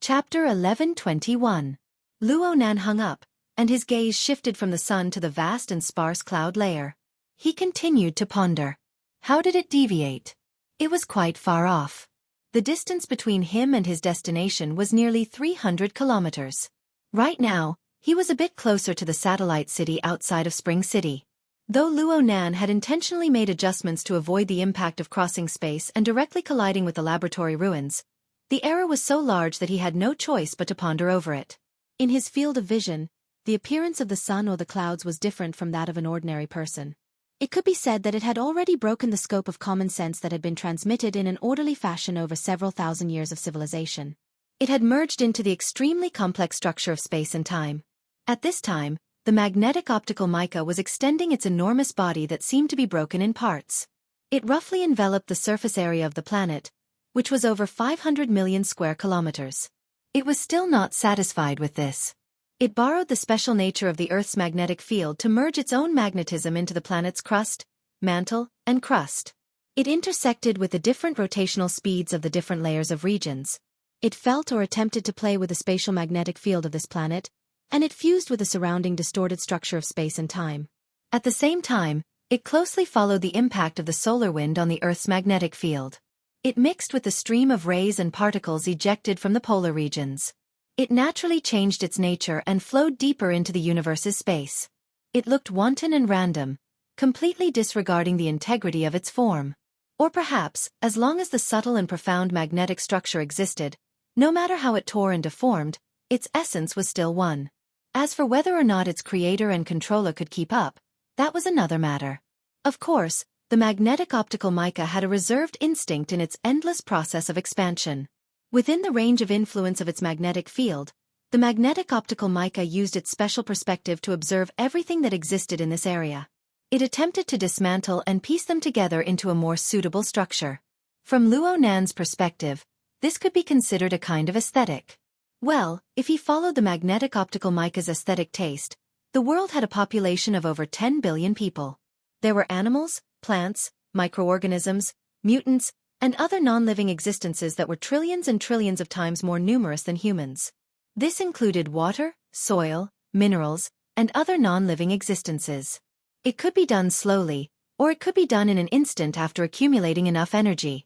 Chapter 1121. Luonan hung up, and his gaze shifted from the sun to the vast and sparse cloud layer. He continued to ponder. How did it deviate? It was quite far off. The distance between him and his destination was nearly 300 kilometers. Right now, he was a bit closer to the satellite city outside of Spring City. Though Luonan had intentionally made adjustments to avoid the impact of crossing space and directly colliding with the laboratory ruins, the error was so large that he had no choice but to ponder over it. In his field of vision, the appearance of the sun or the clouds was different from that of an ordinary person. It could be said that it had already broken the scope of common sense that had been transmitted in an orderly fashion over several thousand years of civilization. It had merged into the extremely complex structure of space and time. At this time, the magnetic optical mica was extending its enormous body that seemed to be broken in parts. It roughly enveloped the surface area of the planet, which was over 500 million square kilometers. It was still not satisfied with this. It borrowed the special nature of the Earth's magnetic field to merge its own magnetism into the planet's crust, mantle, and crust. It intersected with the different rotational speeds of the different layers of regions. It felt or attempted to play with the spatial magnetic field of this planet, and it fused with the surrounding distorted structure of space and time. At the same time, it closely followed the impact of the solar wind on the Earth's magnetic field. It mixed with the stream of rays and particles ejected from the polar regions. It naturally changed its nature and flowed deeper into the universe's space. It looked wanton and random, completely disregarding the integrity of its form. Or perhaps, as long as the subtle and profound magnetic structure existed, no matter how it tore and deformed, its essence was still one. As for whether or not its creator and controller could keep up, that was another matter. Of course, the magnetic optical mica had a reserved instinct in its endless process of expansion. Within the range of influence of its magnetic field, the magnetic optical mica used its special perspective to observe everything that existed in this area. It attempted to dismantle and piece them together into a more suitable structure. From Luonan's perspective, this could be considered a kind of aesthetic. Well, if he followed the magnetic optical mica's aesthetic taste, the world had a population of over 10 billion people. There were animals, plants, microorganisms, mutants, and other non-living existences that were trillions and trillions of times more numerous than humans. This included water, soil, minerals, and other non-living existences. It could be done slowly, or it could be done in an instant after accumulating enough energy.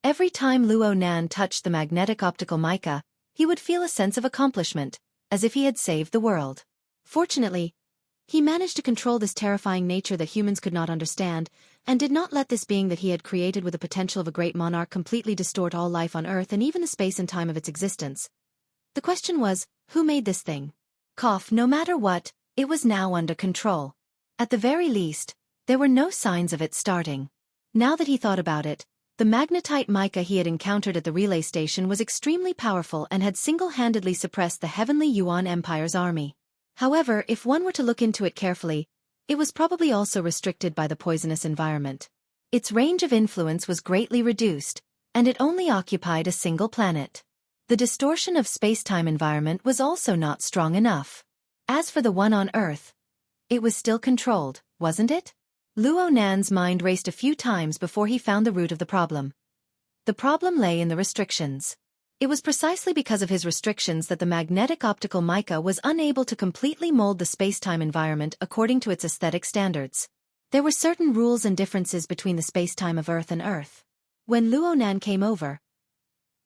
Every time Luonan touched the magnetic optical mica, he would feel a sense of accomplishment, as if he had saved the world. Fortunately, he managed to control this terrifying nature that humans could not understand, and did not let this being that he had created with the potential of a great monarch completely distort all life on Earth and even the space and time of its existence. The question was, who made this thing? No matter what, it was now under control. At the very least, there were no signs of it starting. Now that he thought about it, the magnetite mica he had encountered at the relay station was extremely powerful and had single-handedly suppressed the heavenly Yuan Empire's army. However, if one were to look into it carefully, it was probably also restricted by the poisonous environment. Its range of influence was greatly reduced, and it only occupied a single planet. The distortion of space-time environment was also not strong enough. As for the one on Earth, it was still controlled, wasn't it? Luonan's mind raced a few times before he found the root of the problem. The problem lay in the restrictions. It was precisely because of his restrictions that the magnetic optical mica was unable to completely mold the space-time environment according to its aesthetic standards. There were certain rules and differences between the space-time of Earth and Earth. When Luonan came over,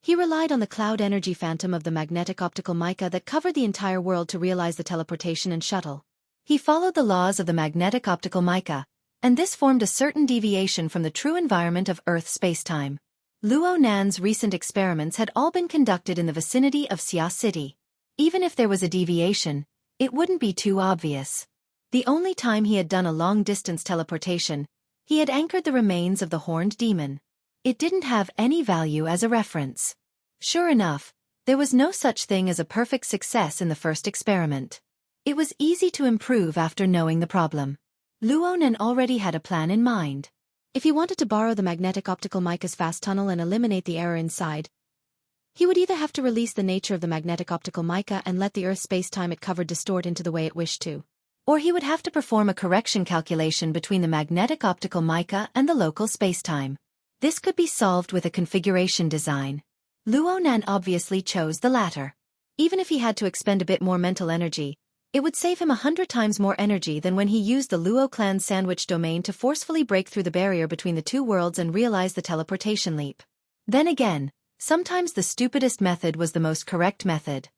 he relied on the cloud energy phantom of the magnetic optical mica that covered the entire world to realize the teleportation and shuttle. He followed the laws of the magnetic optical mica, and this formed a certain deviation from the true environment of Earth space-time. Luonan's recent experiments had all been conducted in the vicinity of Xia City. Even if there was a deviation, it wouldn't be too obvious. The only time he had done a long-distance teleportation, he had anchored the remains of the horned demon. It didn't have any value as a reference. Sure enough, there was no such thing as a perfect success in the first experiment. It was easy to improve after knowing the problem. Luonan already had a plan in mind. If he wanted to borrow the magnetic optical mica's fast tunnel and eliminate the error inside, he would either have to release the nature of the magnetic optical mica and let the Earth space-time it covered distort into the way it wished to, or he would have to perform a correction calculation between the magnetic optical mica and the local space-time. This could be solved with a configuration design. Luo Nan obviously chose the latter. Even if he had to expend a bit more mental energy, it would save him 100 times more energy than when he used the Luo clan's sandwich domain to forcefully break through the barrier between the two worlds and realize the teleportation leap. Then again, sometimes the stupidest method was the most correct method.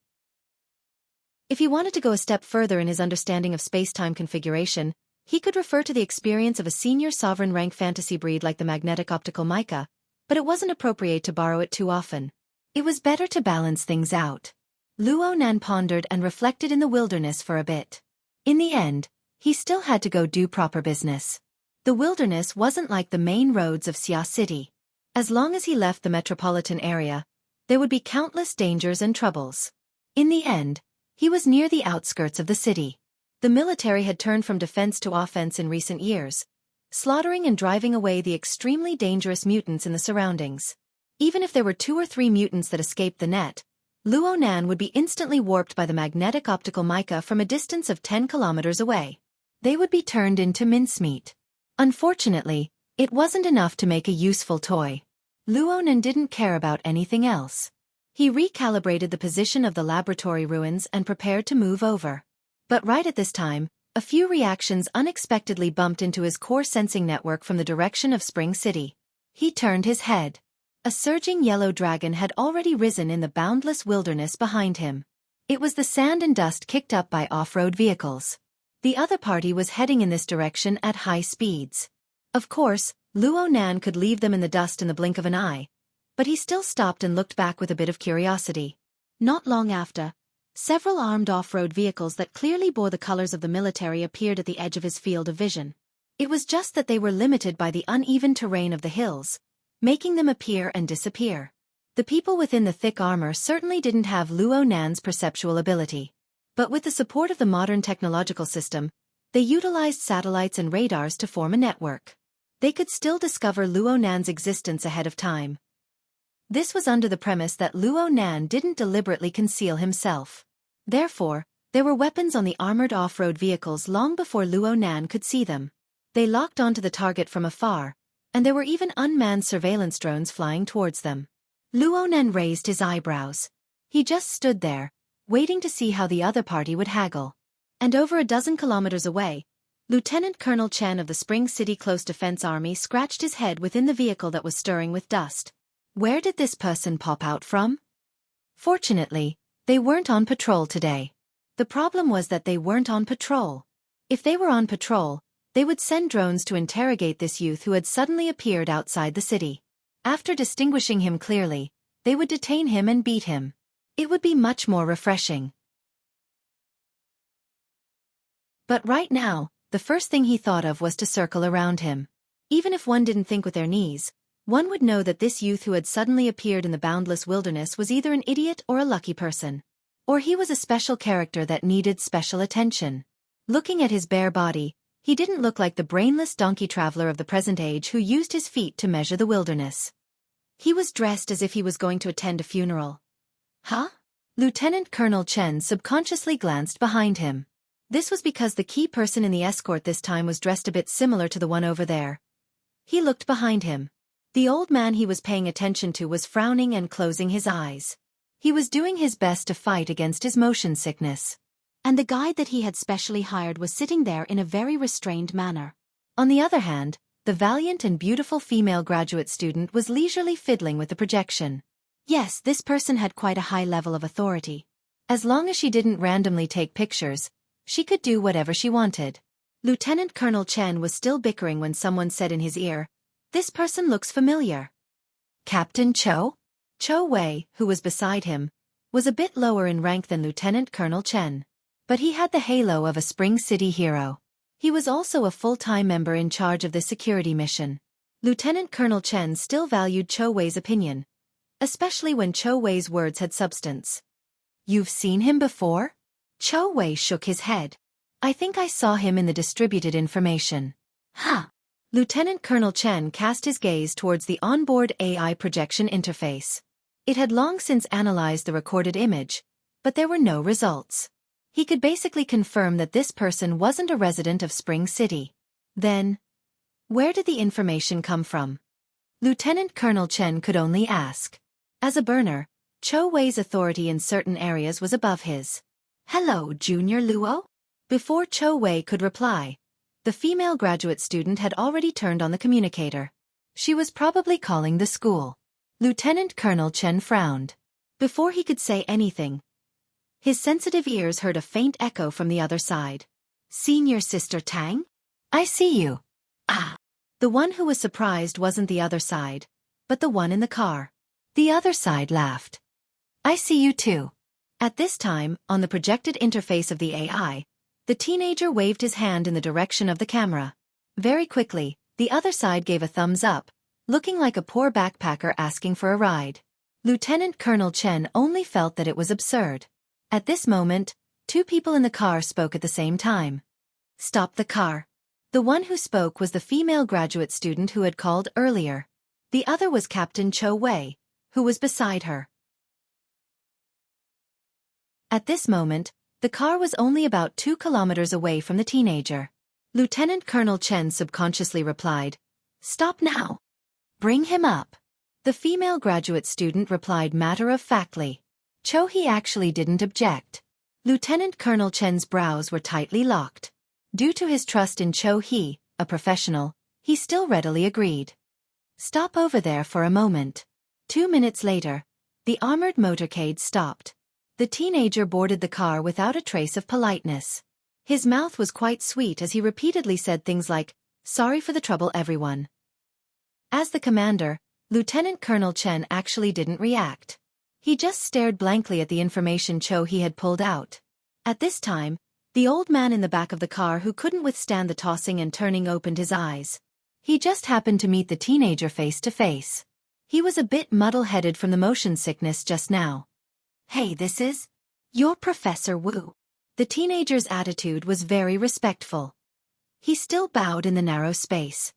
If he wanted to go a step further in his understanding of space-time configuration, he could refer to the experience of a senior sovereign rank fantasy breed like the magnetic optical mica, but it wasn't appropriate to borrow it too often. It was better to balance things out. Luo Nan pondered and reflected in the wilderness for a bit. In the end, he still had to go do proper business. The wilderness wasn't like the main roads of Xia City. As long as he left the metropolitan area, there would be countless dangers and troubles. In the end, he was near the outskirts of the city. The military had turned from defense to offense in recent years, slaughtering and driving away the extremely dangerous mutants in the surroundings. Even if there were 2 or 3 mutants that escaped the net, Luo Nan would be instantly warped by the magnetic optical mica from a distance of 10 kilometers away. They would be turned into mincemeat. Unfortunately, it wasn't enough to make a useful toy. Luo Nan didn't care about anything else. He recalibrated the position of the laboratory ruins and prepared to move over. But right at this time, a few reactions unexpectedly bumped into his core sensing network from the direction of Spring City. He turned his head. A surging yellow dragon had already risen in the boundless wilderness behind him. It was the sand and dust kicked up by off-road vehicles. The other party was heading in this direction at high speeds. Of course, Luo Nan could leave them in the dust in the blink of an eye, but he still stopped and looked back with a bit of curiosity. Not long after, several armed off-road vehicles that clearly bore the colors of the military appeared at the edge of his field of vision. It was just that they were limited by the uneven terrain of the hills, making them appear and disappear. The people within the thick armor certainly didn't have Luo Nan's perceptual ability. But with the support of the modern technological system, they utilized satellites and radars to form a network. They could still discover Luo Nan's existence ahead of time. This was under the premise that Luo Nan didn't deliberately conceal himself. Therefore, there were weapons on the armored off-road vehicles long before Luo Nan could see them. They locked onto the target from afar, and there were even unmanned surveillance drones flying towards them. Luo Nan raised his eyebrows. He just stood there, waiting to see how the other party would haggle. And over a dozen kilometers away, Lieutenant Colonel Chen of the Spring City Close Defense Army scratched his head within the vehicle that was stirring with dust. Where did this person pop out from? Fortunately, they weren't on patrol today. The problem was that they weren't on patrol. If they were on patrol, they would send drones to interrogate this youth who had suddenly appeared outside the city. After distinguishing him clearly, they would detain him and beat him. It would be much more refreshing. But right now, the first thing he thought of was to circle around him. Even if one didn't think with their knees, one would know that this youth who had suddenly appeared in the boundless wilderness was either an idiot or a lucky person. Or he was a special character that needed special attention. Looking at his bare body, he didn't look like the brainless donkey traveler of the present age who used his feet to measure the wilderness. He was dressed as if he was going to attend a funeral. Huh? Lieutenant Colonel Chen subconsciously glanced behind him. This was because the key person in the escort this time was dressed a bit similar to the one over there. He looked behind him. The old man he was paying attention to was frowning and closing his eyes. He was doing his best to fight against his motion sickness. And the guide that he had specially hired was sitting there in a very restrained manner. On the other hand, the valiant and beautiful female graduate student was leisurely fiddling with the projection. Yes, this person had quite a high level of authority. As long as she didn't randomly take pictures, she could do whatever she wanted. Lieutenant Colonel Chen was still bickering when someone said in his ear, "This person looks familiar." Captain Cho? Cho Wei, who was beside him, was a bit lower in rank than Lieutenant Colonel Chen. But he had the halo of a Spring City hero. He was also a full-time member in charge of the security mission. Lieutenant Colonel Chen still valued Cho Wei's opinion, especially when Cho Wei's words had substance. "You've seen him before?" Cho Wei shook his head. "I think I saw him in the distributed information." Huh. Lieutenant Colonel Chen cast his gaze towards the onboard AI projection interface. It had long since analyzed the recorded image, but there were no results. He could basically confirm that this person wasn't a resident of Spring City. Then, where did the information come from? Lieutenant Colonel Chen could only ask. As a burner, Cho Wei's authority in certain areas was above his. "Hello, Junior Luo?" Before Cho Wei could reply, the female graduate student had already turned on the communicator. She was probably calling the school. Lieutenant Colonel Chen frowned. Before he could say anything, his sensitive ears heard a faint echo from the other side. "Senior Sister Tang? I see you." Ah! The one who was surprised wasn't the other side, but the one in the car. The other side laughed. "I see you too." At this time, on the projected interface of the AI, the teenager waved his hand in the direction of the camera. Very quickly, the other side gave a thumbs up, looking like a poor backpacker asking for a ride. Lieutenant Colonel Chen only felt that it was absurd. At this moment, two people in the car spoke at the same time. "Stop the car." The one who spoke was the female graduate student who had called earlier. The other was Captain Cho Wei, who was beside her. At this moment, the car was only about 2 kilometers away from the teenager. Lieutenant Colonel Chen subconsciously replied, "Stop now." "Bring him up." The female graduate student replied matter-of-factly. Cho He actually didn't object. Lieutenant Colonel Chen's brows were tightly locked. Due to his trust in Cho He, a professional, he still readily agreed. "Stop over there for a moment." 2 minutes later, the armored motorcade stopped. The teenager boarded the car without a trace of politeness. His mouth was quite sweet as he repeatedly said things like, "Sorry for the trouble, everyone." As the commander, Lieutenant Colonel Chen actually didn't react. He just stared blankly at the information Cho He had pulled out. At this time, the old man in the back of the car who couldn't withstand the tossing and turning opened his eyes. He just happened to meet the teenager face to face. He was a bit muddle-headed from the motion sickness just now. "Hey, this is... You're Professor Wu." The teenager's attitude was very respectful. He still bowed in the narrow space.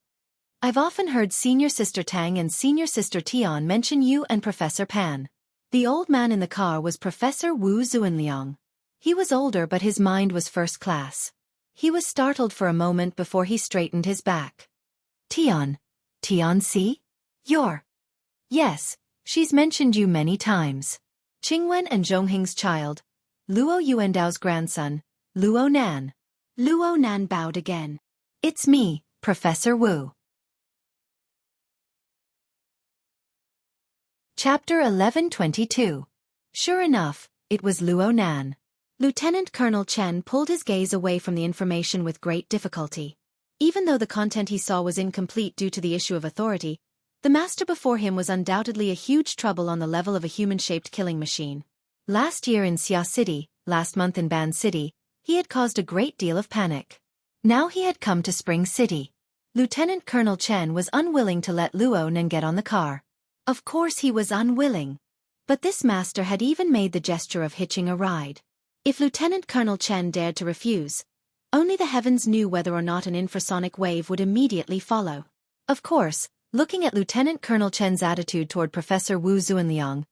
"I've often heard Senior Sister Tang and Senior Sister Tian mention you and Professor Pan." The old man in the car was Professor Wu Zuanliang. He was older but his mind was first class. He was startled for a moment before he straightened his back. "Tian? Tian Si? You're..." "Yes, she's mentioned you many times." Qingwen and Zhongheng's child, Luo Yuandao's grandson, Luo Nan. Luo Nan bowed again. "It's me, Professor Wu." Chapter 1122. Sure enough, it was Luo Nan. Lieutenant Colonel Chen pulled his gaze away from the information with great difficulty. Even though the content he saw was incomplete due to the issue of authority, the master before him was undoubtedly a huge trouble on the level of a human-shaped killing machine. Last year in Xia City, last month in Ban City, he had caused a great deal of panic. Now he had come to Spring City. Lieutenant Colonel Chen was unwilling to let Luo Nan get on the car. Of course he was unwilling. But this master had even made the gesture of hitching a ride. If Lieutenant Colonel Chen dared to refuse, only the heavens knew whether or not an infrasonic wave would immediately follow. Of course, looking at Lieutenant Colonel Chen's attitude toward Professor Wu Zuanliang,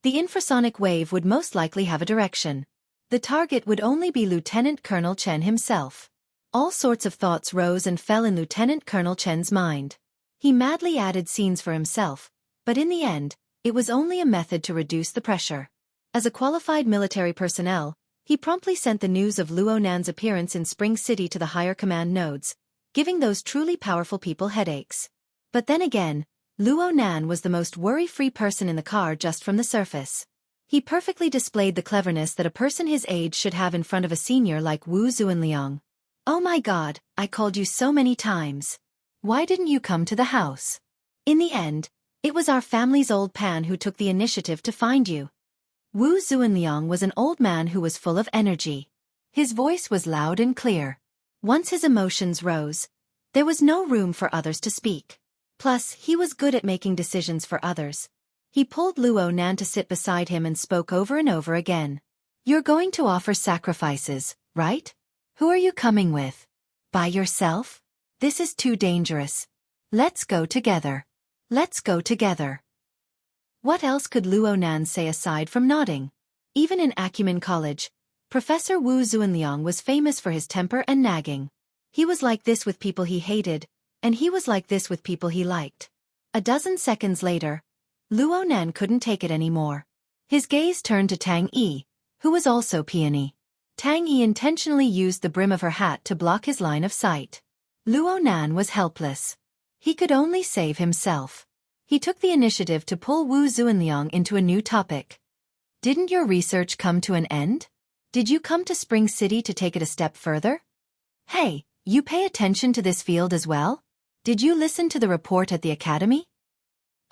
the infrasonic wave would most likely have a direction. The target would only be Lieutenant Colonel Chen himself. All sorts of thoughts rose and fell in Lieutenant Colonel Chen's mind. He madly added scenes for himself, but in the end, it was only a method to reduce the pressure. As a qualified military personnel, he promptly sent the news of Luo Nan's appearance in Spring City to the higher command nodes, giving those truly powerful people headaches. But then again, Luo Nan was the most worry-free person in the car just from the surface. He perfectly displayed the cleverness that a person his age should have in front of a senior like Wu Zuanliang. "Oh my God, I called you so many times. Why didn't you come to the house?" In the end, it was our family's old Pan who took the initiative to find you. Wu Zuanliang was an old man who was full of energy. His voice was loud and clear. Once his emotions rose, there was no room for others to speak. Plus, he was good at making decisions for others. He pulled Luo Nan to sit beside him and spoke over and over again. "You're going to offer sacrifices, right? Who are you coming with? By yourself? This is too dangerous. Let's go together. Let's go together." What else could Luo Nan say aside from nodding? Even in Acumen College, Professor Wu Zuanliang was famous for his temper and nagging. He was like this with people he hated, and he was like this with people he liked. A dozen seconds later, Luo Nan couldn't take it anymore. His gaze turned to Tang Yi, who was also peony. Tang Yi intentionally used the brim of her hat to block his line of sight. Luo Nan was helpless. He could only save himself. He took the initiative to pull Wu Zuanliang into a new topic. Didn't your research come to an end? Did you come to Spring City to take it a step further? Hey, you pay attention to this field as well? Did you listen to the report at the academy?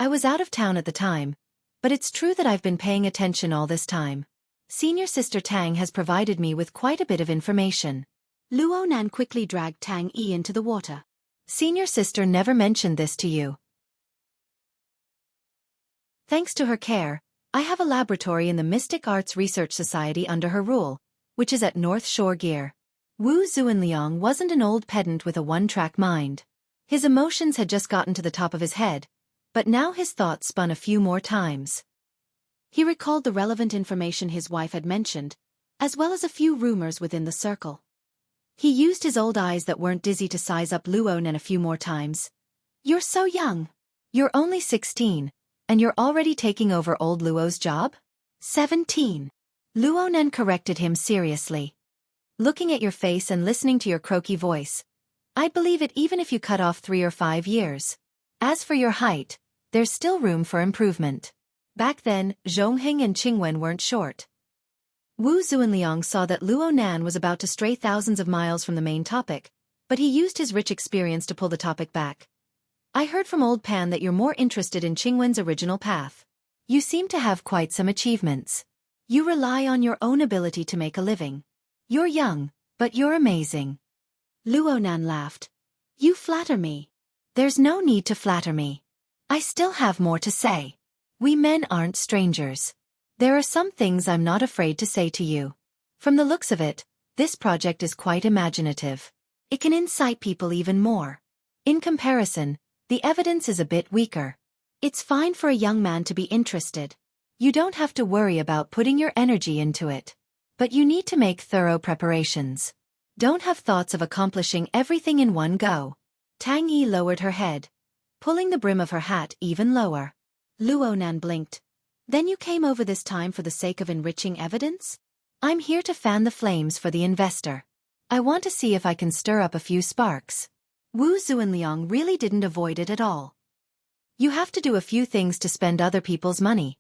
I was out of town at the time, but it's true that I've been paying attention all this time. Senior Sister Tang has provided me with quite a bit of information. Luo Nan quickly dragged Tang Yi into the water. Senior Sister never mentioned this to you. Thanks to her care, I have a laboratory in the Mystic Arts Research Society under her rule, which is at North Shore Gear. Wu Zuanliang wasn't an old pedant with a one-track mind. His emotions had just gotten to the top of his head, but now his thoughts spun a few more times. He recalled the relevant information his wife had mentioned, as well as a few rumors within the circle. He used his old eyes that weren't dizzy to size up Luo Nan a few more times. You're so young. You're only 16, and you're already taking over old Luo's job? 17. Luo Nan corrected him seriously. Looking at your face and listening to your croaky voice, I'd believe it even if you cut off 3 or 5 years. As for your height, there's still room for improvement. Back then, Zhongheng and Qingwen weren't short. Wu Zuanliang saw that Luo Nan was about to stray thousands of miles from the main topic, but he used his rich experience to pull the topic back. I heard from old Pan that you're more interested in Qingwen's original path. You seem to have quite some achievements. You rely on your own ability to make a living. You're young, but you're amazing. Luo Nan laughed. You flatter me. There's no need to flatter me. I still have more to say. We men aren't strangers. There are some things I'm not afraid to say to you. From the looks of it, this project is quite imaginative. It can incite people even more. In comparison, the evidence is a bit weaker. It's fine for a young man to be interested. You don't have to worry about putting your energy into it. But you need to make thorough preparations. Don't have thoughts of accomplishing everything in one go. Tang Yi lowered her head, pulling the brim of her hat even lower. Luo Nan blinked. Then you came over this time for the sake of enriching evidence? I'm here to fan the flames for the investor. I want to see if I can stir up a few sparks. Wu Zuanliang really didn't avoid it at all. You have to do a few things to spend other people's money.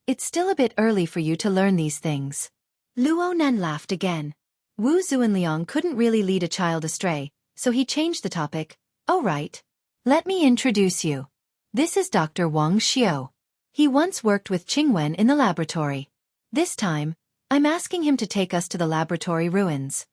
It's still a bit early for you to learn these things. Luo Nan laughed again. Wu Zuanliang couldn't really lead a child astray, so he changed the topic. Oh right. Let me introduce you. This is Dr. Wang Xiao. He once worked with Qingwen in the laboratory. This time, I'm asking him to take us to the laboratory ruins.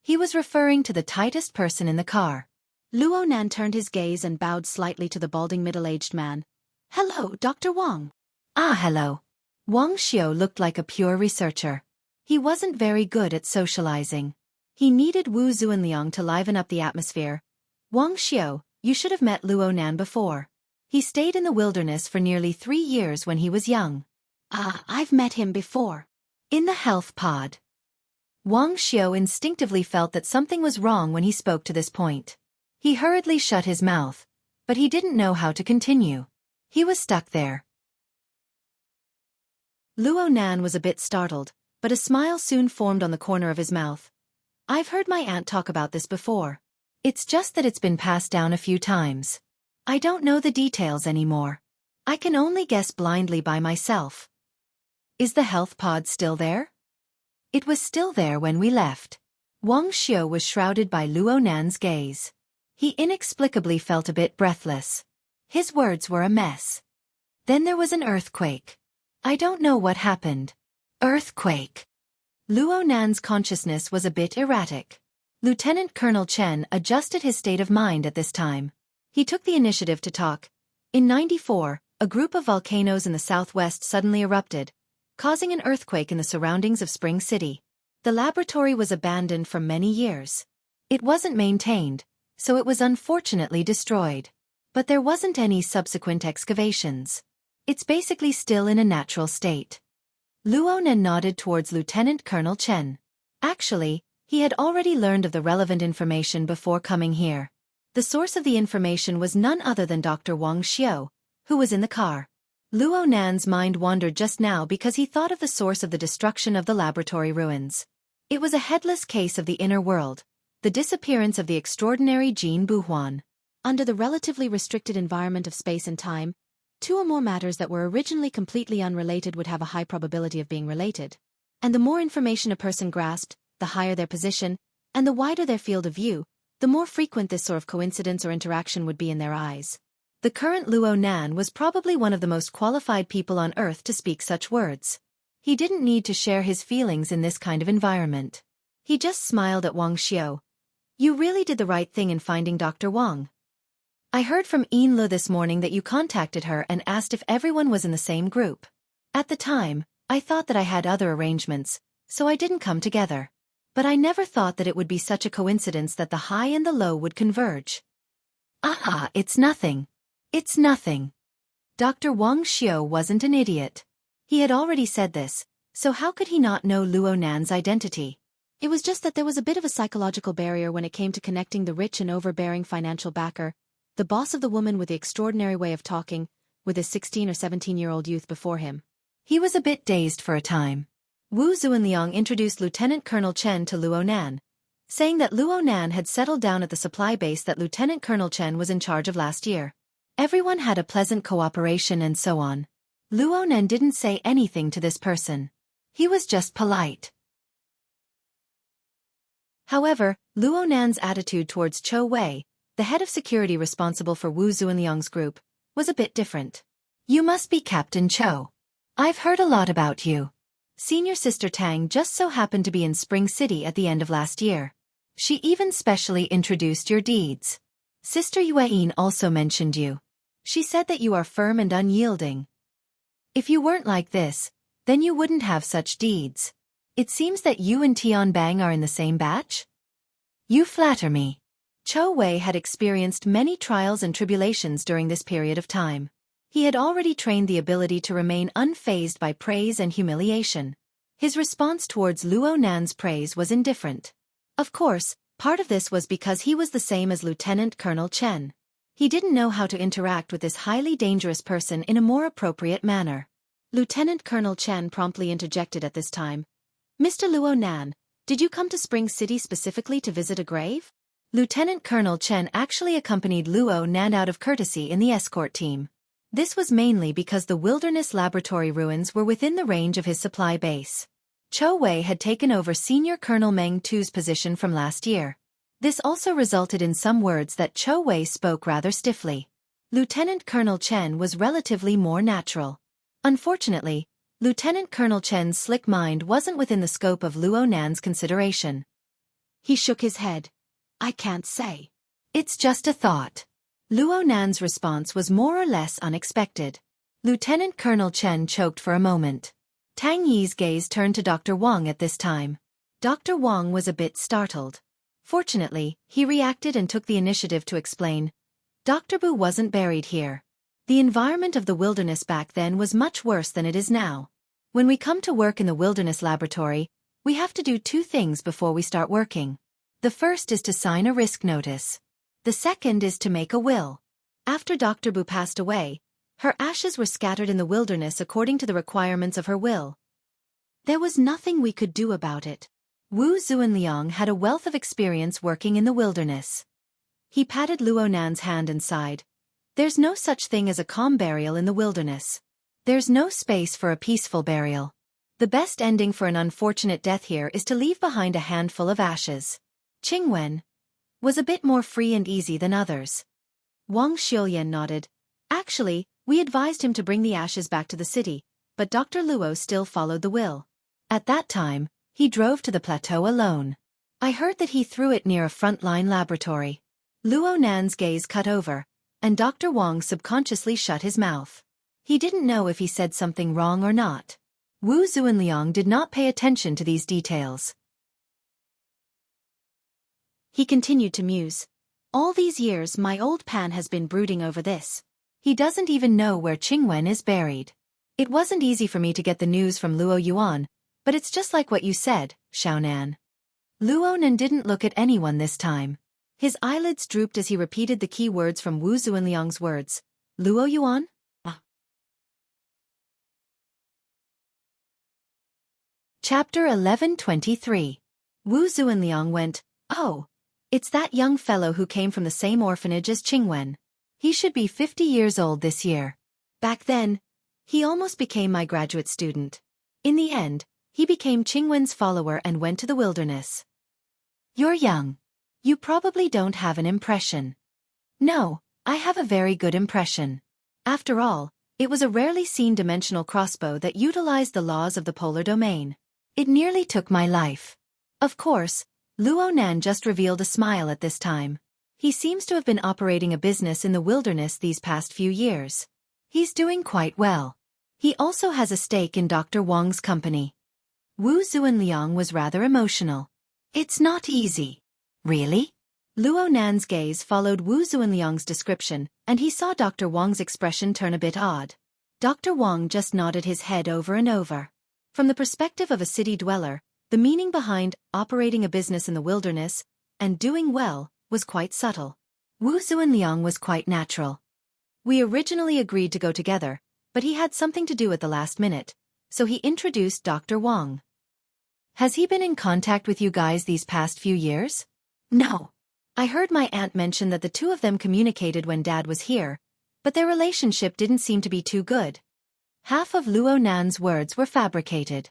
He was referring to the tightest person in the car. Luo Nan turned his gaze and bowed slightly to the balding middle-aged man. Hello, Dr. Wang. Ah, hello. Wang Xiao looked like a pure researcher. He wasn't very good at socializing. He needed Wu Zuanliang to liven up the atmosphere. Wang Xiao, you should have met Luo Nan before. He stayed in the wilderness for nearly 3 years when he was young. Ah, I've met him before. In the health pod. Wang Xiao instinctively felt that something was wrong when he spoke to this point. He hurriedly shut his mouth, but he didn't know how to continue. He was stuck there. Luo Nan was a bit startled, but a smile soon formed on the corner of his mouth. I've heard my aunt talk about this before. It's just that it's been passed down a few times. I don't know the details anymore. I can only guess blindly by myself. Is the health pod still there? It was still there when we left. Wang Xiao was shrouded by Luo Nan's gaze. He inexplicably felt a bit breathless. His words were a mess. Then there was an earthquake. I don't know what happened. Earthquake. Luo Nan's consciousness was a bit erratic. Lieutenant Colonel Chen adjusted his state of mind at this time. He took the initiative to talk. In 94, a group of volcanoes in the southwest suddenly erupted, causing an earthquake in the surroundings of Spring City. The laboratory was abandoned for many years. It wasn't maintained, so it was unfortunately destroyed. But there wasn't any subsequent excavations. It's basically still in a natural state. Luo Nan nodded towards Lieutenant Colonel Chen. Actually, he had already learned of the relevant information before coming here. The source of the information was none other than Dr. Wang Xiao, Who was in the car? Luo Nan's mind wandered just now because he thought of the source of the destruction of the laboratory ruins. It was a headless case of the inner world, the disappearance of the extraordinary Jean Buhuan. Under the relatively restricted environment of space and time, two or more matters that were originally completely unrelated would have a high probability of being related. And the more information a person grasped, the higher their position, and the wider their field of view, the more frequent this sort of coincidence or interaction would be in their eyes. The current Luo Nan was probably one of the most qualified people on Earth to speak such words. He didn't need to share his feelings in this kind of environment. He just smiled at Wang Xiao. You really did the right thing in finding Dr. Wang. I heard from Yin Lu this morning that you contacted her and asked if everyone was in the same group. At the time, I thought that I had other arrangements, so I didn't come together. But I never thought that it would be such a coincidence that the high and the low would converge. It's nothing. It's nothing. Dr. Wang Xiao wasn't an idiot. He had already said this, so how could he not know Luo Nan's identity? It was just that there was a bit of a psychological barrier when it came to connecting the rich and overbearing financial backer, the boss of the woman with the extraordinary way of talking, with his 16 or 17-year-old youth before him. He was a bit dazed for a time. Wu Zuanliang introduced Lieutenant Colonel Chen to Luo Nan, saying that Luo Nan had settled down at the supply base that Lieutenant Colonel Chen was in charge of last year. Everyone had a pleasant cooperation and so on. Luo Nan didn't say anything to this person. He was just polite. However, Luo Nan's attitude towards Chou Wei, the head of security responsible for Wu Zuanliang's group, was a bit different. You must be Captain Chou. I've heard a lot about you. Senior Sister Tang just so happened to be in Spring City at the end of last year. She even specially introduced your deeds. Sister Yueyin also mentioned you. She said that you are firm and unyielding. If you weren't like this, then you wouldn't have such deeds. It seems that you and Tian Bang are in the same batch? You flatter me. Chou Wei had experienced many trials and tribulations during this period of time. He had already trained the ability to remain unfazed by praise and humiliation. His response towards Luo Nan's praise was indifferent. Of course, part of this was because he was the same as Lieutenant Colonel Chen. He didn't know how to interact with this highly dangerous person in a more appropriate manner. Lieutenant Colonel Chen promptly interjected at this time. Mr. Luo Nan, did you come to Spring City specifically to visit a grave? Lieutenant Colonel Chen actually accompanied Luo Nan out of courtesy in the escort team. This was mainly because the wilderness laboratory ruins were within the range of his supply base. Chou Wei had taken over Senior Colonel Meng Tu's position from last year. This also resulted in some words that Chou Wei spoke rather stiffly. Lieutenant Colonel Chen was relatively more natural. Unfortunately, Lieutenant Colonel Chen's slick mind wasn't within the scope of Luo Nan's consideration. He shook his head. I can't say. It's just a thought. Luo Nan's response was more or less unexpected. Lieutenant Colonel Chen choked for a moment. Tang Yi's gaze turned to Dr. Wang at this time. Dr. Wang was a bit startled. Fortunately, he reacted and took the initiative to explain. Dr. Bu wasn't buried here. The environment of the wilderness back then was much worse than it is now. When we come to work in the wilderness laboratory, we have to do two things before we start working. The first is to sign a risk notice. The second is to make a will. After Dr. Bu passed away, her ashes were scattered in the wilderness according to the requirements of her will. There was nothing we could do about it. Wu Zuanliang had a wealth of experience working in the wilderness. He patted Luo Nan's hand and sighed. There's no such thing as a calm burial in the wilderness. There's no space for a peaceful burial. The best ending for an unfortunate death here is to leave behind a handful of ashes. Qingwen was a bit more free and easy than others. Wang Xiaoyan nodded. Actually, we advised him to bring the ashes back to the city, but Dr. Luo still followed the will. At that time, he drove to the plateau alone. I heard that he threw it near a frontline laboratory. Luo Nan's gaze cut over, and Dr. Wang subconsciously shut his mouth. He didn't know if he said something wrong or not. Wu Zuanliang did not pay attention to these details. He continued to muse. All these years my old pan has been brooding over this. He doesn't even know where Qingwen is buried. It wasn't easy for me to get the news from Luo Yuan, but it's just like what you said, Xiaonan. Luo Nan didn't look at anyone this time. His eyelids drooped as he repeated the key words from Wu Zuanliang's words. Luo Yuan? Chapter 1123. Wu Zuanliang went, "Oh, it's that young fellow who came from the same orphanage as Qingwen. He should be 50 years old this year. Back then, he almost became my graduate student. In the end, he became Qingwen's follower and went to the wilderness." "You're young. You probably don't have an impression." "No, I have a very good impression. After all, it was a rarely seen dimensional crossbow that utilized the laws of the polar domain. It nearly took my life." Of course, Luo Nan just revealed a smile at this time. He seems to have been operating a business in the wilderness these past few years. He's doing quite well. He also has a stake in Dr. Wang's company. Wu Zuanliang was rather emotional. "It's not easy." "Really?" Luo Nan's gaze followed Wu Zuanliang's description, and he saw Dr. Wang's expression turn a bit odd. Dr. Wang just nodded his head over and over. From the perspective of a city dweller, the meaning behind operating a business in the wilderness and doing well was quite subtle. Wu Zuanliang was quite natural. "We originally agreed to go together, but he had something to do at the last minute, so he introduced Dr. Wang." "Has he been in contact with you guys these past few years?" "No. I heard my aunt mention that the two of them communicated when Dad was here, but their relationship didn't seem to be too good." Half of Luo Nan's words were fabricated.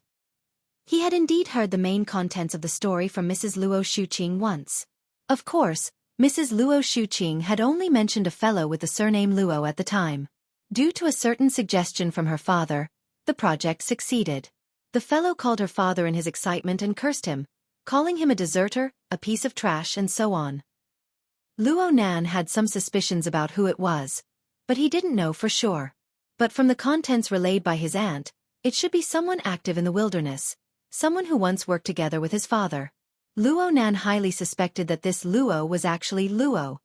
He had indeed heard the main contents of the story from Mrs. Luo Shuqing once. Of course, Mrs. Luo Shuqing had only mentioned a fellow with the surname Luo at the time. Due to a certain suggestion from her father, the project succeeded. The fellow called her father in his excitement and cursed him, calling him a deserter, a piece of trash, and so on. Luo Nan had some suspicions about who it was, but he didn't know for sure. But from the contents relayed by his aunt, it should be someone active in the wilderness, someone who once worked together with his father. Luo Nan highly suspected that this Luo was actually Luo,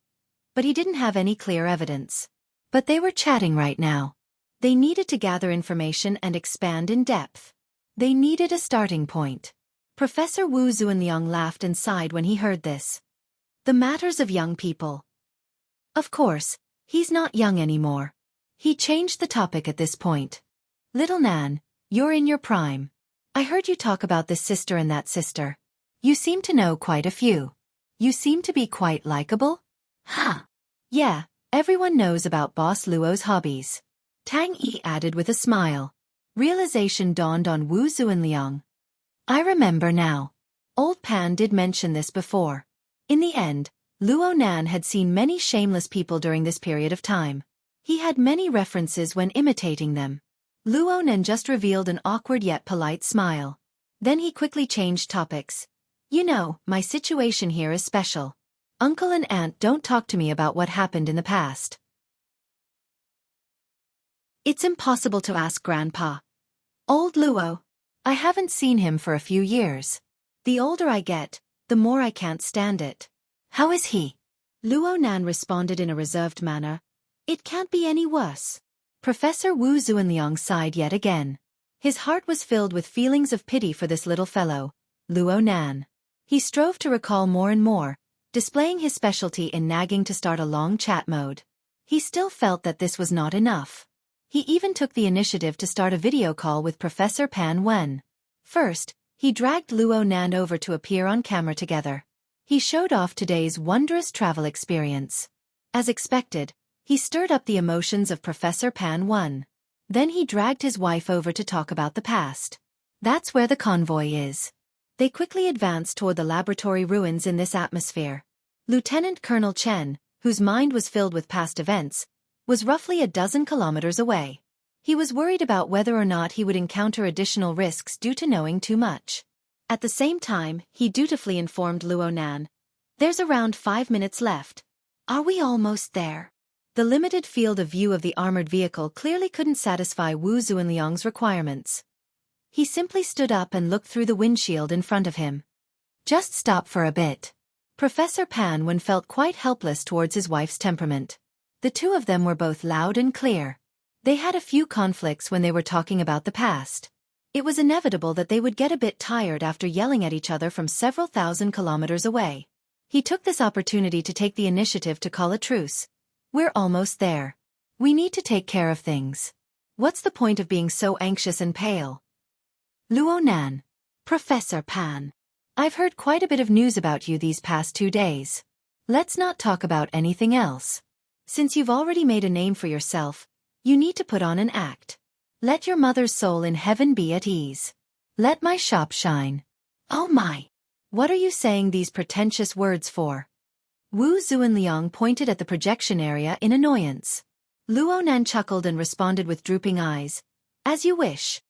but he didn't have any clear evidence. But they were chatting right now. They needed to gather information and expand in depth. They needed a starting point. Professor Wu Zuanliang laughed and sighed when he heard this. The matters of young people. Of course, he's not young anymore. He changed the topic at this point. "Little Nan, you're in your prime. I heard you talk about this sister and that sister. You seem to know quite a few. You seem to be quite likable." "Huh. Yeah, everyone knows about Boss Luo's hobbies." Tang Yi added with a smile. Realization dawned on Wu Zuanliang. "I remember now. Old Pan did mention this before." In the end, Luo Nan had seen many shameless people during this period of time. He had many references when imitating them. Luo Nan just revealed an awkward yet polite smile. Then he quickly changed topics. "You know, my situation here is special. Uncle and Aunt don't talk to me about what happened in the past. It's impossible to ask Grandpa. Old Luo. I haven't seen him for a few years. The older I get, the more I can't stand it." "How is he?" Luo Nan responded in a reserved manner. "It can't be any worse." Professor Wu Zuanliang sighed yet again. His heart was filled with feelings of pity for this little fellow, Luo Nan. He strove to recall more and more, displaying his specialty in nagging to start a long chat mode. He still felt that this was not enough. He even took the initiative to start a video call with Professor Pan Wen. First, he dragged Luo Nan over to appear on camera together. He showed off today's wondrous travel experience. As expected, he stirred up the emotions of Professor Pan Wen. Then he dragged his wife over to talk about the past. That's where the convoy is. They quickly advanced toward the laboratory ruins in this atmosphere. Lieutenant Colonel Chen, whose mind was filled with past events, was roughly a dozen kilometers away. He was worried about whether or not he would encounter additional risks due to knowing too much. At the same time, he dutifully informed Luo Nan, "There's around 5 minutes left. Are we almost there?" The limited field of view of the armored vehicle clearly couldn't satisfy Wu Zuanliang's requirements. He simply stood up and looked through the windshield in front of him. "Just stop for a bit." Professor Pan Wen felt quite helpless towards his wife's temperament. The two of them were both loud and clear. They had a few conflicts when they were talking about the past. It was inevitable that they would get a bit tired after yelling at each other from several thousand kilometers away. He took this opportunity to take the initiative to call a truce. "We're almost there. We need to take care of things. What's the point of being so anxious and pale?" "Luo Nan, Professor Pan. I've heard quite a bit of news about you these past 2 days. Let's not talk about anything else. Since you've already made a name for yourself, you need to put on an act. Let your mother's soul in heaven be at ease. Let my shop shine. Oh my! What are you saying these pretentious words for? Wu Zuanliang pointed at the projection area in annoyance. Luonan chuckled and responded with drooping eyes. As you wish.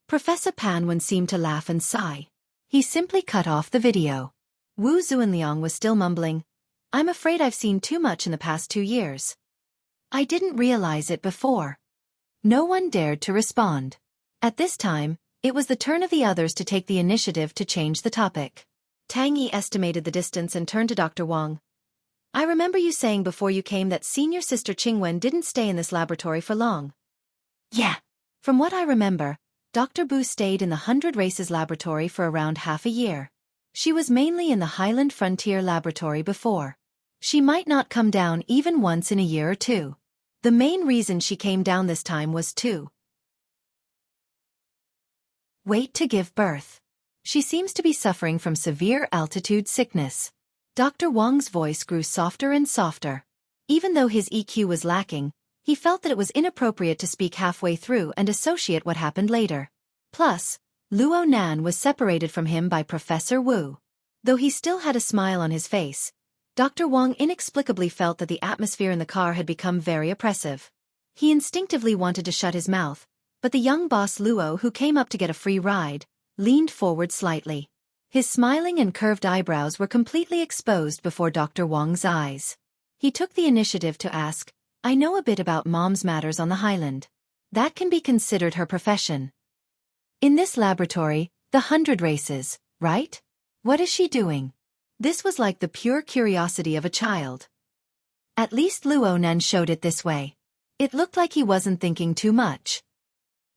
Professor Pan seemed to laugh and sigh. He simply cut off the video. Wu Zuanliang was still mumbling. I'm afraid I've seen too much in the past 2 years. I didn't realize it before. No one dared to respond. At this time, it was the turn of the others to take the initiative to change the topic. Tang Yi estimated the distance and turned to Dr. Wang. I remember you saying before you came that senior sister Qingwen didn't stay in this laboratory for long. Yeah. From what I remember, Dr. Bu stayed in the 100 Races laboratory for around half a year. She was mainly in the Highland Frontier laboratory before. She might not come down even once in a year or two. The main reason she came down this time was to wait to give birth. She seems to be suffering from severe altitude sickness. Dr. Wang's voice grew softer and softer. Even though his EQ was lacking, he felt that it was inappropriate to speak halfway through and associate what happened later. Plus, Luo Nan was separated from him by Professor Wu. Though he still had a smile on his face, Dr. Wang inexplicably felt that the atmosphere in the car had become very oppressive. He instinctively wanted to shut his mouth, but the young boss Luo, who came up to get a free ride, leaned forward slightly. His smiling and curved eyebrows were completely exposed before Dr. Wang's eyes. He took the initiative to ask, I know a bit about Mom's matters on the Highland. That can be considered her profession. In this laboratory, the 100 Races, right? What is she doing? This was like the pure curiosity of a child. At least Luo Nan showed it this way. It looked like he wasn't thinking too much.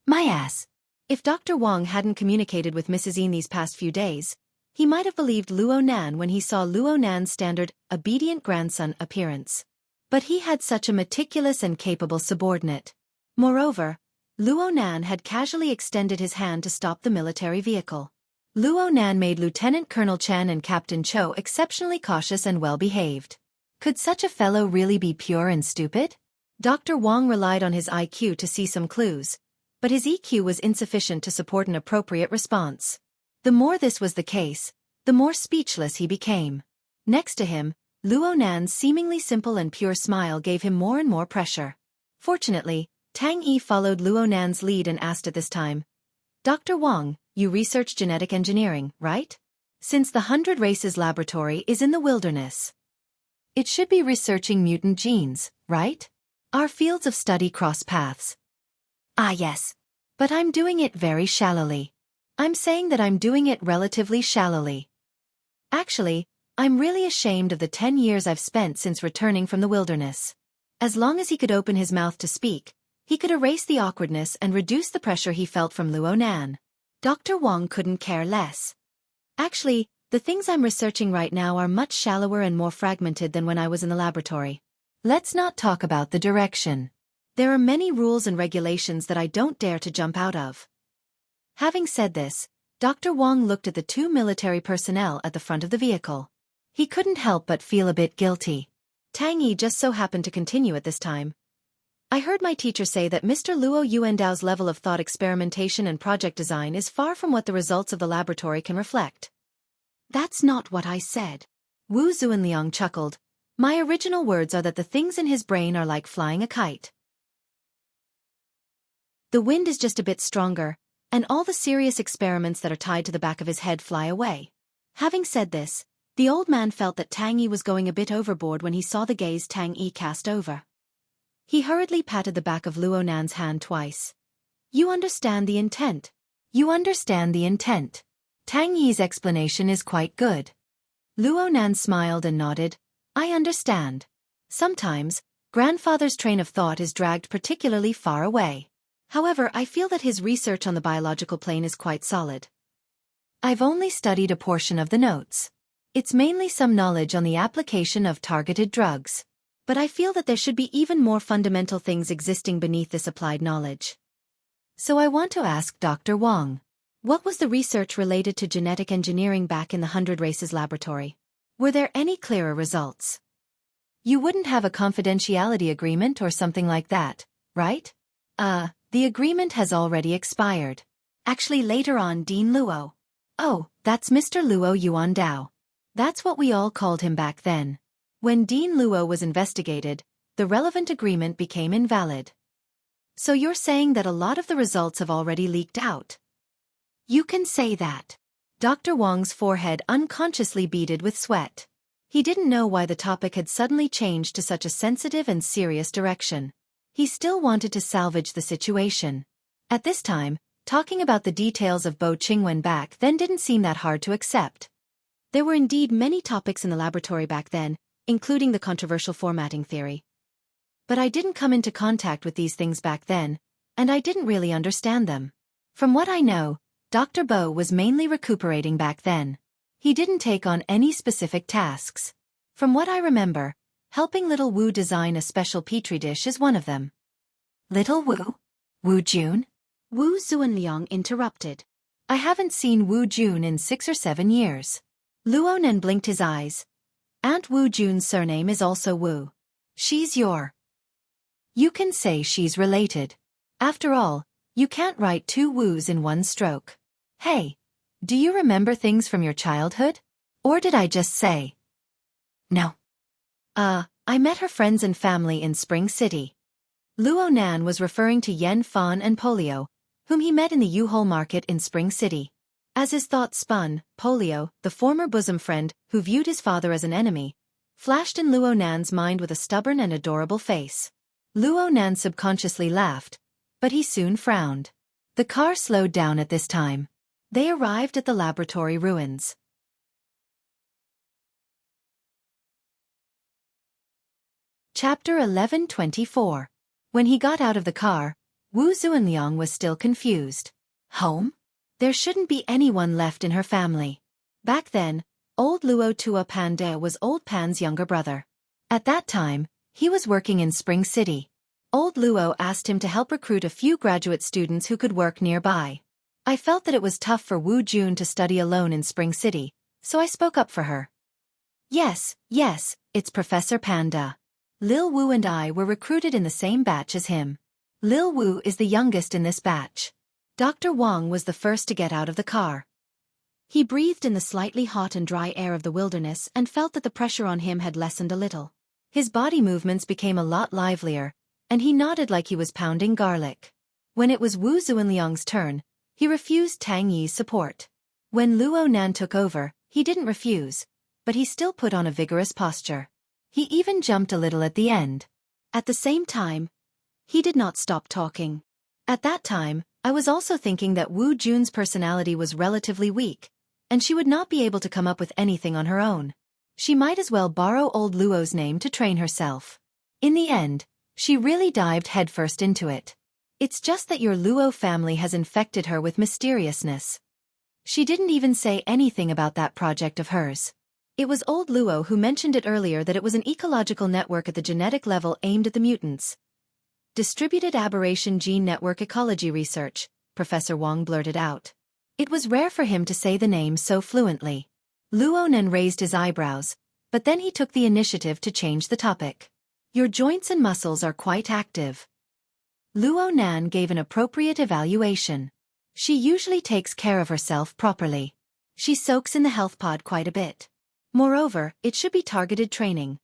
My ass. If Dr. Wang hadn't communicated with Mrs. Yin these past few days, he might have believed Luo Nan when he saw Luo Nan's standard, obedient grandson appearance. But he had such a meticulous and capable subordinate. Moreover, Luo Nan had casually extended his hand to stop the military vehicle. Luo Nan made Lieutenant Colonel Chen and Captain Cho exceptionally cautious and well-behaved. Could such a fellow really be pure and stupid? Dr. Wang relied on his IQ to see some clues, but his EQ was insufficient to support an appropriate response. The more this was the case, the more speechless he became. Next to him, Luo Nan's seemingly simple and pure smile gave him more and more pressure. Fortunately, Tang Yi followed Luo Nan's lead and asked at this time, Dr. Wang, you research genetic engineering, right? Since the 100 Races laboratory is in the wilderness, it should be researching mutant genes, right? Our fields of study cross paths. Ah yes. But I'm doing it very shallowly. I'm saying that I'm doing it relatively shallowly. Actually, I'm really ashamed of the 10 years I've spent since returning from the wilderness. As long as he could open his mouth to speak, he could erase the awkwardness and reduce the pressure he felt from Luo Nan. Dr. Wang couldn't care less. Actually, the things I'm researching right now are much shallower and more fragmented than when I was in the laboratory. Let's not talk about the direction. There are many rules and regulations that I don't dare to jump out of. Having said this, Dr. Wang looked at the 2 military personnel at the front of the vehicle. He couldn't help but feel a bit guilty. Tang Yi just so happened to continue at this time. I heard my teacher say that Mr. Luo Yuandao's level of thought experimentation and project design is far from what the results of the laboratory can reflect. That's not what I said. Wu Zuanliang chuckled. My original words are that the things in his brain are like flying a kite. The wind is just a bit stronger, and all the serious experiments that are tied to the back of his head fly away. Having said this, the old man felt that Tang Yi was going a bit overboard when he saw the gaze Tang Yi cast over. He hurriedly patted the back of Luo Nan's hand twice. You understand the intent. You understand the intent. Tang Yi's explanation is quite good. Luo Nan smiled and nodded. I understand. Sometimes, grandfather's train of thought is dragged particularly far away. However, I feel that his research on the biological plane is quite solid. I've only studied a portion of the notes. It's mainly some knowledge on the application of targeted drugs. But I feel that there should be even more fundamental things existing beneath this applied knowledge. So I want to ask Dr. Wang. What was the research related to genetic engineering back in the 100 Races laboratory? Were there any clearer results? You wouldn't have a confidentiality agreement or something like that, right? The agreement has already expired. Actually later on Dean Luo. Oh, that's Mr. Luo Yuan Dao. That's what we all called him back then. When Dean Luo was investigated, the relevant agreement became invalid. So you're saying that a lot of the results have already leaked out? You can say that. Dr. Wang's forehead unconsciously beaded with sweat. He didn't know why the topic had suddenly changed to such a sensitive and serious direction. He still wanted to salvage the situation. At this time, talking about the details of Bo Qingwen back then didn't seem that hard to accept. There were indeed many topics in the laboratory back then, including the controversial formatting theory. But I didn't come into contact with these things back then, and I didn't really understand them. From what I know, Dr. Bo was mainly recuperating back then. He didn't take on any specific tasks. From what I remember, helping little Wu design a special petri dish is one of them. Little Wu? Wu Jun? Wu Zuanliang interrupted. I haven't seen Wu Jun in 6 or 7 years. Luonan blinked his eyes. Aunt Wu Jun's surname is also Wu. She's your... You can say she's related. After all, you can't write 2 Wus in one stroke. Hey, do you remember things from your childhood? Or did I just say? No. I met her friends and family in Spring City. Luo Nan was referring to Yen Fan and Polio, whom he met in the U-Hole market in Spring City. As his thoughts spun, Polio, the former bosom friend who viewed his father as an enemy, flashed in Luo Nan's mind with a stubborn and adorable face. Luo Nan subconsciously laughed, but he soon frowned. The car slowed down at this time. They arrived at the laboratory ruins. Chapter 11:24. When he got out of the car, Wu Zuanliang was still confused. Home? There shouldn't be anyone left in her family. Back then, old Luo Tua Panda was old Pan's younger brother. At that time, he was working in Spring City. Old Luo asked him to help recruit a few graduate students who could work nearby. I felt that it was tough for Wu Jun to study alone in Spring City, so I spoke up for her. Yes, it's Professor Panda. Lil Wu and I were recruited in the same batch as him. Lil Wu is the youngest in this batch. Dr. Wang was the first to get out of the car. He breathed in the slightly hot and dry air of the wilderness and felt that the pressure on him had lessened a little. His body movements became a lot livelier, and he nodded like he was pounding garlic. When it was Wu Zuanliang's turn, he refused Tang Yi's support. When Luo Nan took over, he didn't refuse, but he still put on a vigorous posture. He even jumped a little at the end. At the same time, he did not stop talking. At that time, I was also thinking that Wu Jun's personality was relatively weak, and she would not be able to come up with anything on her own. She might as well borrow old Luo's name to train herself. In the end, she really dived headfirst into it. It's just that your Luo family has infected her with mysteriousness. She didn't even say anything about that project of hers. It was old Luo who mentioned it earlier that it was an ecological network at the genetic level aimed at the mutants. Distributed Aberration Gene Network Ecology Research, Professor Wang blurted out. It was rare for him to say the name so fluently. Luo Nan raised his eyebrows, but then he took the initiative to change the topic. Your joints and muscles are quite active. Luo Nan gave an appropriate evaluation. She usually takes care of herself properly. She soaks in the health pod quite a bit. Moreover, it should be targeted training.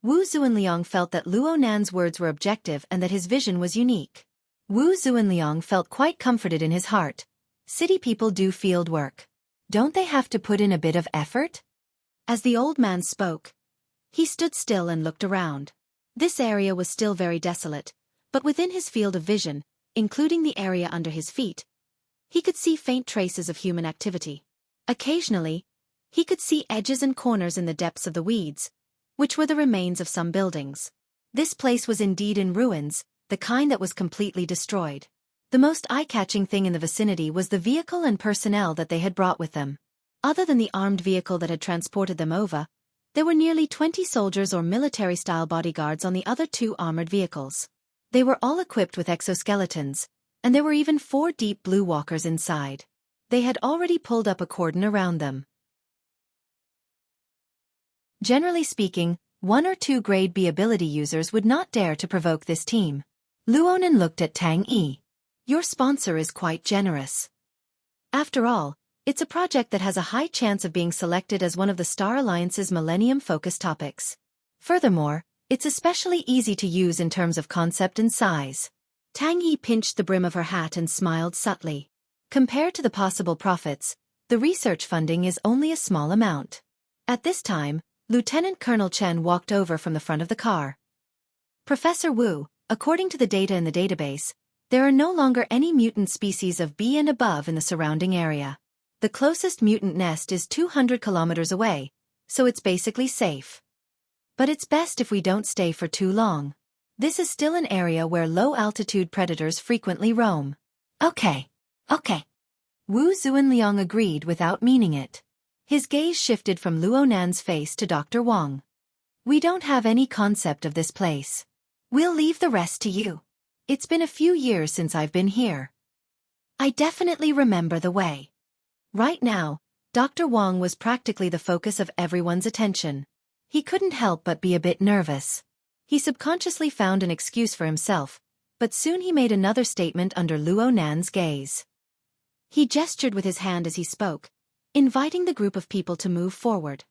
Wu Zuanliang felt that Luo Nan's words were objective and that his vision was unique. Wu Zuanliang felt quite comforted in his heart. City people do field work. Don't they have to put in a bit of effort? As the old man spoke, he stood still and looked around. This area was still very desolate, but within his field of vision, including the area under his feet, he could see faint traces of human activity. Occasionally, he could see edges and corners in the depths of the weeds, which were the remains of some buildings. This place was indeed in ruins, the kind that was completely destroyed. The most eye-catching thing in the vicinity was the vehicle and personnel that they had brought with them. Other than the armed vehicle that had transported them over, there were nearly 20 soldiers or military-style bodyguards on the other 2 armored vehicles. They were all equipped with exoskeletons, and there were even 4 deep blue walkers inside. They had already pulled up a cordon around them. Generally speaking, 1 or 2 grade B ability users would not dare to provoke this team. Luonan looked at Tang Yi. Your sponsor is quite generous. After all, it's a project that has a high chance of being selected as one of the Star Alliance's Millennium Focus topics. Furthermore, it's especially easy to use in terms of concept and size. Tang Yi pinched the brim of her hat and smiled subtly. Compared to the possible profits, the research funding is only a small amount. At this time, Lieutenant Colonel Chen walked over from the front of the car. Professor Wu, according to the data in the database, there are no longer any mutant species of B and above in the surrounding area. The closest mutant nest is 200 kilometers away, so it's basically safe. But it's best if we don't stay for too long. This is still an area where low-altitude predators frequently roam. Okay. Wu Zuanliang agreed without meaning it. His gaze shifted from Luonan's face to Dr. Wang. We don't have any concept of this place. We'll leave the rest to you. It's been a few years since I've been here. I definitely remember the way. Right now, Dr. Wang was practically the focus of everyone's attention. He couldn't help but be a bit nervous. He subconsciously found an excuse for himself, but soon he made another statement under Luonan's gaze. He gestured with his hand as he spoke, inviting the group of people to move forward.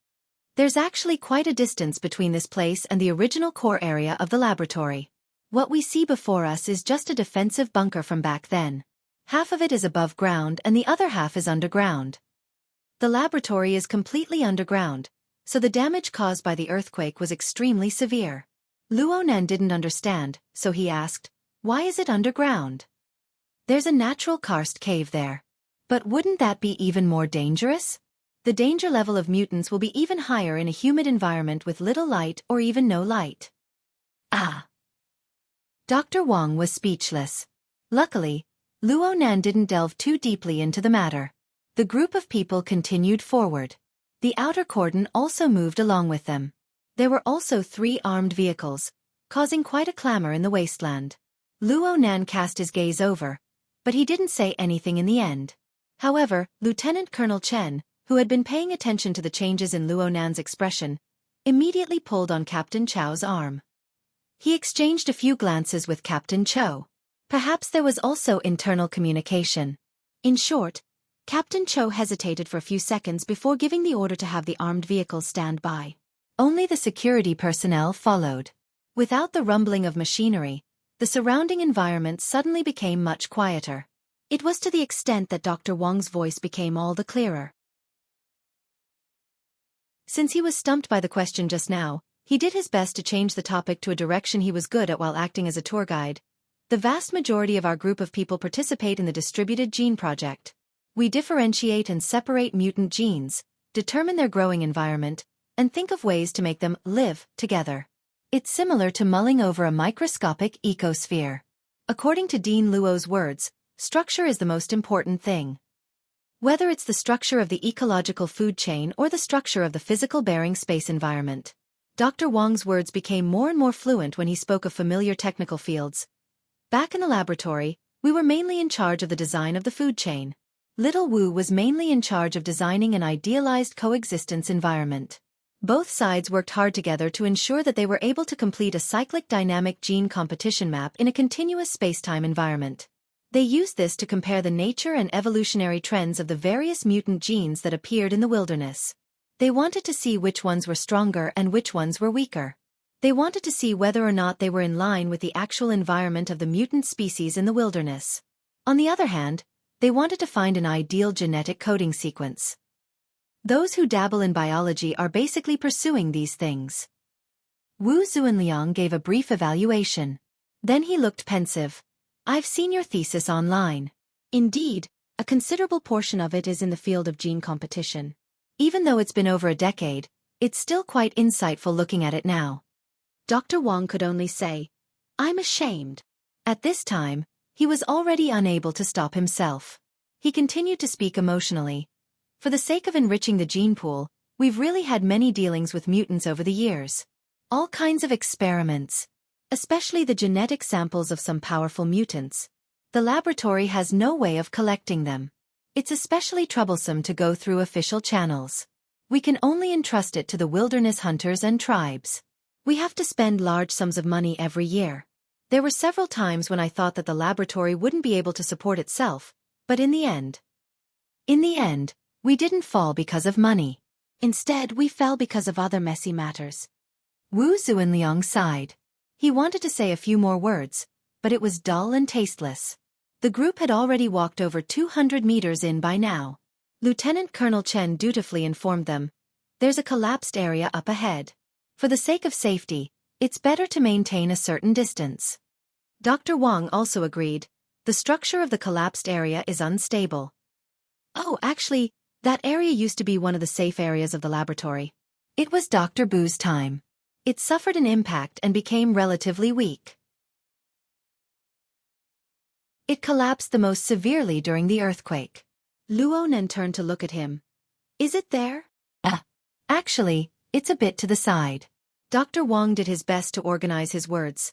There's actually quite a distance between this place and the original core area of the laboratory. What we see before us is just a defensive bunker from back then. Half of it is above ground and the other half is underground. The laboratory is completely underground, so the damage caused by the earthquake was extremely severe. Luonan didn't understand, so he asked, why is it underground? There's a natural karst cave there. But wouldn't that be even more dangerous? The danger level of mutants will be even higher in a humid environment with little light or even no light. Dr. Wang was speechless. Luckily, Luonan didn't delve too deeply into the matter. The group of people continued forward. The outer cordon also moved along with them. There were also 3 armed vehicles, causing quite a clamor in the wasteland. Luonan cast his gaze over, but he didn't say anything in the end. However, Lieutenant Colonel Chen, who had been paying attention to the changes in Luonan's expression, immediately pulled on Captain Chow's arm. He exchanged a few glances with Captain Cho. Perhaps there was also internal communication. In short, Captain Cho hesitated for a few seconds before giving the order to have the armed vehicles stand by. Only the security personnel followed. Without the rumbling of machinery, the surrounding environment suddenly became much quieter. It was to the extent that Dr. Wang's voice became all the clearer. Since he was stumped by the question just now, he did his best to change the topic to a direction he was good at while acting as a tour guide. The vast majority of our group of people participate in the Distributed Gene Project. We differentiate and separate mutant genes, determine their growing environment, and think of ways to make them live together. It's similar to mulling over a microscopic ecosphere. According to Dean Luo's words, structure is the most important thing. Whether it's the structure of the ecological food chain or the structure of the physical bearing space environment. Dr. Wang's words became more and more fluent when he spoke of familiar technical fields. Back in the laboratory, we were mainly in charge of the design of the food chain. Little Wu was mainly in charge of designing an idealized coexistence environment. Both sides worked hard together to ensure that they were able to complete a cyclic dynamic gene competition map in a continuous spacetime environment. They used this to compare the nature and evolutionary trends of the various mutant genes that appeared in the wilderness. They wanted to see which ones were stronger and which ones were weaker. They wanted to see whether or not they were in line with the actual environment of the mutant species in the wilderness. On the other hand, they wanted to find an ideal genetic coding sequence. Those who dabble in biology are basically pursuing these things. Wu Zuanliang gave a brief evaluation. Then he looked pensive. I've seen your thesis online. Indeed, a considerable portion of it is in the field of gene competition. Even though it's been over a decade, it's still quite insightful looking at it now. Dr. Wang could only say, I'm ashamed. At this time, he was already unable to stop himself. He continued to speak emotionally. For the sake of enriching the gene pool, we've really had many dealings with mutants over the years. All kinds of experiments. Especially the genetic samples of some powerful mutants. The laboratory has no way of collecting them. It's especially troublesome to go through official channels. We can only entrust it to the wilderness hunters and tribes. We have to spend large sums of money every year. There were several times when I thought that the laboratory wouldn't be able to support itself, but in the end, we didn't fall because of money. Instead, we fell because of other messy matters. Wu Zuanliang sighed. He wanted to say a few more words, but it was dull and tasteless. The group had already walked over 200 meters in by now. Lieutenant Colonel Chen dutifully informed them, "There's a collapsed area up ahead. For the sake of safety, it's better to maintain a certain distance." Dr. Wang also agreed, "The structure of the collapsed area is unstable." "Oh, actually, that area used to be one of the safe areas of the laboratory. It was Dr. Bu's time. It suffered an impact and became relatively weak. It collapsed the most severely during the earthquake." Luo Nan turned to look at him. "Is it there?" Actually, it's a bit to the side." Dr. Wang did his best to organize his words.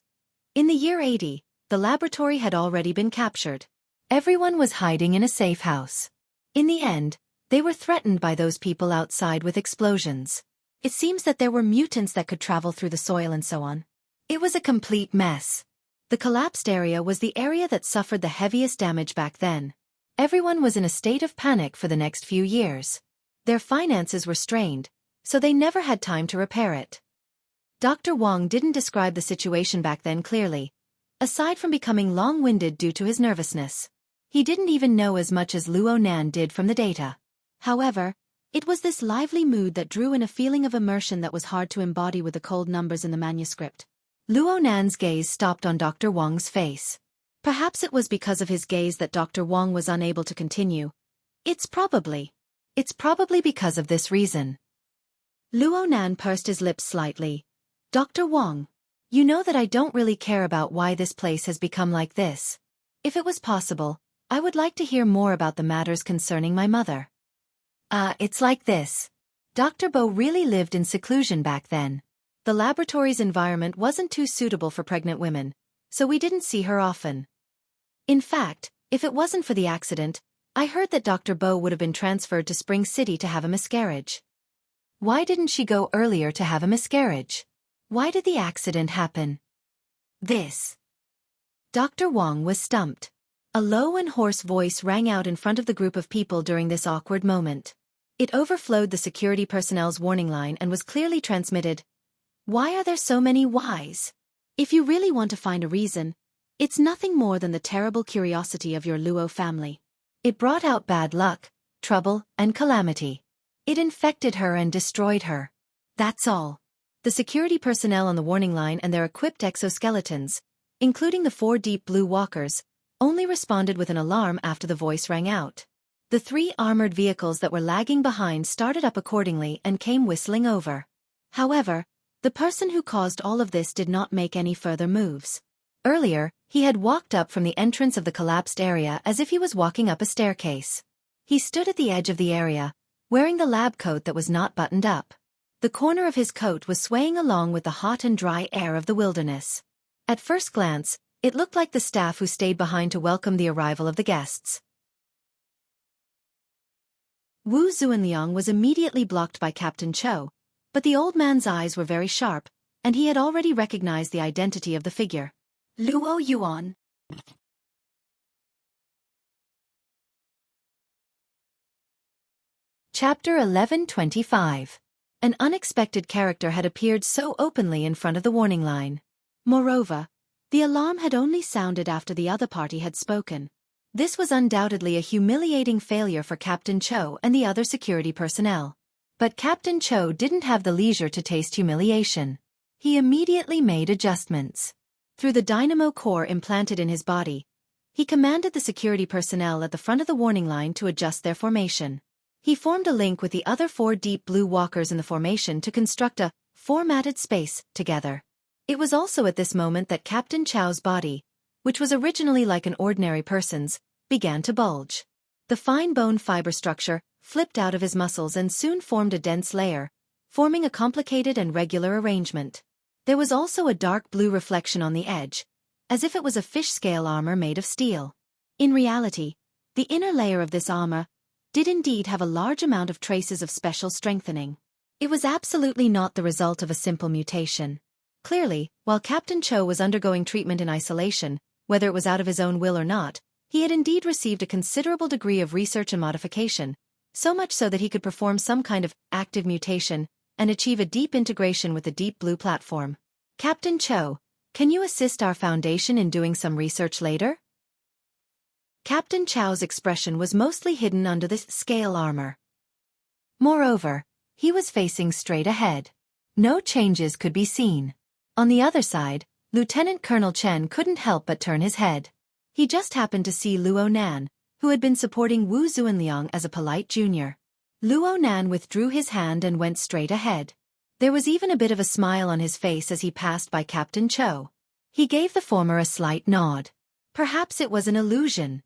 In the year 80, the laboratory had already been captured. Everyone was hiding in a safe house. In the end, they were threatened by those people outside with explosions. It seems that there were mutants that could travel through the soil and so on. It was a complete mess. The collapsed area was the area that suffered the heaviest damage back then. Everyone was in a state of panic for the next few years. Their finances were strained, so they never had time to repair it. Dr. Wang didn't describe the situation back then clearly, aside from becoming long-winded due to his nervousness. He didn't even know as much as Luo Nan did from the data. However, it was this lively mood that drew in a feeling of immersion that was hard to embody with the cold numbers in the manuscript. Luo Nan's gaze stopped on Dr. Wang's face. Perhaps it was because of his gaze that Dr. Wang was unable to continue. It's probably because of this reason." Luo Nan pursed his lips slightly. "Dr. Wang, you know that I don't really care about why this place has become like this. If it was possible, I would like to hear more about the matters concerning my mother." It's like this. Dr. Bo really lived in seclusion back then. The laboratory's environment wasn't too suitable for pregnant women, so we didn't see her often. In fact, if it wasn't for the accident, I heard that Dr. Bo would have been transferred to Spring City to have a miscarriage. Why didn't she go earlier to have a miscarriage? Why did the accident happen? This. Dr. Wang was stumped. A low and hoarse voice rang out in front of the group of people during this awkward moment. It overflowed the security personnel's warning line and was clearly transmitted. "Why are there so many whys? If you really want to find a reason, it's nothing more than the terrible curiosity of your Luo family. It brought out bad luck, trouble, and calamity. It infected her and destroyed her. That's all." The security personnel on the warning line and their equipped exoskeletons, including the 4 deep blue walkers, only responded with an alarm after the voice rang out. The 3 armored vehicles that were lagging behind started up accordingly and came whistling over. However, the person who caused all of this did not make any further moves. Earlier, he had walked up from the entrance of the collapsed area as if he was walking up a staircase. He stood at the edge of the area, wearing the lab coat that was not buttoned up. The corner of his coat was swaying along with the hot and dry air of the wilderness. At first glance, it looked like the staff who stayed behind to welcome the arrival of the guests. Wu Zuanliang was immediately blocked by Captain Cho, but the old man's eyes were very sharp, and he had already recognized the identity of the figure. Luo Yuan. Chapter 1125. An unexpected character had appeared so openly in front of the warning line. Moreover, the alarm had only sounded after the other party had spoken. This was undoubtedly a humiliating failure for Captain Cho and the other security personnel. But Captain Cho didn't have the leisure to taste humiliation. He immediately made adjustments. Through the dynamo core implanted in his body, he commanded the security personnel at the front of the warning line to adjust their formation. He formed a link with the other 4 deep blue walkers in the formation to construct a formatted space together. It was also at this moment that Captain Cho's body, which was originally like an ordinary person's, began to bulge. The fine bone fiber structure flipped out of his muscles and soon formed a dense layer, forming a complicated and regular arrangement. There was also a dark blue reflection on the edge, as if it was a fish scale armor made of steel. In reality, the inner layer of this armor did indeed have a large amount of traces of special strengthening. It was absolutely not the result of a simple mutation. Clearly, while Captain Cho was undergoing treatment in isolation, whether it was out of his own will or not, he had indeed received a considerable degree of research and modification, so much so that he could perform some kind of active mutation and achieve a deep integration with the Deep Blue platform. Captain Cho, can you assist our Foundation in doing some research later? Captain Cho's expression was mostly hidden under the scale armor. Moreover, he was facing straight ahead. No changes could be seen. On the other side, Lieutenant Colonel Chen couldn't help but turn his head. He just happened to see Luo Nan, who had been supporting Wu Zuanliang as a polite junior. Luo Nan withdrew his hand and went straight ahead. There was even a bit of a smile on his face as he passed by Captain Cho. He gave the former a slight nod. Perhaps it was an illusion.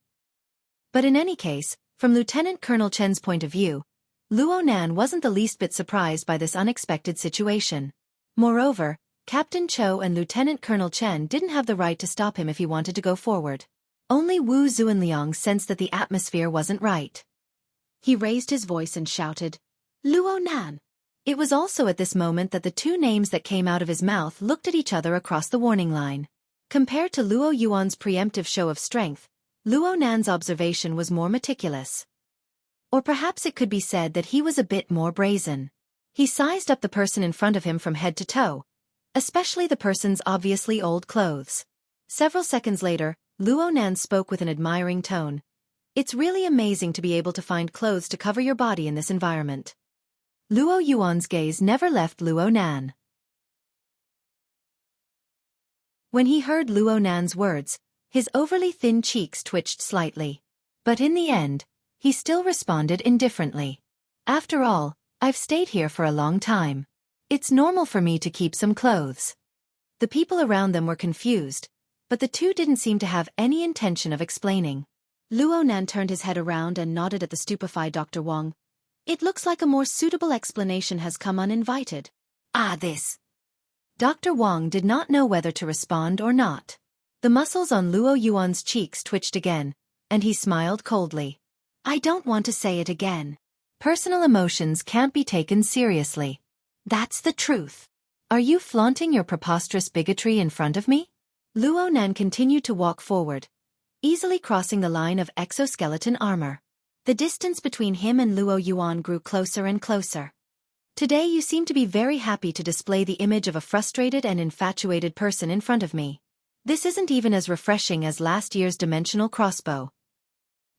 But in any case, from Lieutenant Colonel Chen's point of view, Luo Nan wasn't the least bit surprised by this unexpected situation. Moreover, Captain Cho and Lieutenant Colonel Chen didn't have the right to stop him if he wanted to go forward. Only Wu Zuanliang sensed that the atmosphere wasn't right. He raised his voice and shouted, "Luo Nan!" It was also at this moment that the two names that came out of his mouth looked at each other across the warning line. Compared to Luo Yuan's preemptive show of strength, Luo Nan's observation was more meticulous. Or perhaps it could be said that he was a bit more brazen. He sized up the person in front of him from head to toe, especially the person's obviously old clothes. Several seconds later, Luo Nan spoke with an admiring tone. "It's really amazing to be able to find clothes to cover your body in this environment." Luo Yuan's gaze never left Luo Nan. When he heard Luo Nan's words, his overly thin cheeks twitched slightly. But in the end, he still responded indifferently. "After all, I've stayed here for a long time. It's normal for me to keep some clothes." The people around them were confused, but the two didn't seem to have any intention of explaining. Luo Nan turned his head around and nodded at the stupefied Dr. Wang. "It looks like a more suitable explanation has come uninvited." This. Dr. Wang did not know whether to respond or not. The muscles on Luo Yuan's cheeks twitched again, and he smiled coldly. "I don't want to say it again. Personal emotions can't be taken seriously. That's the truth. Are you flaunting your preposterous bigotry in front of me?" Luo Nan continued to walk forward, easily crossing the line of exoskeleton armor. The distance between him and Luo Yuan grew closer and closer. "Today you seem to be very happy to display the image of a frustrated and infatuated person in front of me. This isn't even as refreshing as last year's dimensional crossbow.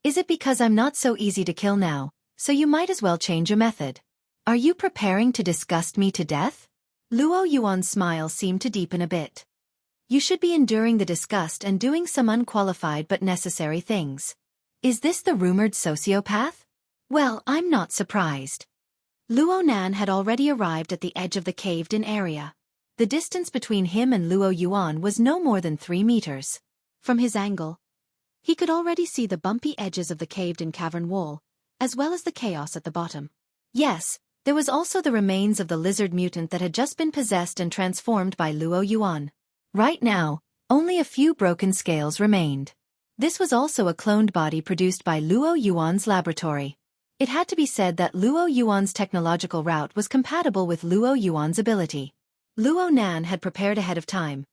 Is it because I'm not so easy to kill now, so you might as well change your method? Are you preparing to disgust me to death?" Luo Yuan's smile seemed to deepen a bit. "You should be enduring the disgust and doing some unqualified but necessary things. Is this the rumored sociopath? Well, I'm not surprised." Luo Nan had already arrived at the edge of the caved-in area. The distance between him and Luo Yuan was no more than 3 meters. From his angle, he could already see the bumpy edges of the caved-in cavern wall, as well as the chaos at the bottom. Yes, there was also the remains of the lizard mutant that had just been possessed and transformed by Luo Yuan. Right now, only a few broken scales remained. This was also a cloned body produced by Luo Yuan's laboratory. It had to be said that Luo Yuan's technological route was compatible with Luo Yuan's ability. Luo Nan had prepared ahead of time,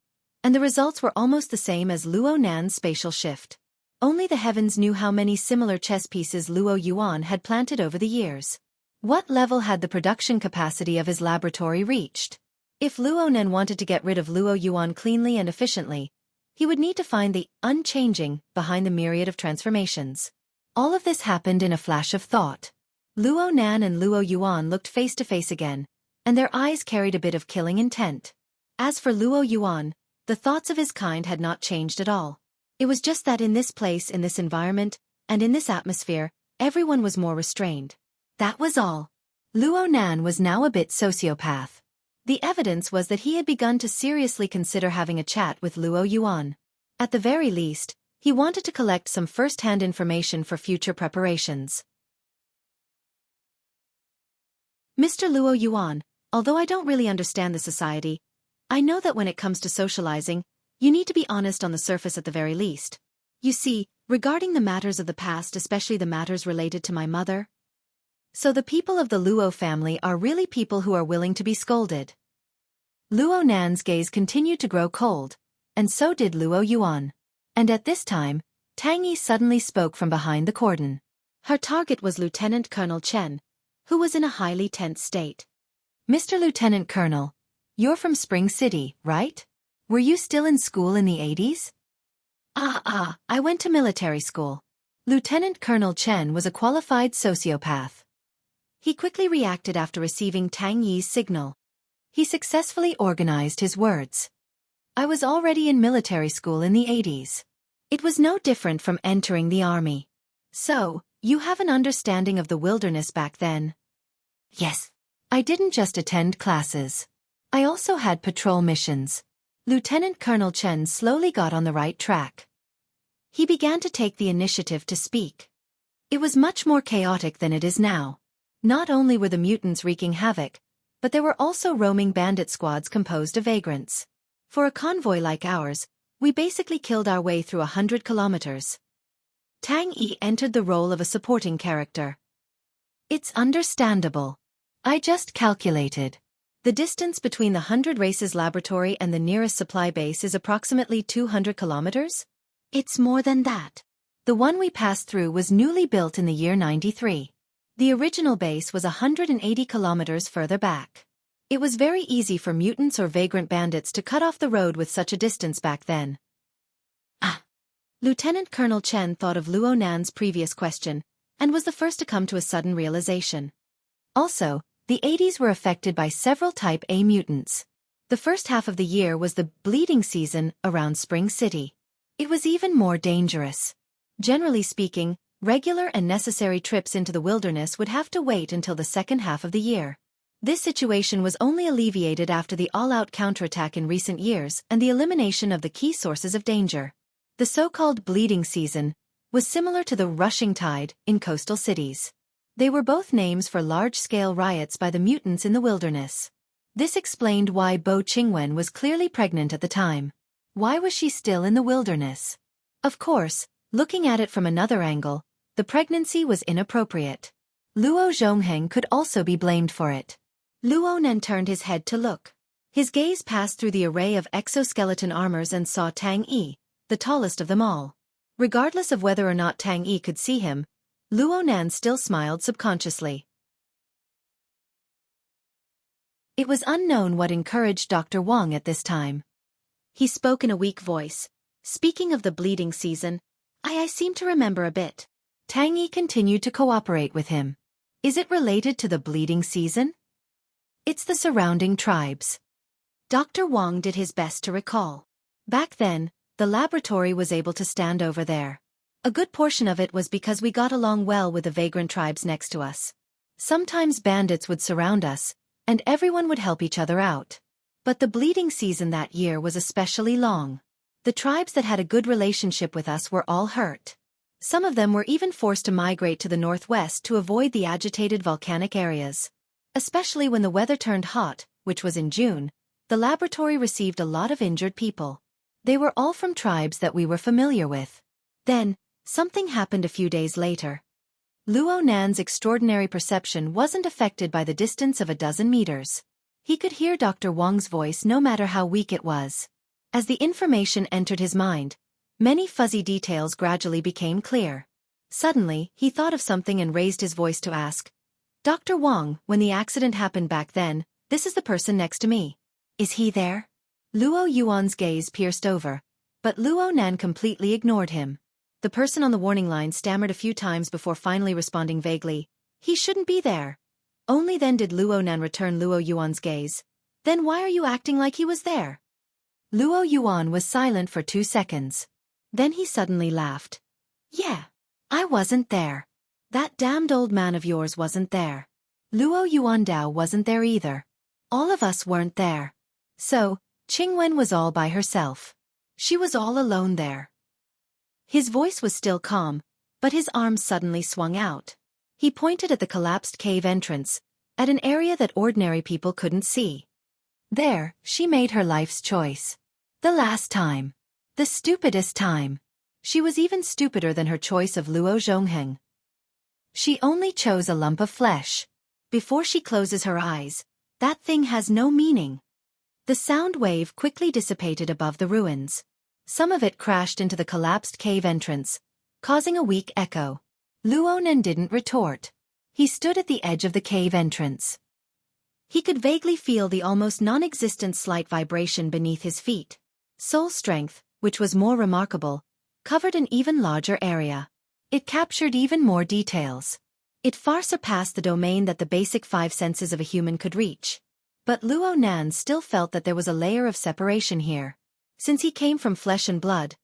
and the results were almost the same as Luo Nan's spatial shift. Only the heavens knew how many similar chess pieces Luo Yuan had planted over the years. What level had the production capacity of his laboratory reached? If Luo Nan wanted to get rid of Luo Yuan cleanly and efficiently, he would need to find the unchanging behind the myriad of transformations. All of this happened in a flash of thought. Luo Nan and Luo Yuan looked face to face again, and their eyes carried a bit of killing intent. As for Luo Yuan, the thoughts of his kind had not changed at all. It was just that in this place, in this environment, and in this atmosphere, everyone was more restrained. That was all. Luo Nan was now a bit sociopath. The evidence was that he had begun to seriously consider having a chat with Luo Yuan. At the very least, he wanted to collect some first-hand information for future preparations. "Mr. Luo Yuan, although I don't really understand the society, I know that when it comes to socializing, you need to be honest on the surface at the very least. You see, regarding the matters of the past, especially the matters related to my mother. So the people of the Luo family are really people who are willing to be scolded. Luo Nan's gaze continued to grow cold, and so did Luo Yuan. And at this time, Tang Yi suddenly spoke from behind the cordon. Her target was Lieutenant Colonel Chen, who was in a highly tense state. Mr. Lieutenant Colonel, you're from Spring City, right? Were you still in school in the 80s? I went to military school. Lieutenant Colonel Chen was a qualified sociopath. He quickly reacted after receiving Tang Yi's signal. He successfully organized his words. I was already in military school in the 80s. It was no different from entering the army. So, you have an understanding of the wilderness back then? Yes. I didn't just attend classes. I also had patrol missions. Lieutenant Colonel Chen slowly got on the right track. He began to take the initiative to speak. It was much more chaotic than it is now. Not only were the mutants wreaking havoc, but there were also roaming bandit squads composed of vagrants. For a convoy like ours, we basically killed our way through 100 kilometers. Tang Yi entered the role of a supporting character. It's understandable. I just calculated. The distance between the 100 Races laboratory and the nearest supply base is approximately 200 kilometers? It's more than that. The one we passed through was newly built in the year 93. The original base was 180 kilometers further back. It was very easy for mutants or vagrant bandits to cut off the road with such a distance back then. Lieutenant Colonel Chen thought of Luo Nan's previous question, and was the first to come to a sudden realization. Also, the 80s were affected by several Type A mutants. The first half of the year was the bleeding season around Spring City. It was even more dangerous. Generally speaking, regular and necessary trips into the wilderness would have to wait until the second half of the year. This situation was only alleviated after the all-out counterattack in recent years and the elimination of the key sources of danger. The so-called bleeding season was similar to the rushing tide in coastal cities. They were both names for large-scale riots by the mutants in the wilderness. This explained why Bo Qingwen was clearly pregnant at the time. Why was she still in the wilderness? Of course, looking at it from another angle, the pregnancy was inappropriate. Luo Zhongheng could also be blamed for it. Luo Nan turned his head to look. His gaze passed through the array of exoskeleton armors and saw Tang Yi, the tallest of them all. Regardless of whether or not Tang Yi could see him, Luo Nan still smiled subconsciously. It was unknown what encouraged Dr. Wang at this time. He spoke in a weak voice. Speaking of the bleeding season, I seem to remember a bit. Tang Yi continued to cooperate with him. Is it related to the bleeding season? It's the surrounding tribes. Dr. Wang did his best to recall. Back then, the laboratory was able to stand over there. A good portion of it was because we got along well with the vagrant tribes next to us. Sometimes bandits would surround us, and everyone would help each other out. But the bleeding season that year was especially long. The tribes that had a good relationship with us were all hurt. Some of them were even forced to migrate to the northwest to avoid the agitated volcanic areas. Especially when the weather turned hot, which was in June, the laboratory received a lot of injured people. They were all from tribes that we were familiar with. Then, something happened a few days later. Luo Nan's extraordinary perception wasn't affected by the distance of a dozen meters. He could hear Dr. Wang's voice no matter how weak it was. As the information entered his mind, many fuzzy details gradually became clear. Suddenly, he thought of something and raised his voice to ask, Dr. Wang, when the accident happened back then, this is the person next to me. Is he there? Luo Yuan's gaze pierced over, but Luo Nan completely ignored him. The person on the warning line stammered a few times before finally responding vaguely, he shouldn't be there. Only then did Luo Nan return Luo Yuan's gaze. Then why are you acting like he was there? Luo Yuan was silent for 2 seconds. Then he suddenly laughed. Yeah, I wasn't there. That damned old man of yours wasn't there. Luo Yuandao wasn't there either. All of us weren't there. So, Qingwen was all by herself. She was all alone there. His voice was still calm, but his arms suddenly swung out. He pointed at the collapsed cave entrance, at an area that ordinary people couldn't see. There, she made her life's choice. The last time. The stupidest time. She was even stupider than her choice of Luo Zhongheng. She only chose a lump of flesh. Before she closes her eyes, that thing has no meaning. The sound wave quickly dissipated above the ruins. Some of it crashed into the collapsed cave entrance, causing a weak echo. Luo Nan didn't retort. He stood at the edge of the cave entrance. He could vaguely feel the almost non-existent slight vibration beneath his feet. Soul strength, which was more remarkable, covered an even larger area. It captured even more details. It far surpassed the domain that the basic 5 senses of a human could reach. But Luo Nan still felt that there was a layer of separation here. Since he came from flesh and blood,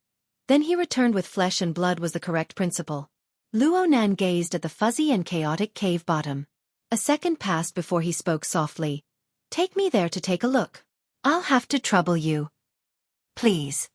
then he returned with flesh and blood was the correct principle. Luo Nan gazed at the fuzzy and chaotic cave bottom. A second passed before he spoke softly. "Take me there to take a look. I'll have to trouble you. Please."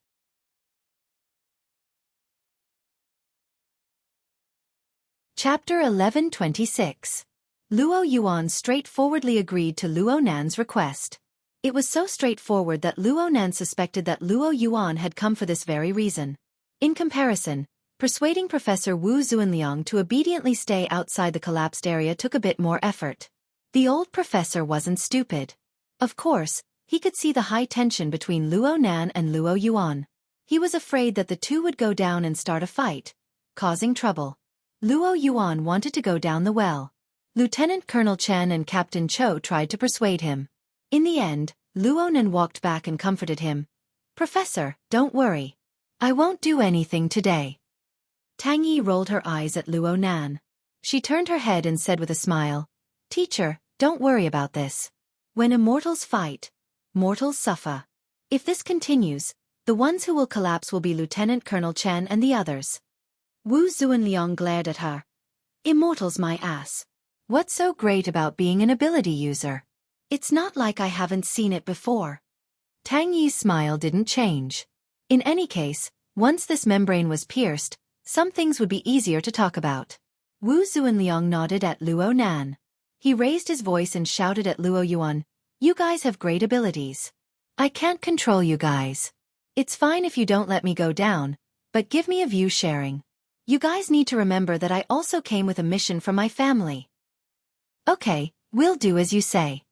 Chapter 11:26. Luo Yuan straightforwardly agreed to Luo Nan's request. It was so straightforward that Luo Nan suspected that Luo Yuan had come for this very reason. In comparison, persuading Professor Wu Zuanliang to obediently stay outside the collapsed area took a bit more effort. The old professor wasn't stupid. Of course, he could see the high tension between Luo Nan and Luo Yuan. He was afraid that the two would go down and start a fight, causing trouble. Luo Yuan wanted to go down the well. Lieutenant Colonel Chen and Captain Cho tried to persuade him. In the end, Luo Nan walked back and comforted him. "Professor, don't worry. I won't do anything today." Tang Yi rolled her eyes at Luo Nan. She turned her head and said with a smile, "Teacher, don't worry about this. When immortals fight, mortals suffer. If this continues, the ones who will collapse will be Lieutenant Colonel Chen and the others." Wu Zuanliang glared at her. "Immortals, my ass. What's so great about being an ability user? It's not like I haven't seen it before." Tang Yi's smile didn't change. In any case, once this membrane was pierced, some things would be easier to talk about. Wu Zuanliang nodded at Luo Nan. He raised his voice and shouted at Luo Yuan, "You guys have great abilities. I can't control you guys. It's fine if you don't let me go down, but give me a view sharing. You guys need to remember that I also came with a mission from my family." "Okay, we'll do as you say."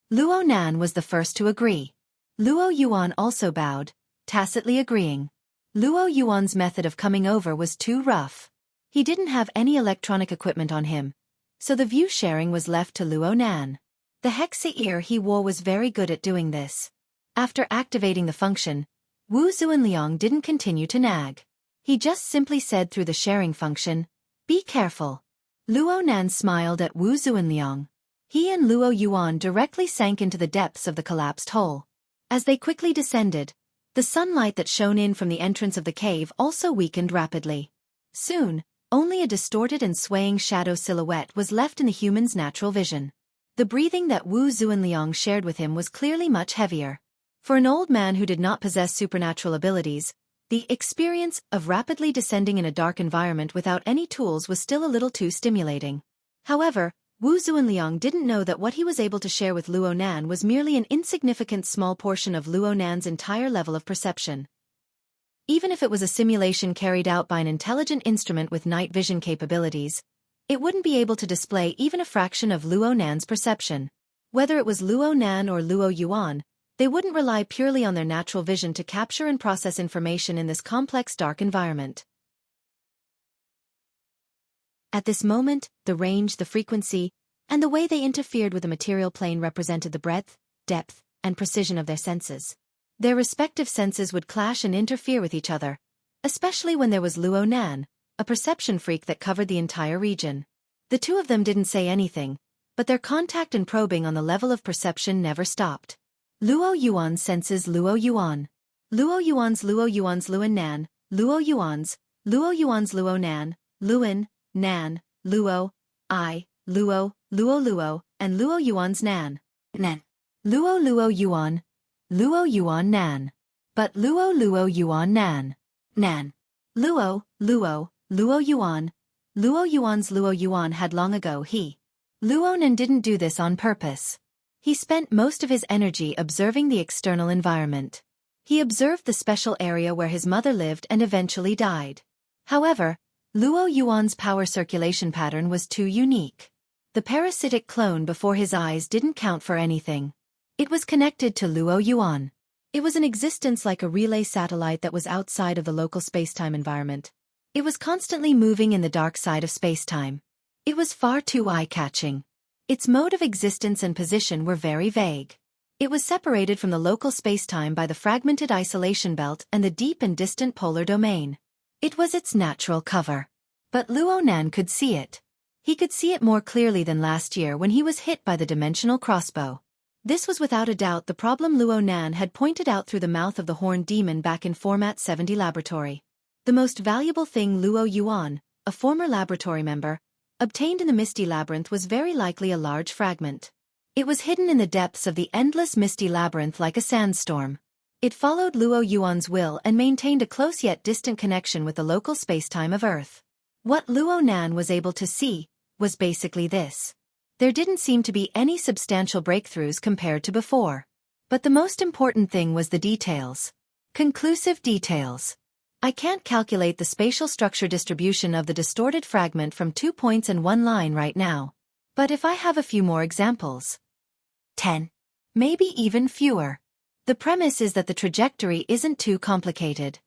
Luo Nan was the first to agree. Luo Yuan also bowed, tacitly agreeing. Luo Yuan's method of coming over was too rough. He didn't have any electronic equipment on him, so the view sharing was left to Luo Nan. The hexa ear he wore was very good at doing this. After activating the function, Wu Zuanliang didn't continue to nag. He just simply said through the sharing function, "Be careful." Luo Nan smiled at Wu Zuanliang. He and Luo Yuan directly sank into the depths of the collapsed hole. As they quickly descended, the sunlight that shone in from the entrance of the cave also weakened rapidly. Soon, only a distorted and swaying shadow silhouette was left in the human's natural vision. The breathing that Wu Zuanliang shared with him was clearly much heavier. For an old man who did not possess supernatural abilities, the experience of rapidly descending in a dark environment without any tools was still a little too stimulating. However, Wu Zuanliang didn't know that what he was able to share with Luo Nan was merely an insignificant small portion of Luo Nan's entire level of perception. Even if it was a simulation carried out by an intelligent instrument with night vision capabilities, it wouldn't be able to display even a fraction of Luo Nan's perception. Whether it was Luo Nan or Luo Yuan, they wouldn't rely purely on their natural vision to capture and process information in this complex dark environment. At this moment, the range, the frequency, and the way they interfered with the material plane represented the breadth, depth, and precision of their senses. Their respective senses would clash and interfere with each other, especially when there was Luo Nan, a perception freak that covered the entire region. The two of them didn't say anything, but their contact and probing on the level of perception never stopped. Luo Yuan senses Luo Yuan. Luo Yuan's Luo Nan, Luo Yuan's Luo Nan, Luan, Nan, Luo, Luo, and Luo Yuan's Nan. Luo Yuan, Nan. But Luo Yuan Nan. Luo Yuan, Luo's Luo Yuan had long ago Luo Nan didn't do this on purpose. He spent most of his energy observing the external environment. He observed the special area where his mother lived and eventually died. However, Luo Yuan's power circulation pattern was too unique. The parasitic clone before his eyes didn't count for anything. It was connected to Luo Yuan. It was in existence like a relay satellite that was outside of the local spacetime environment. It was constantly moving in the dark side of spacetime. It was far too eye-catching. Its mode of existence and position were very vague. It was separated from the local spacetime by the fragmented isolation belt and the deep and distant polar domain. It was its natural cover. But Luo Nan could see it. He could see it more clearly than last year when he was hit by the dimensional crossbow. This was without a doubt the problem Luo Nan had pointed out through the mouth of the horned demon back in Format 70 laboratory. The most valuable thing Luo Yuan, a former laboratory member, obtained in the Misty Labyrinth was very likely a large fragment. It was hidden in the depths of the endless Misty Labyrinth like a sandstorm. It followed Luo Yuan's will and maintained a close yet distant connection with the local spacetime of Earth. What Luo Nan was able to see was basically this. There didn't seem to be any substantial breakthroughs compared to before. But the most important thing was the details. Conclusive details. I can't calculate the spatial structure distribution of the distorted fragment from 2 points and 1 line right now. But if I have a few more examples. 10. Maybe even fewer. The premise is that the trajectory isn't too complicated.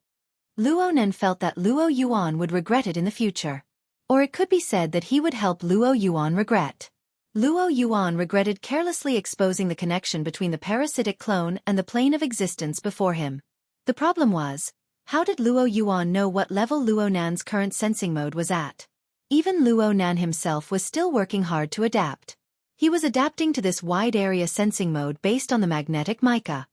Luo Nan felt that Luo Yuan would regret it in the future. Or it could be said that he would help Luo Yuan regret. Luo Yuan regretted carelessly exposing the connection between the parasitic clone and the plane of existence before him. The problem was, how did Luo Yuan know what level Luo Nan's current sensing mode was at? Even Luo Nan himself was still working hard to adapt. He was adapting to this wide area sensing mode based on the magnetic mica.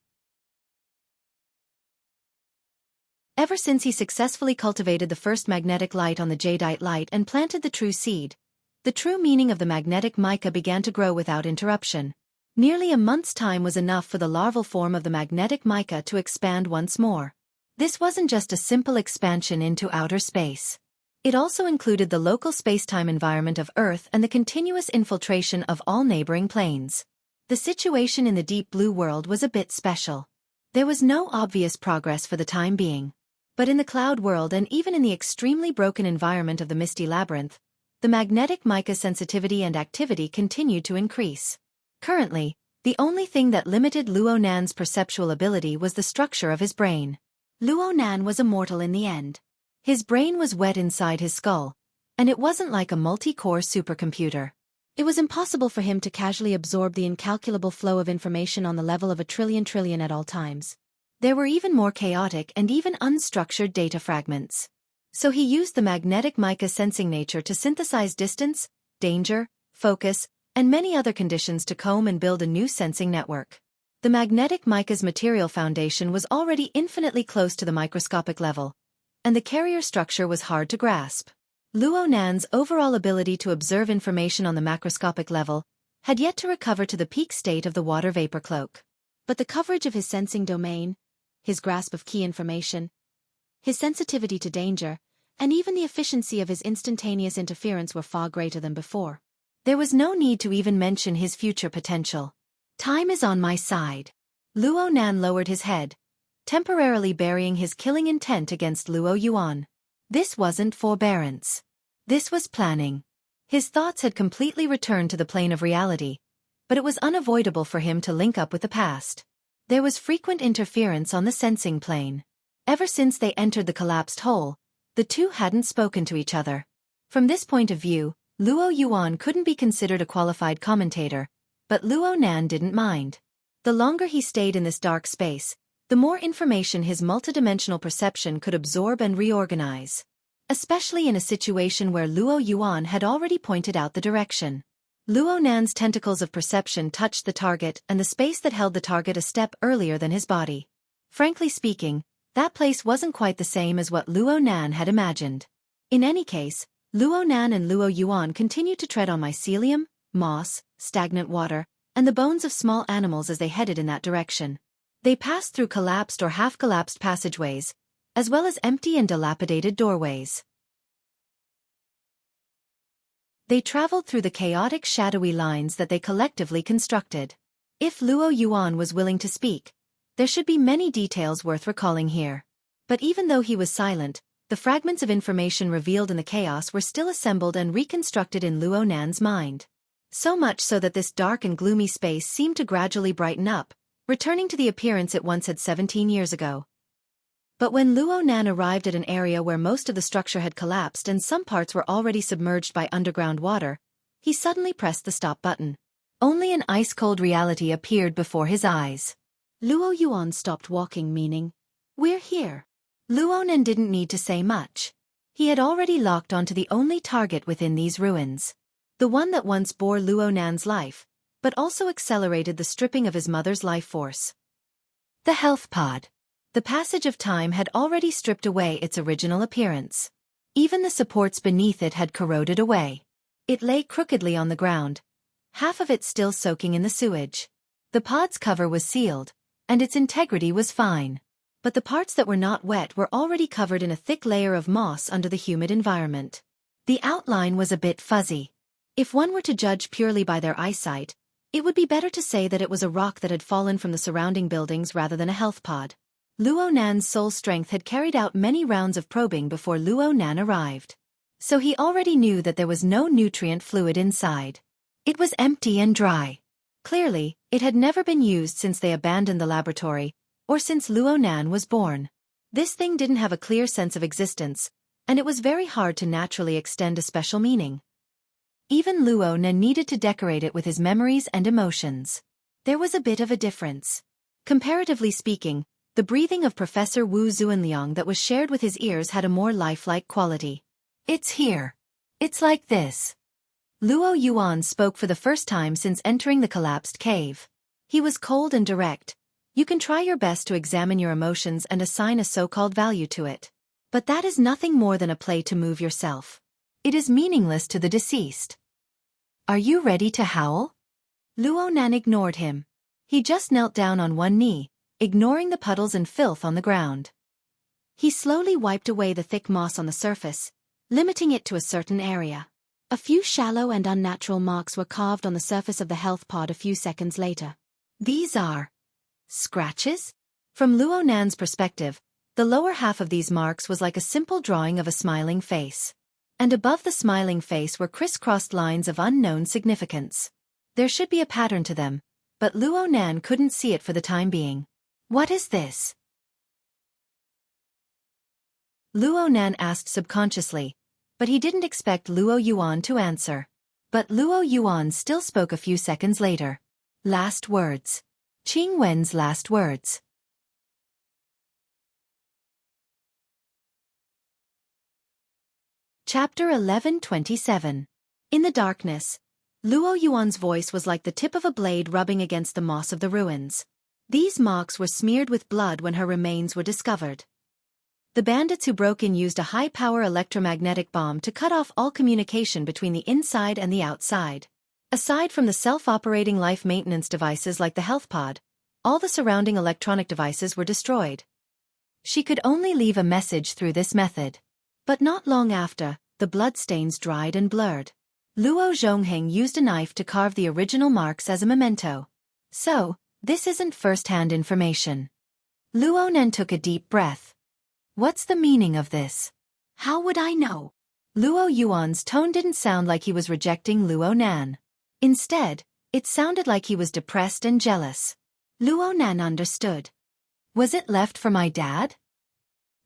Ever since he successfully cultivated the first magnetic light on the jadeite light and planted the true seed, the true meaning of the magnetic mica began to grow without interruption. Nearly a month's time was enough for the larval form of the magnetic mica to expand once more. This wasn't just a simple expansion into outer space. It also included the local spacetime environment of Earth and the continuous infiltration of all neighboring planes. The situation in the deep blue world was a bit special. There was no obvious progress for the time being. But in the cloud world and even in the extremely broken environment of the Misty Labyrinth, the magnetic mica sensitivity and activity continued to increase. Currently, the only thing that limited Luo Nan's perceptual ability was the structure of his brain. Luo Nan was immortal in the end. His brain was wet inside his skull, and it wasn't like a multi-core supercomputer. It was impossible for him to casually absorb the incalculable flow of information on the level of a trillion at all times. There were even more chaotic and even unstructured data fragments. So he used the magnetic mica sensing nature to synthesize distance, danger, focus, and many other conditions to comb and build a new sensing network. The magnetic mica's material foundation was already infinitely close to the microscopic level, and the carrier structure was hard to grasp. Luo Nan's overall ability to observe information on the macroscopic level had yet to recover to the peak state of the water vapor cloak. But the coverage of his sensing domain, his grasp of key information, his sensitivity to danger, and even the efficiency of his instantaneous interference were far greater than before. There was no need to even mention his future potential. Time is on my side. Luo Nan lowered his head, temporarily burying his killing intent against Luo Yuan. This wasn't forbearance. This was planning. His thoughts had completely returned to the plane of reality, but it was unavoidable for him to link up with the past. There was frequent interference on the sensing plane. Ever since they entered the collapsed hole, the two hadn't spoken to each other. From this point of view, Luo Yuan couldn't be considered a qualified commentator, but Luo Nan didn't mind. The longer he stayed in this dark space, the more information his multidimensional perception could absorb and reorganize. Especially in a situation where Luo Yuan had already pointed out the direction. Luo Nan's tentacles of perception touched the target and the space that held the target a step earlier than his body. Frankly speaking, that place wasn't quite the same as what Luo Nan had imagined. In any case, Luo Nan and Luo Yuan continued to tread on mycelium, moss, stagnant water, and the bones of small animals as they headed in that direction. They passed through collapsed or half-collapsed passageways, as well as empty and dilapidated doorways. They traveled through the chaotic shadowy lines that they collectively constructed. If Luo Yuan was willing to speak, There should be many details worth recalling here. But even though he was silent, the fragments of information revealed in the chaos were still assembled and reconstructed in Luo Nan's mind. So much so that this dark and gloomy space seemed to gradually brighten up, returning to the appearance it once had 17 years ago. But when Luo Nan arrived at an area where most of the structure had collapsed and some parts were already submerged by underground water, he suddenly pressed the stop button. Only an ice-cold reality appeared before his eyes. Luo Yuan stopped walking, meaning, "We're here." Luo Nan didn't need to say much. He had already locked onto the only target within these ruins. The one that once bore Luo Nan's life, but also accelerated the stripping of his mother's life force. The health pod. The passage of time had already stripped away its original appearance. Even the supports beneath it had corroded away. It lay crookedly on the ground, half of it still soaking in the sewage. The pod's cover was sealed, and its integrity was fine. But the parts that were not wet were already covered in a thick layer of moss under the humid environment. The outline was a bit fuzzy. If one were to judge purely by their eyesight, it would be better to say that it was a rock that had fallen from the surrounding buildings rather than a health pod. Luo Nan's soul strength had carried out many rounds of probing before Luo Nan arrived. So he already knew that there was no nutrient fluid inside. It was empty and dry. Clearly, it had never been used since they abandoned the laboratory, or since Luo Nan was born. This thing didn't have a clear sense of existence, and it was very hard to naturally extend a special meaning. Even Luo Nan needed to decorate it with his memories and emotions. There was a bit of a difference. Comparatively speaking, the breathing of Professor Wu Zuanliang that was shared with his ears had a more lifelike quality. "It's here. It's like this." Luo Yuan spoke for the first time since entering the collapsed cave. He was cold and direct. You can try your best to examine your emotions and assign a so-called value to it. But that is nothing more than a play to move yourself. It is meaningless to the deceased. "Are you ready to howl?" Luo Nan ignored him. He just knelt down on one knee, ignoring the puddles and filth on the ground. He slowly wiped away the thick moss on the surface, limiting it to a certain area. A few shallow and unnatural marks were carved on the surface of the health pod a few seconds later. These are scratches? From Luo Nan's perspective, the lower half of these marks was like a simple drawing of a smiling face. And above the smiling face were crisscrossed lines of unknown significance. There should be a pattern to them, but Luo Nan couldn't see it for the time being. "What is this?" Luo Nan asked subconsciously, but he didn't expect Luo Yuan to answer. But Luo Yuan still spoke a few seconds later. Last words. Qing Wen's last words. Chapter 11:27. In the darkness, Luo Yuan's voice was like the tip of a blade rubbing against the moss of the ruins. These marks were smeared with blood when her remains were discovered. The bandits who broke in used a high-power electromagnetic bomb to cut off all communication between the inside and the outside. Aside from the self-operating life maintenance devices like the health pod, all the surrounding electronic devices were destroyed. She could only leave a message through this method. But not long after, the bloodstains dried and blurred. Luo Zhongheng used a knife to carve the original marks as a memento. So, this isn't first-hand information. Luo Nan took a deep breath. What's the meaning of this? How would I know? Luo Yuan's tone didn't sound like he was rejecting Luo Nan. Instead, it sounded like he was depressed and jealous. Luo Nan understood. Was it left for my dad?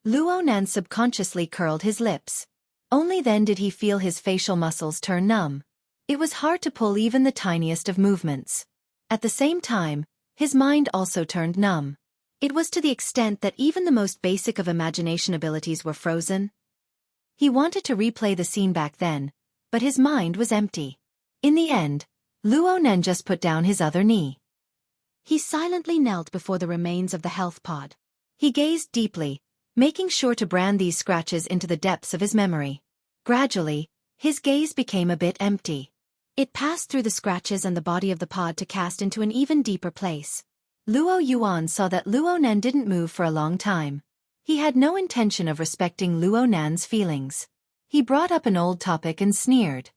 Luo Nan subconsciously curled his lips. Only then did he feel his facial muscles turn numb. It was hard to pull even the tiniest of movements. At the same time, his mind also turned numb. It was to the extent that even the most basic of imagination abilities were frozen. He wanted to replay the scene back then, but his mind was empty. In the end, Luo Nan just put down his other knee. He silently knelt before the remains of the health pod. He gazed deeply, making sure to brand these scratches into the depths of his memory. Gradually, his gaze became a bit empty. It passed through the scratches and the body of the pod to cast into an even deeper place. Luo Yuan saw that Luo Nan didn't move for a long time. He had no intention of respecting Luo Nan's feelings. He brought up an old topic and sneered.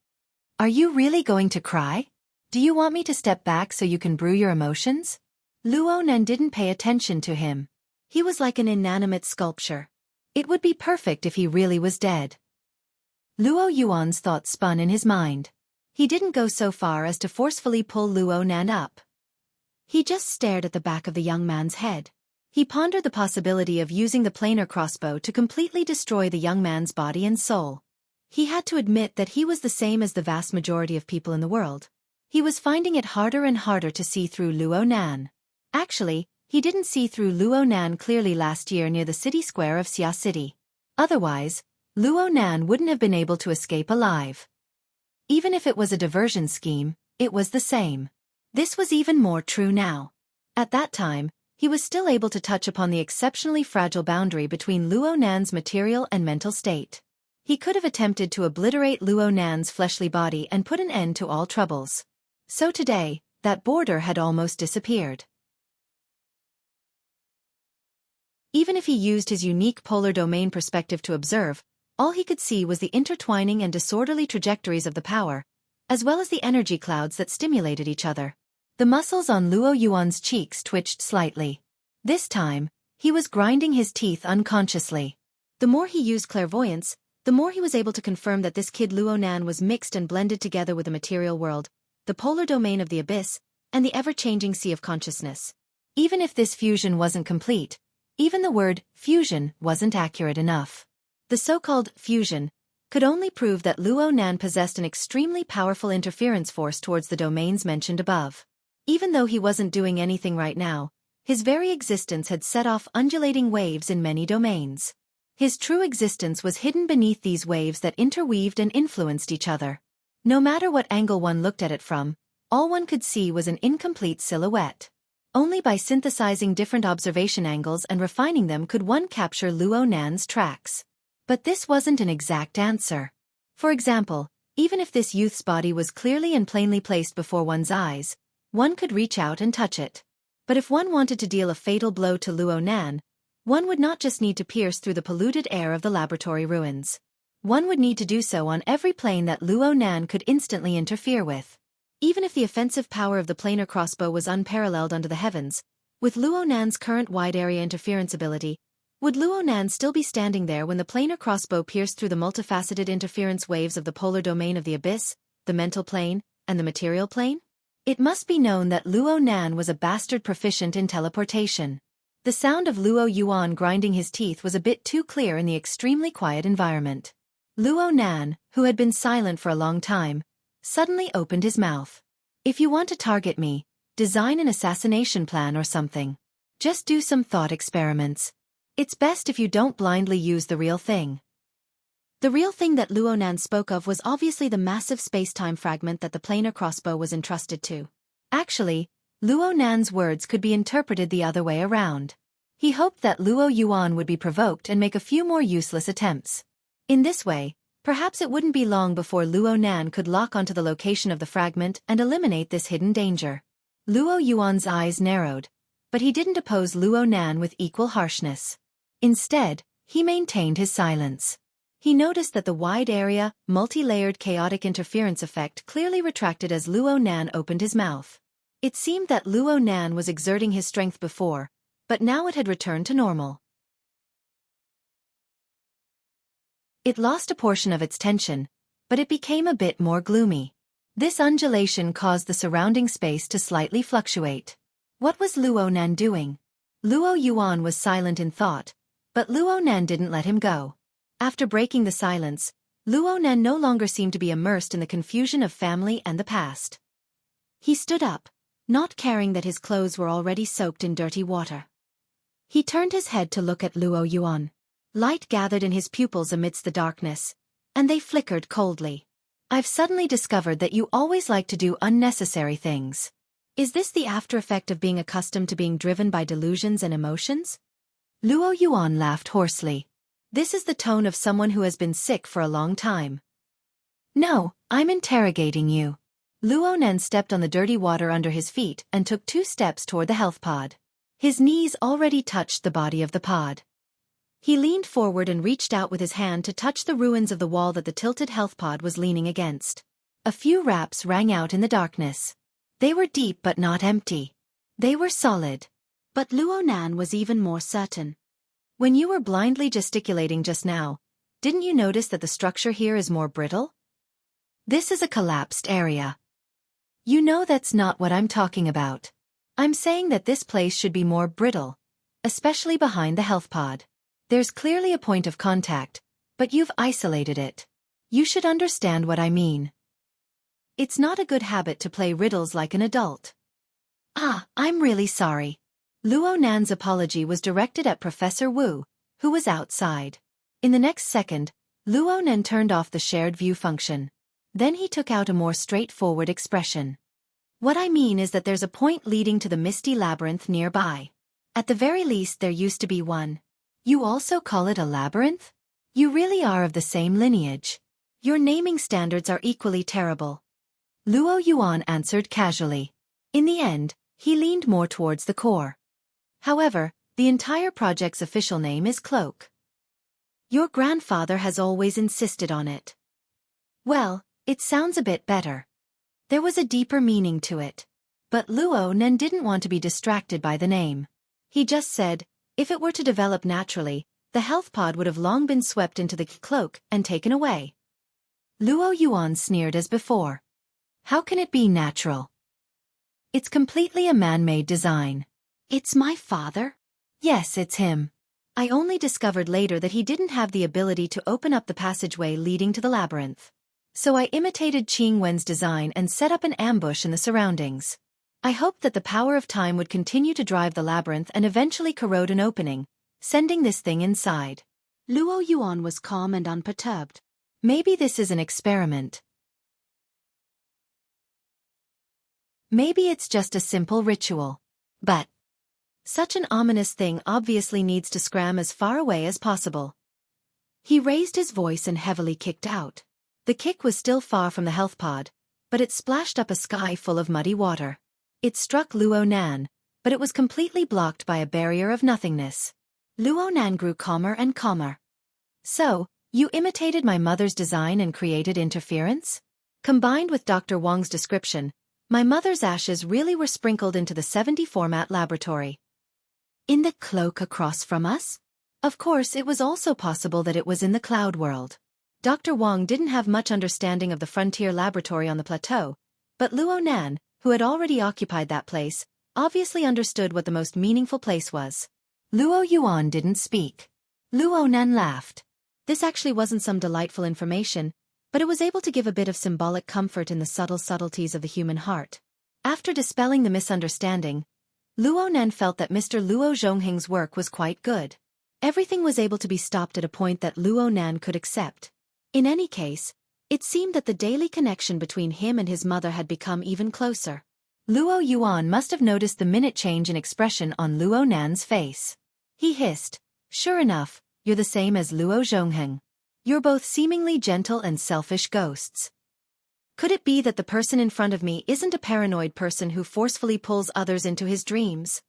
"Are you really going to cry? Do you want me to step back so you can brew your emotions?" Luo Nan didn't pay attention to him. He was like an inanimate sculpture. It would be perfect if he really was dead. Luo Yuan's thoughts spun in his mind. He didn't go so far as to forcefully pull Luo Nan up. He just stared at the back of the young man's head. He pondered the possibility of using the planar crossbow to completely destroy the young man's body and soul. He had to admit that he was the same as the vast majority of people in the world. He was finding it harder and harder to see through Luo Nan. Actually, he didn't see through Luo Nan clearly last year near the city square of Xia City. Otherwise, Luo Nan wouldn't have been able to escape alive. Even if it was a diversion scheme, it was the same. This was even more true now. At that time, he was still able to touch upon the exceptionally fragile boundary between Luo Nan's material and mental state. He could have attempted to obliterate Luo Nan's fleshly body and put an end to all troubles. So today, that border had almost disappeared. Even if he used his unique polar domain perspective to observe, all he could see was the intertwining and disorderly trajectories of the power, as well as the energy clouds that stimulated each other. The muscles on Luo Yuan's cheeks twitched slightly. This time, he was grinding his teeth unconsciously. The more he used clairvoyance, the more he was able to confirm that this kid Luo Nan was mixed and blended together with the material world, the polar domain of the abyss, and the ever-changing sea of consciousness. Even if this fusion wasn't complete, even the word fusion wasn't accurate enough. The so-called fusion could only prove that Luo Nan possessed an extremely powerful interference force towards the domains mentioned above. Even though he wasn't doing anything right now, his very existence had set off undulating waves in many domains. His true existence was hidden beneath these waves that interweaved and influenced each other. No matter what angle one looked at it from, all one could see was an incomplete silhouette. Only by synthesizing different observation angles and refining them could one capture Luo Nan's tracks. But this wasn't an exact answer. For example, even if this youth's body was clearly and plainly placed before one's eyes, one could reach out and touch it. But if one wanted to deal a fatal blow to Luo Nan, one would not just need to pierce through the polluted air of the laboratory ruins. One would need to do so on every plane that Luo Nan could instantly interfere with. Even if the offensive power of the planar crossbow was unparalleled under the heavens, with Luo Nan's current wide-area interference ability, would Luo Nan still be standing there when the planar crossbow pierced through the multifaceted interference waves of the polar domain of the abyss, the mental plane, and the material plane? It must be known that Luo Nan was a bastard proficient in teleportation. The sound of Luo Yuan grinding his teeth was a bit too clear in the extremely quiet environment. Luo Nan, who had been silent for a long time, suddenly opened his mouth. If you want to target me, design an assassination plan or something. Just do some thought experiments. It's best if you don't blindly use the real thing. The real thing that Luo Nan spoke of was obviously the massive space-time fragment that the planar crossbow was entrusted to. Actually, Luo Nan's words could be interpreted the other way around. He hoped that Luo Yuan would be provoked and make a few more useless attempts. In this way, perhaps it wouldn't be long before Luo Nan could lock onto the location of the fragment and eliminate this hidden danger. Luo Yuan's eyes narrowed, but he didn't oppose Luo Nan with equal harshness. Instead, he maintained his silence. He noticed that the wide-area, multi-layered chaotic interference effect clearly retracted as Luo Nan opened his mouth. It seemed that Luo Nan was exerting his strength before, but now it had returned to normal. It lost a portion of its tension, but it became a bit more gloomy. This undulation caused the surrounding space to slightly fluctuate. What was Luo Nan doing? Luo Yuan was silent in thought, but Luo Nan didn't let him go. After breaking the silence, Luo Nan no longer seemed to be immersed in the confusion of family and the past. He stood up, not caring that his clothes were already soaked in dirty water. He turned his head to look at Luo Yuan. Light gathered in his pupils amidst the darkness, and they flickered coldly. I've suddenly discovered that you always like to do unnecessary things. Is this the after effect of being accustomed to being driven by delusions and emotions? Luo Yuan laughed hoarsely. This is the tone of someone who has been sick for a long time. No, I'm interrogating you. Luo Nan stepped on the dirty water under his feet and took 2 steps toward the health pod. His knees already touched the body of the pod. He leaned forward and reached out with his hand to touch the ruins of the wall that the tilted health pod was leaning against. A few raps rang out in the darkness. They were deep but not empty. They were solid. But Luo Nan was even more certain. When you were blindly gesticulating just now, didn't you notice that the structure here is more brittle? This is a collapsed area. You know that's not what I'm talking about. I'm saying that this place should be more brittle, especially behind the health pod. There's clearly a point of contact, but you've isolated it. You should understand what I mean. It's not a good habit to play riddles like an adult. Ah, I'm really sorry. Luo Nan's apology was directed at Professor Wu, who was outside. In the next second, Luo Nan turned off the shared view function. Then he took out a more straightforward expression. What I mean is that there's a point leading to the misty labyrinth nearby. At the very least there used to be one. You also call it a labyrinth? You really are of the same lineage. Your naming standards are equally terrible. Luo Yuan answered casually. In the end, he leaned more towards the core. However, the entire project's official name is Cloak. Your grandfather has always insisted on it. Well, it sounds a bit better. There was a deeper meaning to it. But Luo Nan didn't want to be distracted by the name. He just said, if it were to develop naturally, the health pod would have long been swept into the cloak and taken away. Luo Yuan sneered as before. How can it be natural? It's completely a man-made design. It's my father? Yes, it's him. I only discovered later that he didn't have the ability to open up the passageway leading to the labyrinth. So I imitated Qing Wen's design and set up an ambush in the surroundings. I hoped that the power of time would continue to drive the labyrinth and eventually corrode an opening, sending this thing inside. Luo Yuan was calm and unperturbed. Maybe this is an experiment. Maybe it's just a simple ritual. But such an ominous thing obviously needs to scram as far away as possible. He raised his voice and heavily kicked out. The kick was still far from the health pod, but it splashed up a sky full of muddy water. It struck Luo Nan, but it was completely blocked by a barrier of nothingness. Luo Nan grew calmer and calmer. So, you imitated my mother's design and created interference? Combined with Dr. Wang's description, my mother's ashes really were sprinkled into the 70 format laboratory. In the cloak across from us? Of course, it was also possible that it was in the cloud world. Dr. Wang didn't have much understanding of the frontier laboratory on the plateau, but Luo Nan, who had already occupied that place, obviously understood what the most meaningful place was. Luo Yuan didn't speak. Luo Nan laughed. This actually wasn't some delightful information, but it was able to give a bit of symbolic comfort in the subtle subtleties of the human heart. After dispelling the misunderstanding, Luo Nan felt that Mr. Luo Zhongheng's work was quite good. Everything was able to be stopped at a point that Luo Nan could accept. In any case, it seemed that the daily connection between him and his mother had become even closer. Luo Yuan must have noticed the minute change in expression on Luo Nan's face. He hissed, "Sure enough, you're the same as Luo Zhongheng. You're both seemingly gentle and selfish ghosts. Could it be that the person in front of me isn't a paranoid person who forcefully pulls others into his dreams?"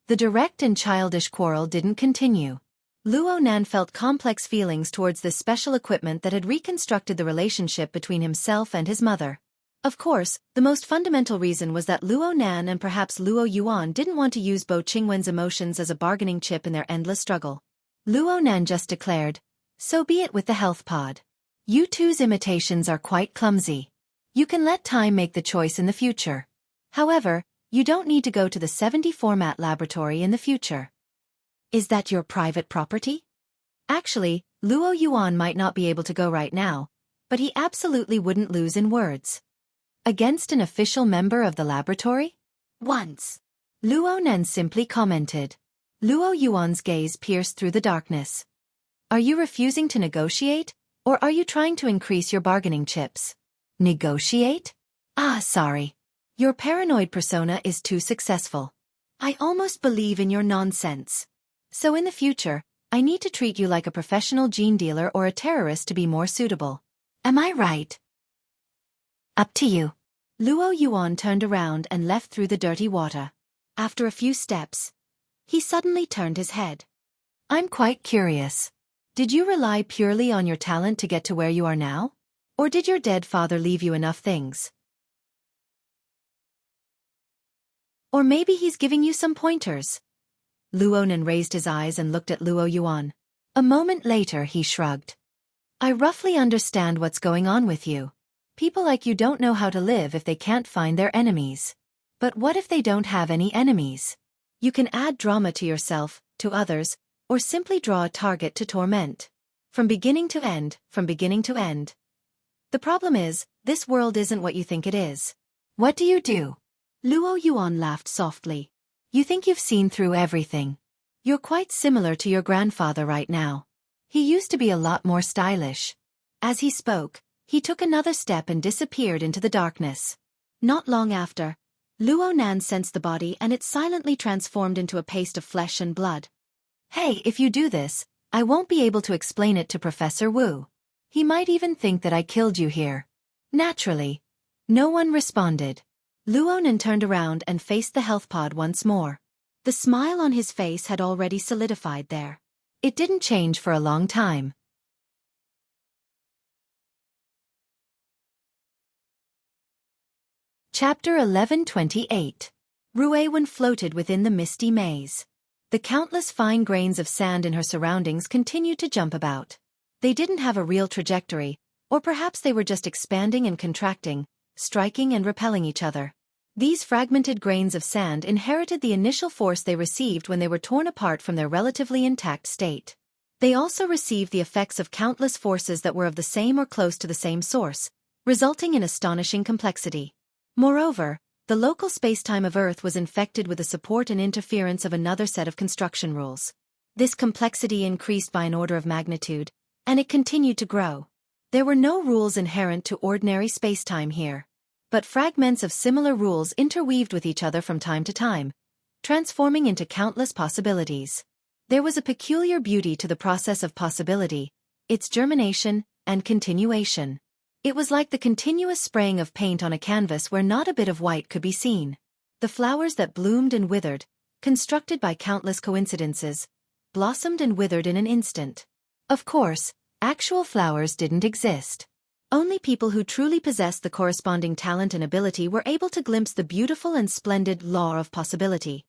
The direct and childish quarrel didn't continue. Luo Nan felt complex feelings towards this special equipment that had reconstructed the relationship between himself and his mother. Of course, the most fundamental reason was that Luo Nan and perhaps Luo Yuan didn't want to use Bo Qingwen's emotions as a bargaining chip in their endless struggle. Luo Nan just declared, "So be it with the health pod. You two's imitations are quite clumsy. You can let time make the choice in the future. However, you don't need to go to the 70 format laboratory in the future." Is that your private property? Actually, Luo Yuan might not be able to go right now, but he absolutely wouldn't lose in words. Against an official member of the laboratory? Once. Luo Nan simply commented. Luo Yuan's gaze pierced through the darkness. Are you refusing to negotiate, or are you trying to increase your bargaining chips? Negotiate? Ah, sorry. Your paranoid persona is too successful. I almost believe in your nonsense. So in the future, I need to treat you like a professional gene dealer or a terrorist to be more suitable. Am I right? Up to you. Luo Yuan turned around and left through the dirty water. After a few steps, he suddenly turned his head. I'm quite curious. Did you rely purely on your talent to get to where you are now? Or did your dead father leave you enough things? Or maybe he's giving you some pointers. Luonan raised his eyes and looked at Luo Yuan. A moment later he shrugged. I roughly understand what's going on with you. People like you don't know how to live if they can't find their enemies. But what if they don't have any enemies? You can add drama to yourself, to others, or simply draw a target to torment. From beginning to end, from beginning to end. The problem is, this world isn't what you think it is. What do you do? Luo Yuan laughed softly. You think you've seen through everything. You're quite similar to your grandfather right now. He used to be a lot more stylish. As he spoke, he took another step and disappeared into the darkness. Not long after, Luo Nan sensed the body and it silently transformed into a paste of flesh and blood. Hey, if you do this, I won't be able to explain it to Professor Wu. He might even think that I killed you here. Naturally. No one responded. Luo Nan turned around and faced the health pod once more. The smile on his face had already solidified there. It didn't change for a long time. Chapter 11:28. Ruewen floated within the misty maze. The countless fine grains of sand in her surroundings continued to jump about. They didn't have a real trajectory, or perhaps they were just expanding and contracting, striking and repelling each other. These fragmented grains of sand inherited the initial force they received when they were torn apart from their relatively intact state. They also received the effects of countless forces that were of the same or close to the same source, resulting in astonishing complexity. Moreover, the local spacetime of Earth was infected with the support and interference of another set of construction rules. This complexity increased by an order of magnitude, and it continued to grow. There were no rules inherent to ordinary spacetime here, but fragments of similar rules interweaved with each other from time to time, transforming into countless possibilities. There was a peculiar beauty to the process of possibility, its germination and continuation. It was like the continuous spraying of paint on a canvas where not a bit of white could be seen. The flowers that bloomed and withered, constructed by countless coincidences, blossomed and withered in an instant. Of course, actual flowers didn't exist. Only people who truly possessed the corresponding talent and ability were able to glimpse the beautiful and splendid law of possibility.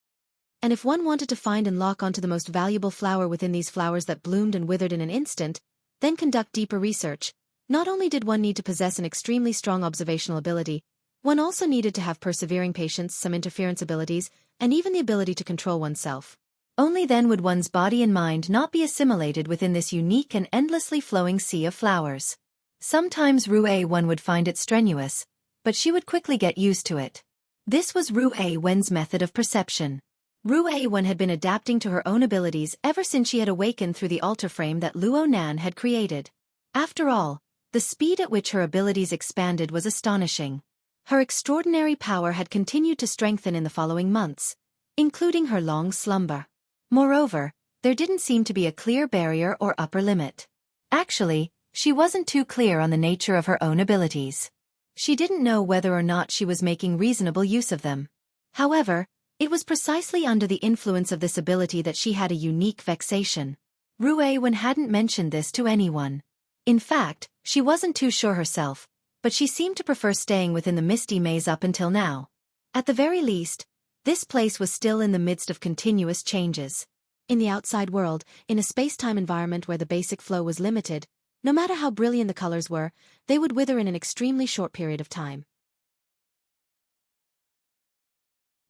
And if one wanted to find and lock onto the most valuable flower within these flowers that bloomed and withered in an instant, then conduct deeper research, not only did one need to possess an extremely strong observational ability, one also needed to have persevering patience, some interference abilities, and even the ability to control oneself. Only then would one's body and mind not be assimilated within this unique and endlessly flowing sea of flowers. Sometimes Ruewen would find it strenuous, but she would quickly get used to it. This was Ruewen's method of perception. Ruewen had been adapting to her own abilities ever since she had awakened through the altar frame that Luo Nan had created. After all, the speed at which her abilities expanded was astonishing. Her extraordinary power had continued to strengthen in the following months, including her long slumber. Moreover, there didn't seem to be a clear barrier or upper limit. Actually, she wasn't too clear on the nature of her own abilities. She didn't know whether or not she was making reasonable use of them. However, it was precisely under the influence of this ability that she had a unique vexation. Ruewen hadn't mentioned this to anyone. In fact, she wasn't too sure herself, but she seemed to prefer staying within the misty maze up until now. At the very least, this place was still in the midst of continuous changes. In the outside world, in a space-time environment where the basic flow was limited, no matter how brilliant the colors were, they would wither in an extremely short period of time.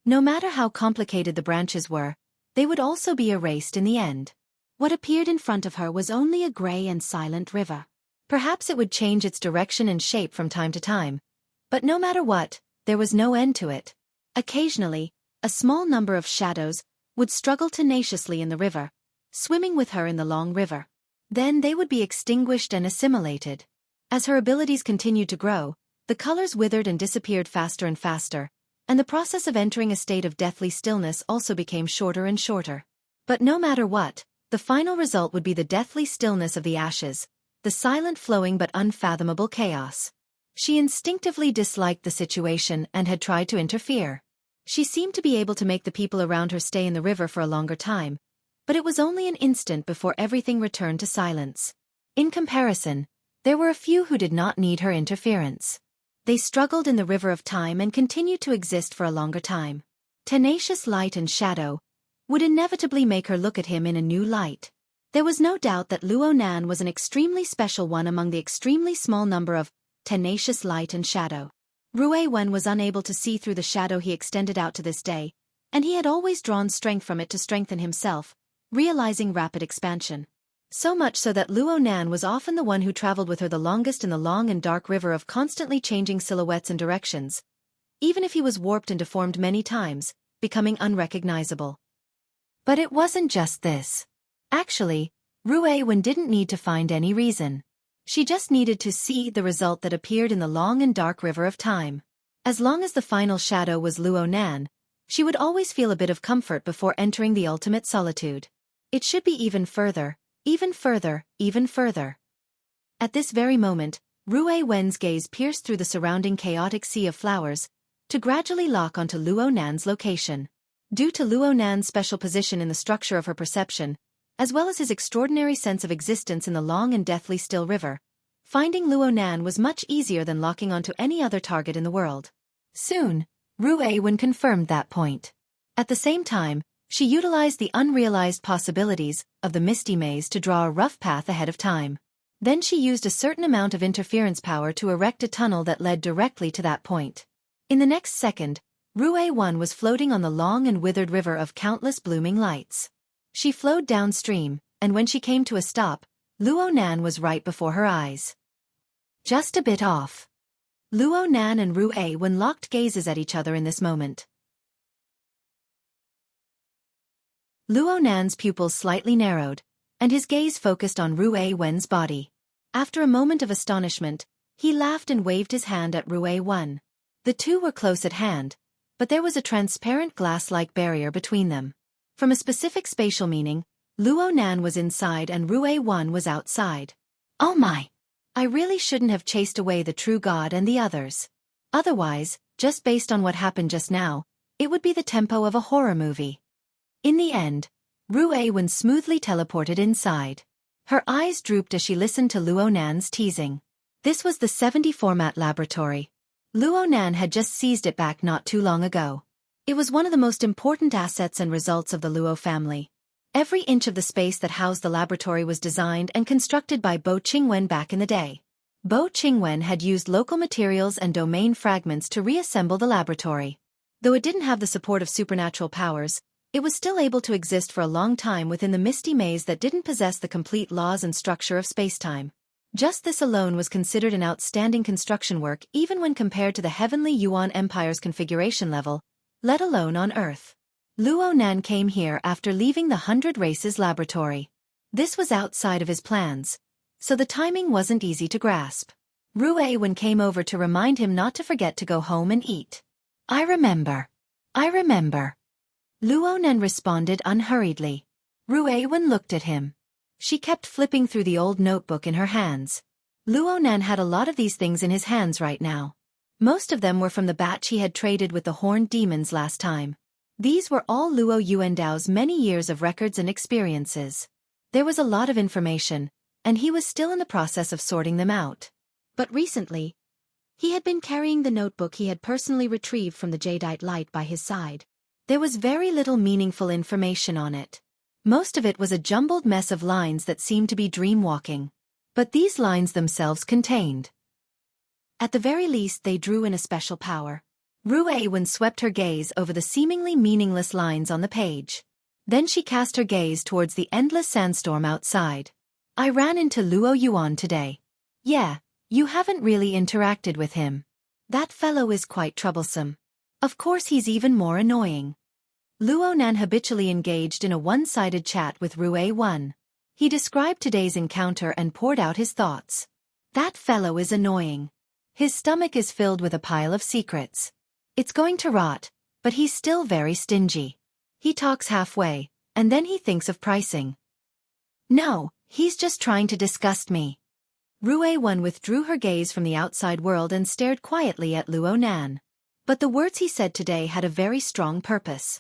No matter how complicated the branches were, they would also be erased in the end. What appeared in front of her was only a gray and silent river. Perhaps it would change its direction and shape from time to time, but no matter what, there was no end to it. Occasionally, a small number of shadows would struggle tenaciously in the river, swimming with her in the long river. Then they would be extinguished and assimilated. As her abilities continued to grow, the colors withered and disappeared faster and faster, and the process of entering a state of deathly stillness also became shorter and shorter. But no matter what, the final result would be the deathly stillness of the ashes, the silent flowing but unfathomable chaos. She instinctively disliked the situation and had tried to interfere. She seemed to be able to make the people around her stay in the river for a longer time, but it was only an instant before everything returned to silence. In comparison, there were a few who did not need her interference. They struggled in the river of time and continued to exist for a longer time. tenacious light and shadow, would inevitably make her look at him in a new light. There was no doubt that Luo Nan was an extremely special one among the extremely small number of tenacious light and shadow. Rui Wen was unable to see through the shadow he extended out to this day, and he had always drawn strength from it to strengthen himself, realizing rapid expansion. So much so that Luo Nan was often the one who traveled with her the longest in the long and dark river of constantly changing silhouettes and directions, even if he was warped and deformed many times, becoming unrecognizable. But it wasn't just this. Actually, Rui Wen didn't need to find any reason. She just needed to see the result that appeared in the long and dark river of time. As long as the final shadow was Luo Nan, she would always feel a bit of comfort before entering the ultimate solitude. It should be even further, even further, even further. At this very moment, Rui Wen's gaze pierced through the surrounding chaotic sea of flowers, to gradually lock onto Luo Nan's location. Due to Luo Nan's special position in the structure of her perception, as well as his extraordinary sense of existence in the long and deathly still river, finding Luo Nan was much easier than locking onto any other target in the world. Soon, Rui Wen confirmed that point. At the same time, she utilized the unrealized possibilities of the misty maze to draw a rough path ahead of time. Then she used a certain amount of interference power to erect a tunnel that led directly to that point. In the next second, Rui Wen was floating on the long and withered river of countless blooming lights. She flowed downstream, and when she came to a stop, Luo Nan was right before her eyes. Just a bit off. Luo Nan and Rui Wen locked gazes at each other in this moment. Luo Nan's pupils slightly narrowed, and his gaze focused on Rui Wen's body. After a moment of astonishment, he laughed and waved his hand at Rui Wen. The two were close at hand, but there was a transparent glass-like barrier between them. From a specific spatial meaning, Luo Nan was inside and Rui Wen was outside. Oh my! I really shouldn't have chased away the true god and the others. Otherwise, just based on what happened just now, it would be the tempo of a horror movie. In the end, Rui Wen smoothly teleported inside. Her eyes drooped as she listened to Luo Nan's teasing. This was the 70 format laboratory. Luo Nan had just seized it back not too long ago. It was one of the most important assets and results of the Luo family. Every inch of the space that housed the laboratory was designed and constructed by Bo Qingwen back in the day. Bo Qingwen had used local materials and domain fragments to reassemble the laboratory. Though it didn't have the support of supernatural powers, it was still able to exist for a long time within the misty maze that didn't possess the complete laws and structure of spacetime. Just this alone was considered an outstanding construction work even when compared to the heavenly Yuan Empire's configuration level, let alone on Earth. Luo Nan came here after leaving the 100 Races laboratory. This was outside of his plans, so the timing wasn't easy to grasp. Rui Wen came over to remind him not to forget to go home and eat. I remember. I remember. Luo Nan responded unhurriedly. Rui Wen looked at him. She kept flipping through the old notebook in her hands. Luo Nan had a lot of these things in his hands right now. Most of them were from the batch he had traded with the horned demons last time. These were all Luo Yuandao's many years of records and experiences. There was a lot of information, and he was still in the process of sorting them out. But recently, he had been carrying the notebook he had personally retrieved from the jadeite light by his side. There was very little meaningful information on it. Most of it was a jumbled mess of lines that seemed to be dream-walking. But these lines themselves contained. At the very least they drew in a special power. Rui Wen swept her gaze over the seemingly meaningless lines on the page. Then she cast her gaze towards the endless sandstorm outside. I ran into Luo Yuan today. Yeah, you haven't really interacted with him. That fellow is quite troublesome. Of course he's even more annoying. Luo Nan habitually engaged in a one-sided chat with Rui Wen. He described today's encounter and poured out his thoughts. That fellow is annoying. His stomach is filled with a pile of secrets. It's going to rot, but he's still very stingy. He talks halfway, and then he thinks of pricing. No, he's just trying to disgust me. Rui Wen withdrew her gaze from the outside world and stared quietly at Luo Nan. But the words he said today had a very strong purpose.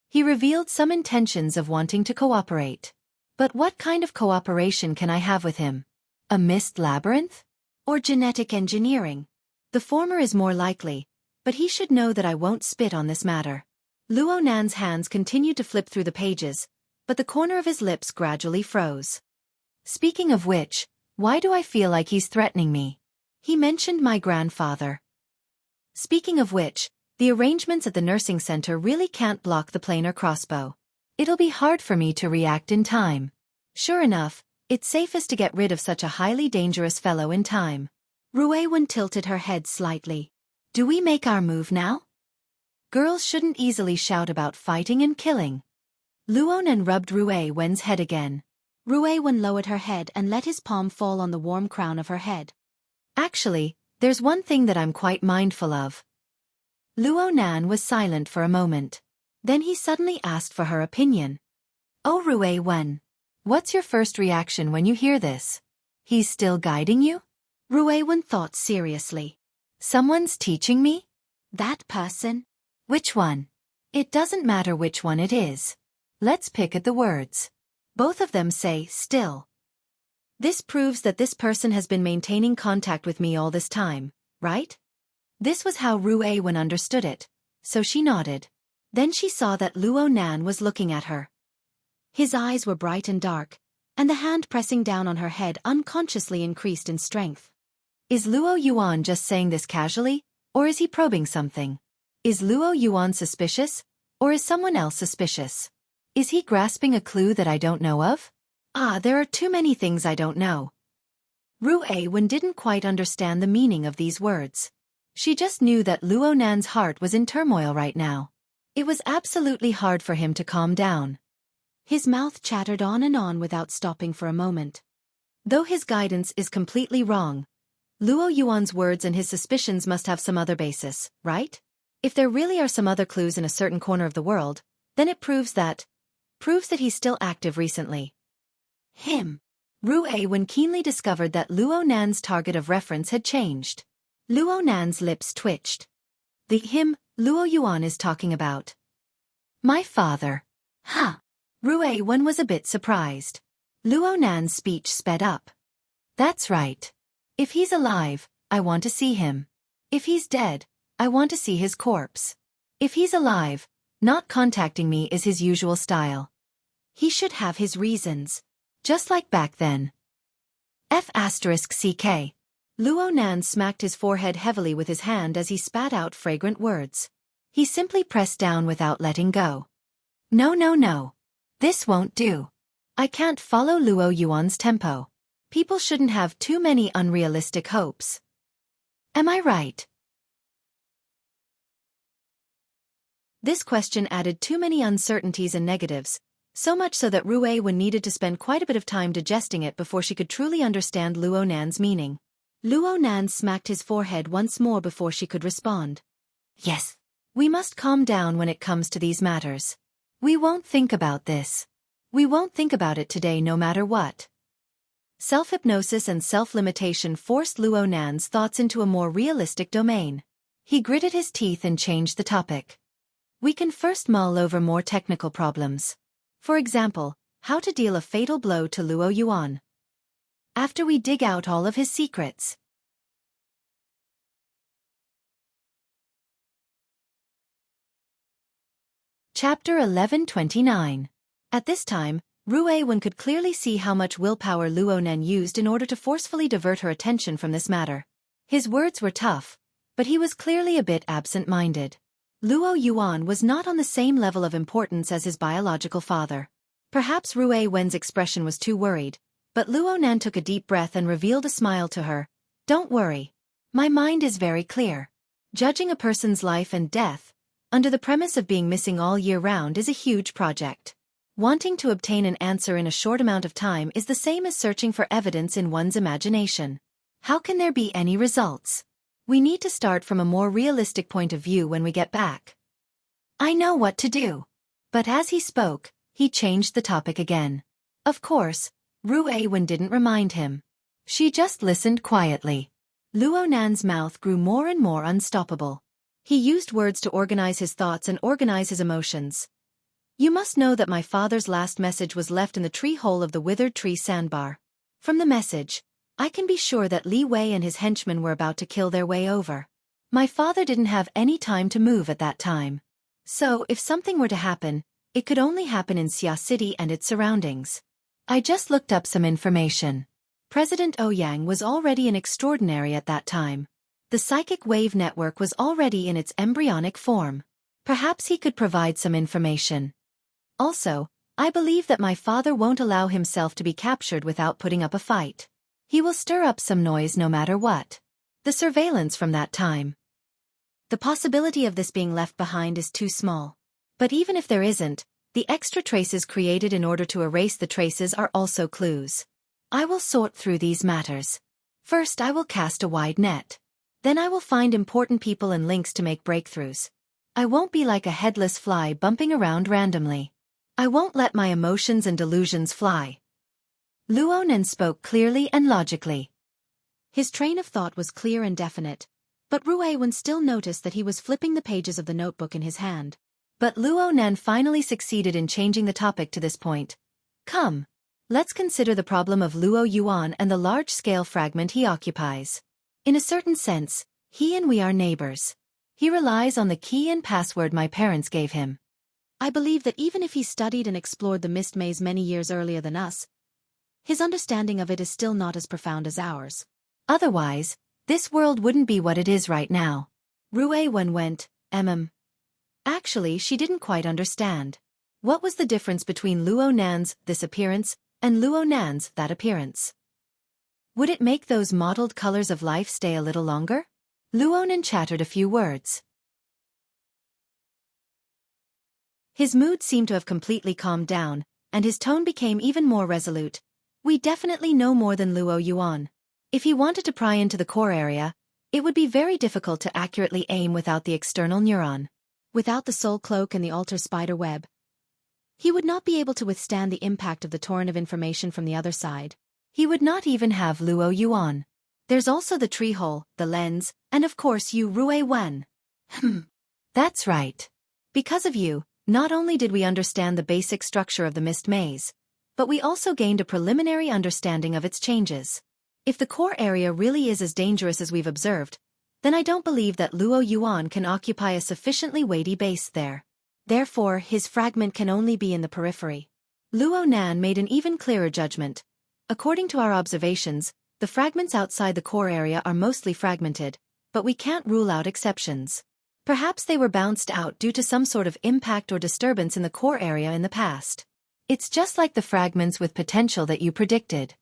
He revealed some intentions of wanting to cooperate. But what kind of cooperation can I have with him? A mist labyrinth? Or genetic engineering? The former is more likely, but he should know that I won't spit on this matter. Luo Nan's hands continued to flip through the pages, but the corner of his lips gradually froze. Speaking of which, why do I feel like he's threatening me? He mentioned my grandfather. Speaking of which, the arrangements at the nursing center really can't block the planar crossbow. It'll be hard for me to react in time. Sure enough, it's safest to get rid of such a highly dangerous fellow in time. Ruiwen tilted her head slightly. Do we make our move now? Girls shouldn't easily shout about fighting and killing. Luonan rubbed Ruiwen's head again. Ruiwen lowered her head and let his palm fall on the warm crown of her head. Actually, there's one thing that I'm quite mindful of. Luonan was silent for a moment. Then he suddenly asked for her opinion. Oh Ruiwen, what's your first reaction when you hear this? He's still guiding you? Ruiwen thought seriously. Someone's teaching me? That person? Which one? It doesn't matter which one it is. Let's pick at the words. Both of them say still. This proves that this person has been maintaining contact with me all this time, right? This was how Ruiwen understood it, so she nodded. Then she saw that Luonan was looking at her. His eyes were bright and dark, and the hand pressing down on her head unconsciously increased in strength. Is Luo Yuan just saying this casually, or is he probing something? Is Luo Yuan suspicious, or is someone else suspicious? Is he grasping a clue that I don't know of? There are too many things I don't know. Ruiwen didn't quite understand the meaning of these words. She just knew that Luonan's heart was in turmoil right now. It was absolutely hard for him to calm down. His mouth chattered on and on without stopping for a moment. Though his guidance is completely wrong, Luo Yuan's words and his suspicions must have some other basis, right? If there really are some other clues in a certain corner of the world, then it proves that he's still active recently. Him. Ruiwen keenly discovered that Luonan's target of reference had changed. Luonan's lips twitched. The him Luo Yuan is talking about. My father. Huh. Ruiwen was a bit surprised. Luonan's speech sped up. That's right. If he's alive, I want to see him. If he's dead, I want to see his corpse. If he's alive, not contacting me is his usual style. He should have his reasons. Just like back then. F***CK. Luonan smacked his forehead heavily with his hand as he spat out fragrant words. He simply pressed down without letting go. No. This won't do. I can't follow Luo Yuan's tempo. People shouldn't have too many unrealistic hopes. Am I right? This question added too many uncertainties and negatives, so much so that Ruiwen needed to spend quite a bit of time digesting it before she could truly understand Luonan's meaning. Luonan smacked his forehead once more before she could respond. Yes. We must calm down when it comes to these matters. We won't think about this. We won't think about it today no matter what. Self-hypnosis and self-limitation forced Luonan's thoughts into a more realistic domain. He gritted his teeth and changed the topic. We can first mull over more technical problems. For example, how to deal a fatal blow to Luo Yuan. After we dig out all of his secrets. Chapter 1129. At this time, Ruiwen could clearly see how much willpower Luonan used in order to forcefully divert her attention from this matter. His words were tough, but he was clearly a bit absent-minded. Luo Yuan was not on the same level of importance as his biological father. Perhaps Ruiwen's expression was too worried, but Luonan took a deep breath and revealed a smile to her. Don't worry. My mind is very clear. Judging a person's life and death, under the premise of being missing all year round, is a huge project. Wanting to obtain an answer in a short amount of time is the same as searching for evidence in one's imagination. How can there be any results? We need to start from a more realistic point of view when we get back. I know what to do. But as he spoke, he changed the topic again. Of course, Ruiwen didn't remind him. She just listened quietly. Luonan's mouth grew more and more unstoppable. He used words to organize his thoughts and organize his emotions. You must know that my father's last message was left in the tree hole of the withered tree sandbar. From the message, I can be sure that Li Wei and his henchmen were about to kill their way over. My father didn't have any time to move at that time. So, if something were to happen, it could only happen in Xia City and its surroundings. I just looked up some information. President Ouyang was already an extraordinary at that time. The psychic wave network was already in its embryonic form. Perhaps he could provide some information. Also, I believe that my father won't allow himself to be captured without putting up a fight. He will stir up some noise no matter what. The surveillance from that time. The possibility of this being left behind is too small. But even if there isn't, the extra traces created in order to erase the traces are also clues. I will sort through these matters. First, I will cast a wide net. Then I will find important people and links to make breakthroughs. I won't be like a headless fly bumping around randomly. I won't let my emotions and delusions fly. Luo Nan spoke clearly and logically. His train of thought was clear and definite, but Ruei Wen still noticed that he was flipping the pages of the notebook in his hand. But Luo Nan finally succeeded in changing the topic to this point. Come, let's consider the problem of Luo Yuan and the large-scale fragment he occupies. In a certain sense, he and we are neighbors. He relies on the key and password my parents gave him. I believe that even if he studied and explored the mist maze many years earlier than us, his understanding of it is still not as profound as ours. Otherwise, this world wouldn't be what it is right now. Ruei Wen went, Actually, she didn't quite understand. What was the difference between Luo Nan's this appearance and Luo Nan's that appearance? Would it make those mottled colors of life stay a little longer? Luo Nan chattered a few words. His mood seemed to have completely calmed down, and his tone became even more resolute. We definitely know more than Luo Yuan. If he wanted to pry into the core area, it would be very difficult to accurately aim without the external neuron. Without the soul cloak and the altar spider web, he would not be able to withstand the impact of the torrent of information from the other side. He would not even have Luo Yuan. There's also the tree hole, the lens, and of course you, Ruei Wen. That's right. Because of you, not only did we understand the basic structure of the mist maze, but we also gained a preliminary understanding of its changes. If the core area really is as dangerous as we've observed, then I don't believe that Luo Yuan can occupy a sufficiently weighty base there. Therefore, his fragment can only be in the periphery. Luo Nan made an even clearer judgment. According to our observations, the fragments outside the core area are mostly fragmented, but we can't rule out exceptions. Perhaps they were bounced out due to some sort of impact or disturbance in the core area in the past. It's just like the fragments with potential that you predicted.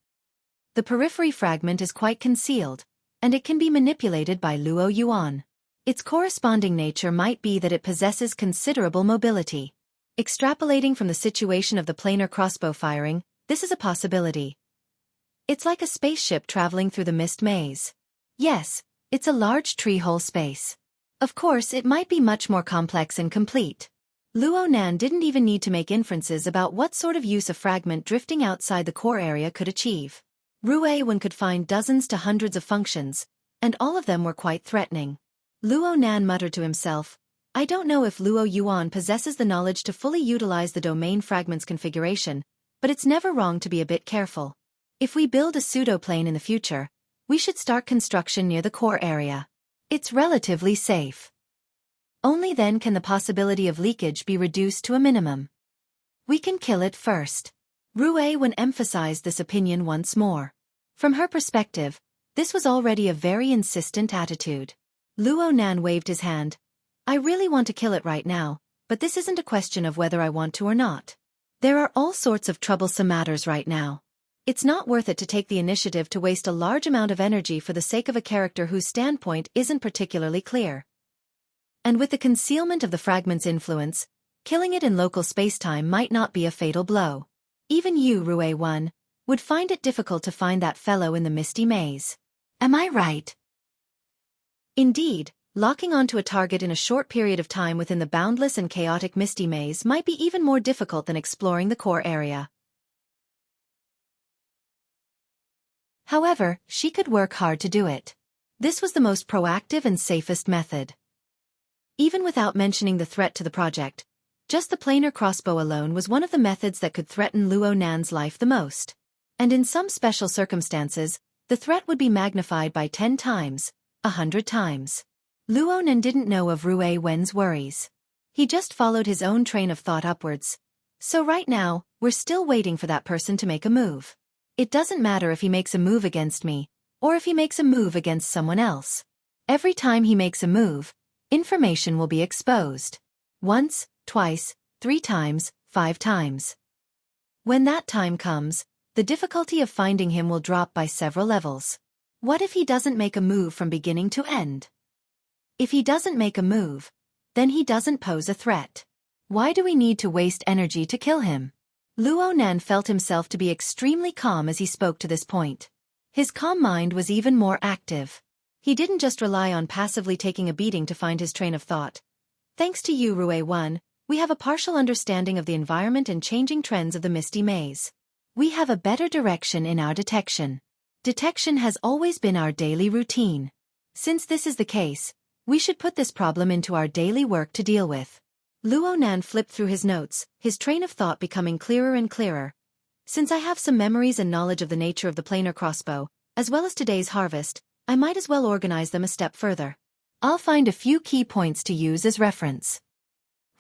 The periphery fragment is quite concealed, and it can be manipulated by Luo Yuan. Its corresponding nature might be that it possesses considerable mobility. Extrapolating from the situation of the planar crossbow firing, this is a possibility. It's like a spaceship traveling through the mist maze. Yes, it's a large tree-hole space. Of course, it might be much more complex and complete. Luo Nan didn't even need to make inferences about what sort of use a fragment drifting outside the core area could achieve. Ruei Wen could find dozens to hundreds of functions, and all of them were quite threatening. Luo Nan muttered to himself, I don't know if Luo Yuan possesses the knowledge to fully utilize the domain fragment's configuration, but it's never wrong to be a bit careful. If we build a pseudoplane in the future, we should start construction near the core area. It's relatively safe. Only then can the possibility of leakage be reduced to a minimum. We can kill it first. Ruei Wen emphasized this opinion once more. From her perspective, this was already a very insistent attitude. Luo Nan waved his hand. I really want to kill it right now, but this isn't a question of whether I want to or not. There are all sorts of troublesome matters right now. It's not worth it to take the initiative to waste a large amount of energy for the sake of a character whose standpoint isn't particularly clear. And with the concealment of the fragment's influence, killing it in local spacetime might not be a fatal blow. Even you, Ruei Wen, would find it difficult to find that fellow in the misty maze. Am I right? Indeed, locking onto a target in a short period of time within the boundless and chaotic misty maze might be even more difficult than exploring the core area. However, she could work hard to do it. This was the most proactive and safest method. Even without mentioning the threat to the project, just the planar crossbow alone was one of the methods that could threaten Luo Nan's life the most. And in some special circumstances, the threat would be magnified by 10 times, 100 times. Luo Nan didn't know of Rui Wen's worries. He just followed his own train of thought upwards. So right now, we're still waiting for that person to make a move. It doesn't matter if he makes a move against me, or if he makes a move against someone else. Every time he makes a move, information will be exposed. Once, twice, 3 times, 5 times. When that time comes, the difficulty of finding him will drop by several levels. What if he doesn't make a move from beginning to end? If he doesn't make a move, then he doesn't pose a threat. Why do we need to waste energy to kill him? Luo Nan felt himself to be extremely calm as he spoke to this point. His calm mind was even more active. He didn't just rely on passively taking a beating to find his train of thought. Thanks to you, Rui Wen, we have a partial understanding of the environment and changing trends of the Misty Maze. We have a better direction in our detection. Detection has always been our daily routine. Since this is the case, we should put this problem into our daily work to deal with. Luo Nan flipped through his notes, his train of thought becoming clearer and clearer. Since I have some memories and knowledge of the nature of the planar crossbow, as well as today's harvest, I might as well organize them a step further. I'll find a few key points to use as reference.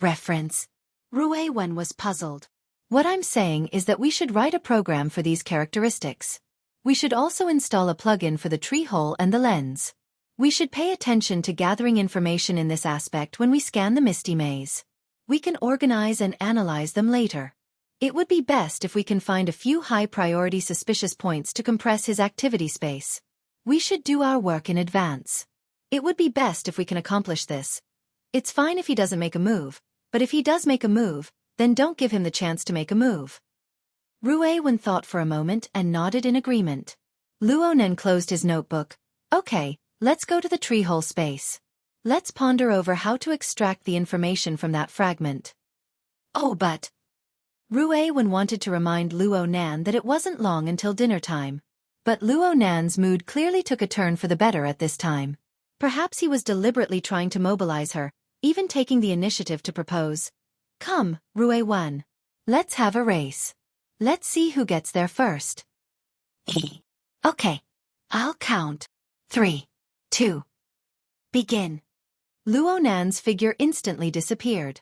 Reference? Rui Wen was puzzled. What I'm saying is that we should write a program for these characteristics. We should also install a plugin for the tree hole and the lens. We should pay attention to gathering information in this aspect when we scan the Misty Maze. We can organize and analyze them later. It would be best if we can find a few high-priority suspicious points to compress his activity space. We should do our work in advance. It would be best if we can accomplish this. It's fine if he doesn't make a move, but if he does make a move, then don't give him the chance to make a move. Rui Wen thought for a moment and nodded in agreement. Luo Nan closed his notebook. Okay, let's go to the tree hole space. Let's ponder over how to extract the information from that fragment. Oh, but... Rui Wen wanted to remind Luo Nan that it wasn't long until dinner time. But Luo Nan's mood clearly took a turn for the better at this time. Perhaps he was deliberately trying to mobilize her, even taking the initiative to propose. Come, Rui Wen. Let's have a race. Let's see who gets there first. Okay. I'll count. 3, 2. Begin. Luo Nan's figure instantly disappeared.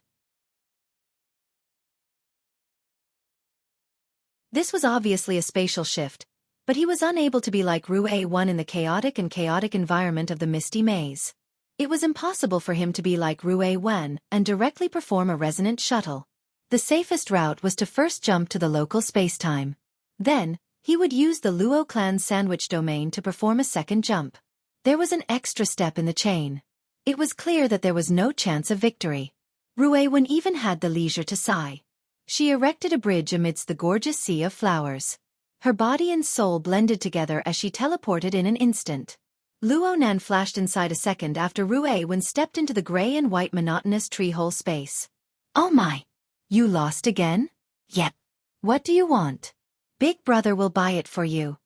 This was obviously a spatial shift, but he was unable to be like Rui Wen in the chaotic environment of the Misty Maze. It was impossible for him to be like Rui Wen and directly perform a resonant shuttle. The safest route was to first jump to the local spacetime. Then, he would use the Luo clan's sandwich domain to perform a second jump. There was an extra step in the chain. It was clear that there was no chance of victory. Rui Wen even had the leisure to sigh. She erected a bridge amidst the gorgeous sea of flowers. Her body and soul blended together as she teleported in an instant. Luo Nan flashed inside a second after Rui Wen stepped into the gray and white monotonous treehole space. Oh my! You lost again? Yep. What do you want? Big brother will buy it for you.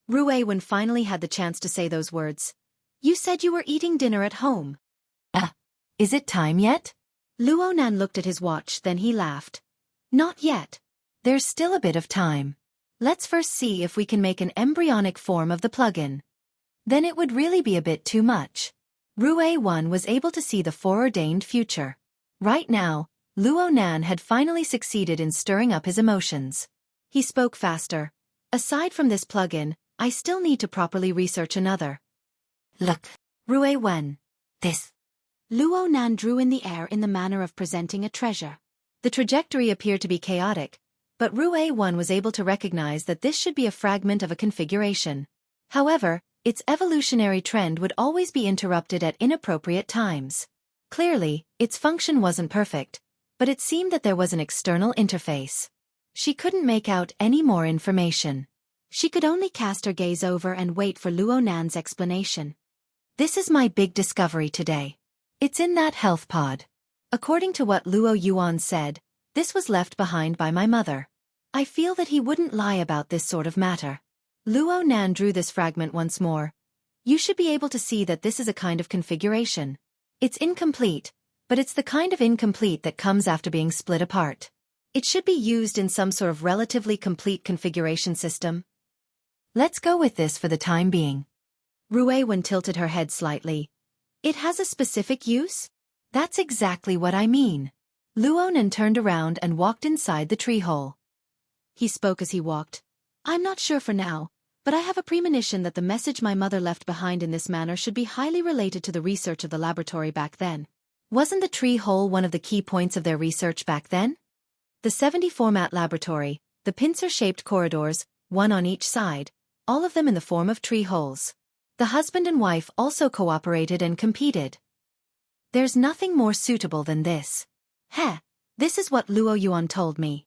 Rui Wen finally had the chance to say those words. You said you were eating dinner at home. Is it time yet? Luo Nan looked at his watch, then he laughed. Not yet. There's still a bit of time. Let's first see if we can make an embryonic form of the plugin. Then it would really be a bit too much. Rui Wen was able to see the foreordained future. Right now, Luo Nan had finally succeeded in stirring up his emotions. He spoke faster. Aside from this plugin, I still need to properly research another. Look, Rui Wen. This. Luo Nan drew in the air in the manner of presenting a treasure. The trajectory appeared to be chaotic, but Rui Wen was able to recognize that this should be a fragment of a configuration. However, its evolutionary trend would always be interrupted at inappropriate times. Clearly, its function wasn't perfect, but it seemed that there was an external interface. She couldn't make out any more information. She could only cast her gaze over and wait for Luo Nan's explanation. This is my big discovery today. It's in that health pod. According to what Luo Yuan said, this was left behind by my mother. I feel that he wouldn't lie about this sort of matter. Luo Nan drew this fragment once more. You should be able to see that this is a kind of configuration. It's incomplete, but it's the kind of incomplete that comes after being split apart. It should be used in some sort of relatively complete configuration system. Let's go with this for the time being. Ruewen tilted her head slightly. It has a specific use? That's exactly what I mean. Luonan turned around and walked inside the tree hole. He spoke as he walked. I'm not sure for now, but I have a premonition that the message my mother left behind in this manner should be highly related to the research of the laboratory back then. Wasn't the tree hole one of the key points of their research back then? The 70-format laboratory, the pincer-shaped corridors, one on each side, all of them in the form of tree holes. The husband and wife also cooperated and competed. There's nothing more suitable than this. Heh, this is what Luo Yuan told me.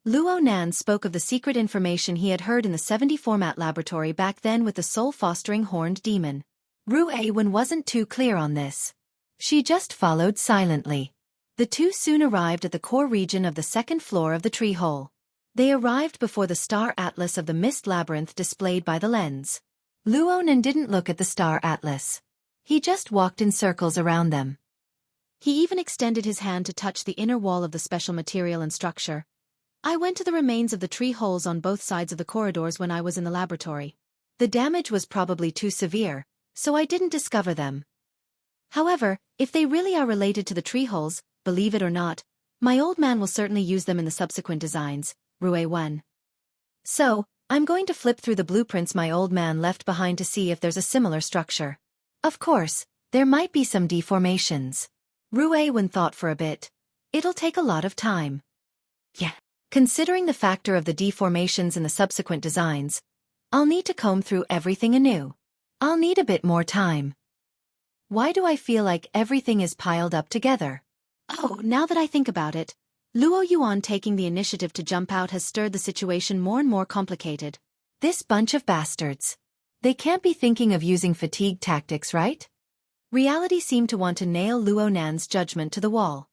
Luo Nan spoke of the secret information he had heard in the 70-format laboratory back then with the soul-fostering horned demon. Ruewen wasn't too clear on this. She just followed silently. The two soon arrived at the core region of the second floor of the tree hole. They arrived before the star atlas of the mist labyrinth displayed by the lens. Luonan didn't look at the star atlas. He just walked in circles around them. He even extended his hand to touch the inner wall of the special material and structure. I went to the remains of the tree holes on both sides of the corridors when I was in the laboratory. The damage was probably too severe, so I didn't discover them. However, if they really are related to the tree holes, believe it or not, my old man will certainly use them in the subsequent designs, Ruewen. So, I'm going to flip through the blueprints my old man left behind to see if there's a similar structure. Of course, there might be some deformations. Ruewen thought for a bit. It'll take a lot of time. Yeah. Considering the factor of the deformations in the subsequent designs, I'll need to comb through everything anew. I'll need a bit more time. Why do I feel like everything is piled up together? Oh, now that I think about it, Luo Yuan taking the initiative to jump out has stirred the situation more and more complicated. This bunch of bastards. They can't be thinking of using fatigue tactics, right? Reality seemed to want to nail Luo Nan's judgment to the wall.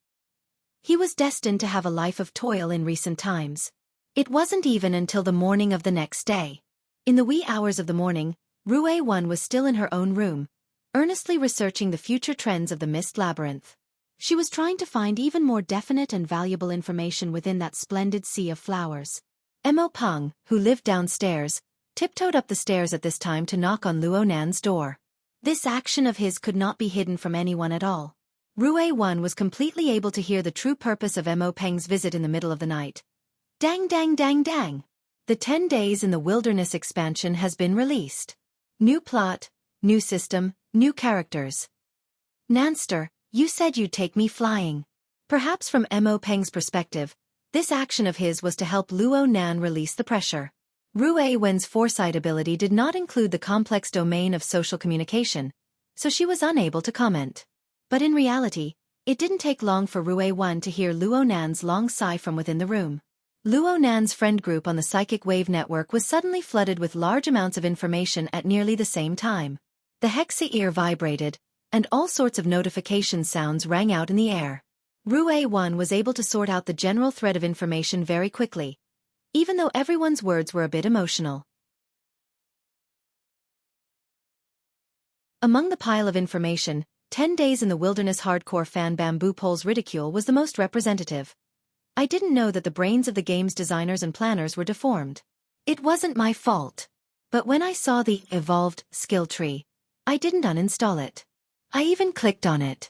He was destined to have a life of toil in recent times. It wasn't even until the morning of the next day. In the wee hours of the morning, Ruewen was still in her own room, earnestly researching the future trends of the mist labyrinth. She was trying to find even more definite and valuable information within that splendid sea of flowers. Mo Peng, who lived downstairs, tiptoed up the stairs at this time to knock on Luo Nan's door. This action of his could not be hidden from anyone at all. Ruewen was completely able to hear the true purpose of Mo Peng's visit in the middle of the night. Dang dang dang dang! The 10 Days in the Wilderness expansion has been released. New plot, new system, new characters. Nanster, you said you'd take me flying. Perhaps from Mo Peng's perspective, this action of his was to help Luo Nan release the pressure. Ruewen's foresight ability did not include the complex domain of social communication, so she was unable to comment. But in reality, it didn't take long for Ruewen to hear Luo Nan's long sigh from within the room. Luo Nan's friend group on the psychic wave network was suddenly flooded with large amounts of information at nearly the same time. The hexa ear vibrated, and all sorts of notification sounds rang out in the air. Ruewen was able to sort out the general thread of information very quickly, even though everyone's words were a bit emotional. Among the pile of information, 10 Days in the Wilderness hardcore fan Bamboo Pole's ridicule was the most representative. I didn't know that the brains of the game's designers and planners were deformed. It wasn't my fault. But when I saw the evolved skill tree, I didn't uninstall it. I even clicked on it.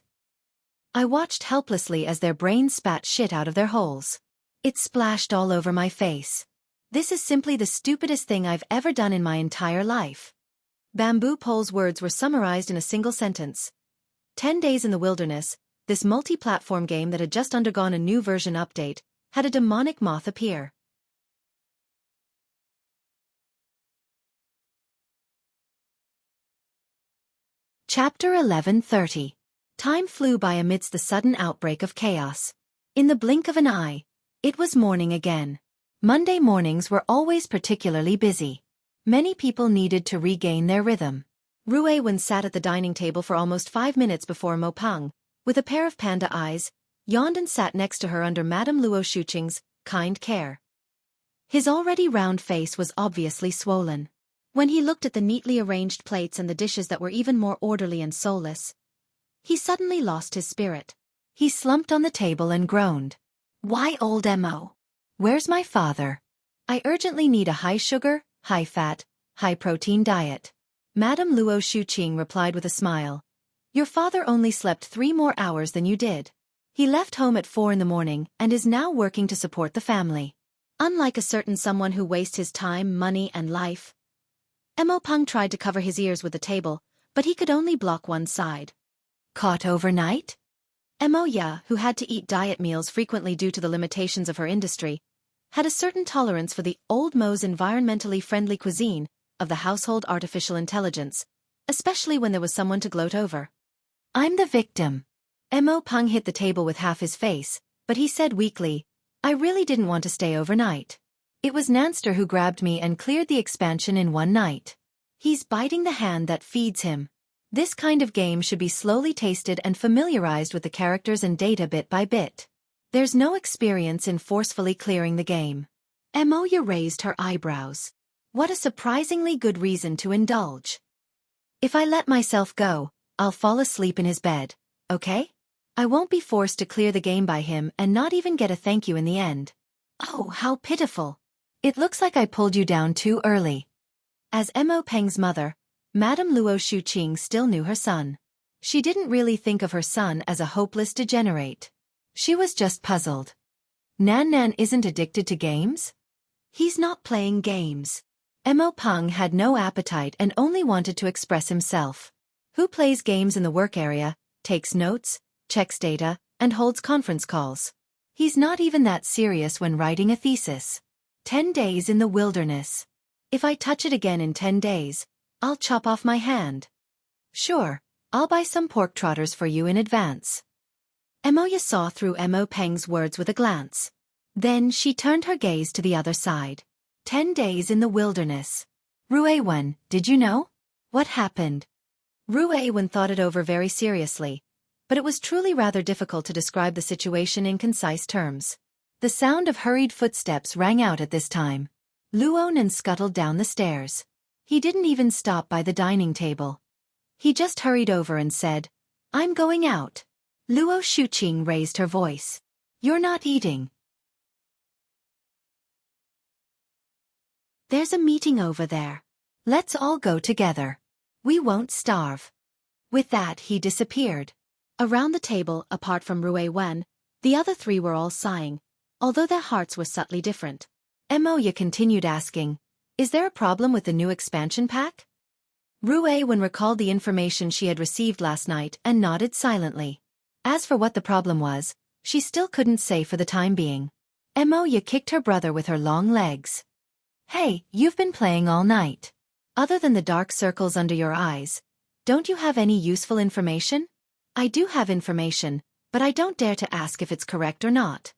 I watched helplessly as their brains spat shit out of their holes. It splashed all over my face. This is simply the stupidest thing I've ever done in my entire life. Bamboo Pole's words were summarized in a single sentence. 10 Days in the Wilderness, this multi-platform game that had just undergone a new version update, had a demonic moth appear. Chapter 11:30. Time flew by amidst the sudden outbreak of chaos. In the blink of an eye, it was morning again. Monday mornings were always particularly busy. Many people needed to regain their rhythm. Ruewen sat at the dining table for almost 5 minutes before Mo Peng, with a pair of panda eyes, yawned and sat next to her under Madame Luo Shuqing's kind care. His already round face was obviously swollen. When he looked at the neatly arranged plates and the dishes that were even more orderly and soulless, he suddenly lost his spirit. He slumped on the table and groaned. Why, old Mo? Where's my father? I urgently need a high-sugar, high-fat, high-protein diet. Madame Luo Shuqing replied with a smile. Your father only slept 3 more hours than you did. He left home at 4 in the morning and is now working to support the family. Unlike a certain someone who wastes his time, money, and life. Mo Peng tried to cover his ears with the table, but he could only block one side. Caught overnight? Mo Ya, who had to eat diet meals frequently due to the limitations of her industry, had a certain tolerance for the old Mo's environmentally friendly cuisine of the household artificial intelligence, especially when there was someone to gloat over. I'm the victim. Mo Peng hit the table with half his face, but he said weakly, I really didn't want to stay overnight. It was Nanster who grabbed me and cleared the expansion in one night. He's biting the hand that feeds him. This kind of game should be slowly tasted and familiarized with the characters and data bit by bit. There's no experience in forcefully clearing the game. Moya raised her eyebrows. What a surprisingly good reason to indulge. If I let myself go, I'll fall asleep in his bed, okay? I won't be forced to clear the game by him and not even get a thank you in the end. Oh, how pitiful. It looks like I pulled you down too early. As Mo Peng's mother, Madame Luo Shuqing still knew her son. She didn't really think of her son as a hopeless degenerate. She was just puzzled. Nan Nan isn't addicted to games? He's not playing games. Mo Peng had no appetite and only wanted to express himself. Who plays games in the work area, takes notes, checks data, and holds conference calls? He's not even that serious when writing a thesis. 10 days in the wilderness. If I touch it again in 10 days, I'll chop off my hand. Sure, I'll buy some pork trotters for you in advance. Emoya saw through Mo Peng's words with a glance. Then she turned her gaze to the other side. 10 days in the wilderness. Ruiwen, did you know? What happened? Ruiwen thought it over very seriously, but it was truly rather difficult to describe the situation in concise terms. The sound of hurried footsteps rang out at this time. Luonan scuttled down the stairs. He didn't even stop by the dining table. He just hurried over and said, I'm going out. Luo Shuqing raised her voice. You're not eating. There's a meeting over there. Let's all go together. We won't starve. With that he disappeared. Around the table, apart from Ruiwen, the other 3 were all sighing, although their hearts were subtly different. Emoya continued asking, is there a problem with the new expansion pack? Ruiwen recalled the information she had received last night and nodded silently. As for what the problem was, she still couldn't say for the time being. Emoya kicked her brother with her long legs. Hey, you've been playing all night. Other than the dark circles under your eyes, don't you have any useful information? I do have information, but I don't dare to ask if it's correct or not.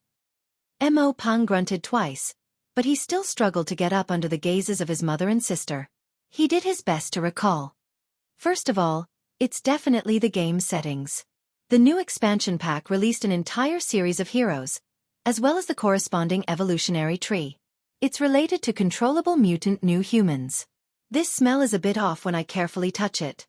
Mo Peng grunted twice, but he still struggled to get up under the gazes of his mother and sister. He did his best to recall. First of all, it's definitely the game settings. The new expansion pack released an entire series of heroes, as well as the corresponding evolutionary tree. It's related to controllable mutant new humans. This smell is a bit off when I carefully touch it.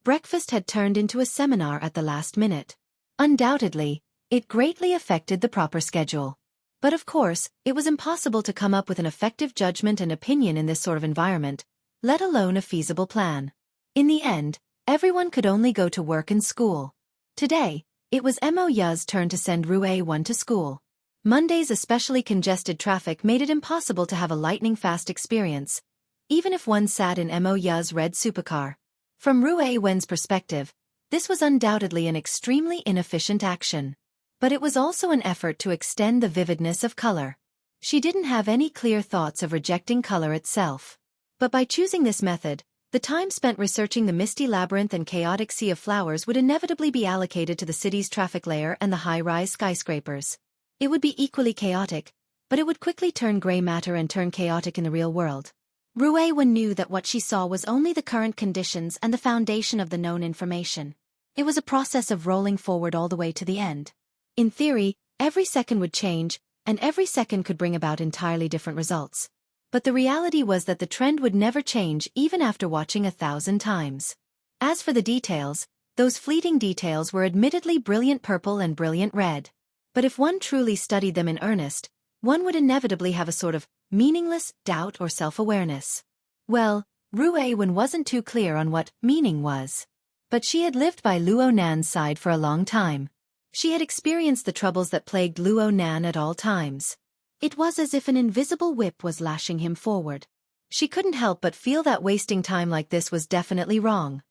Breakfast had turned into a seminar at the last minute. Undoubtedly, it greatly affected the proper schedule. But of course, it was impossible to come up with an effective judgment and opinion in this sort of environment, let alone a feasible plan. In the end, everyone could only go to work and school. Today, it was Mo Ya's turn to send Ruiwen to school. Monday's especially congested traffic made it impossible to have a lightning-fast experience, even if one sat in Mo Ya's red supercar. From Ruiwen's perspective, this was undoubtedly an extremely inefficient action. But it was also an effort to extend the vividness of color. She didn't have any clear thoughts of rejecting color itself. But by choosing this method, the time spent researching the misty labyrinth and chaotic sea of flowers would inevitably be allocated to the city's traffic layer and the high-rise skyscrapers. It would be equally chaotic, but it would quickly turn gray matter and turn chaotic in the real world. Ruiwen knew that what she saw was only the current conditions and the foundation of the known information. It was a process of rolling forward all the way to the end. In theory, every second would change, and every second could bring about entirely different results. But the reality was that the trend would never change even after watching 1,000 times. As for the details, those fleeting details were admittedly brilliant purple and brilliant red. But if one truly studied them in earnest, one would inevitably have a sort of meaningless, doubt, or self-awareness. Well, Rue Wen wasn't too clear on what meaning was. But she had lived by Luo Nan's side for a long time. She had experienced the troubles that plagued Luo Nan at all times. It was as if an invisible whip was lashing him forward. She couldn't help but feel that wasting time like this was definitely wrong.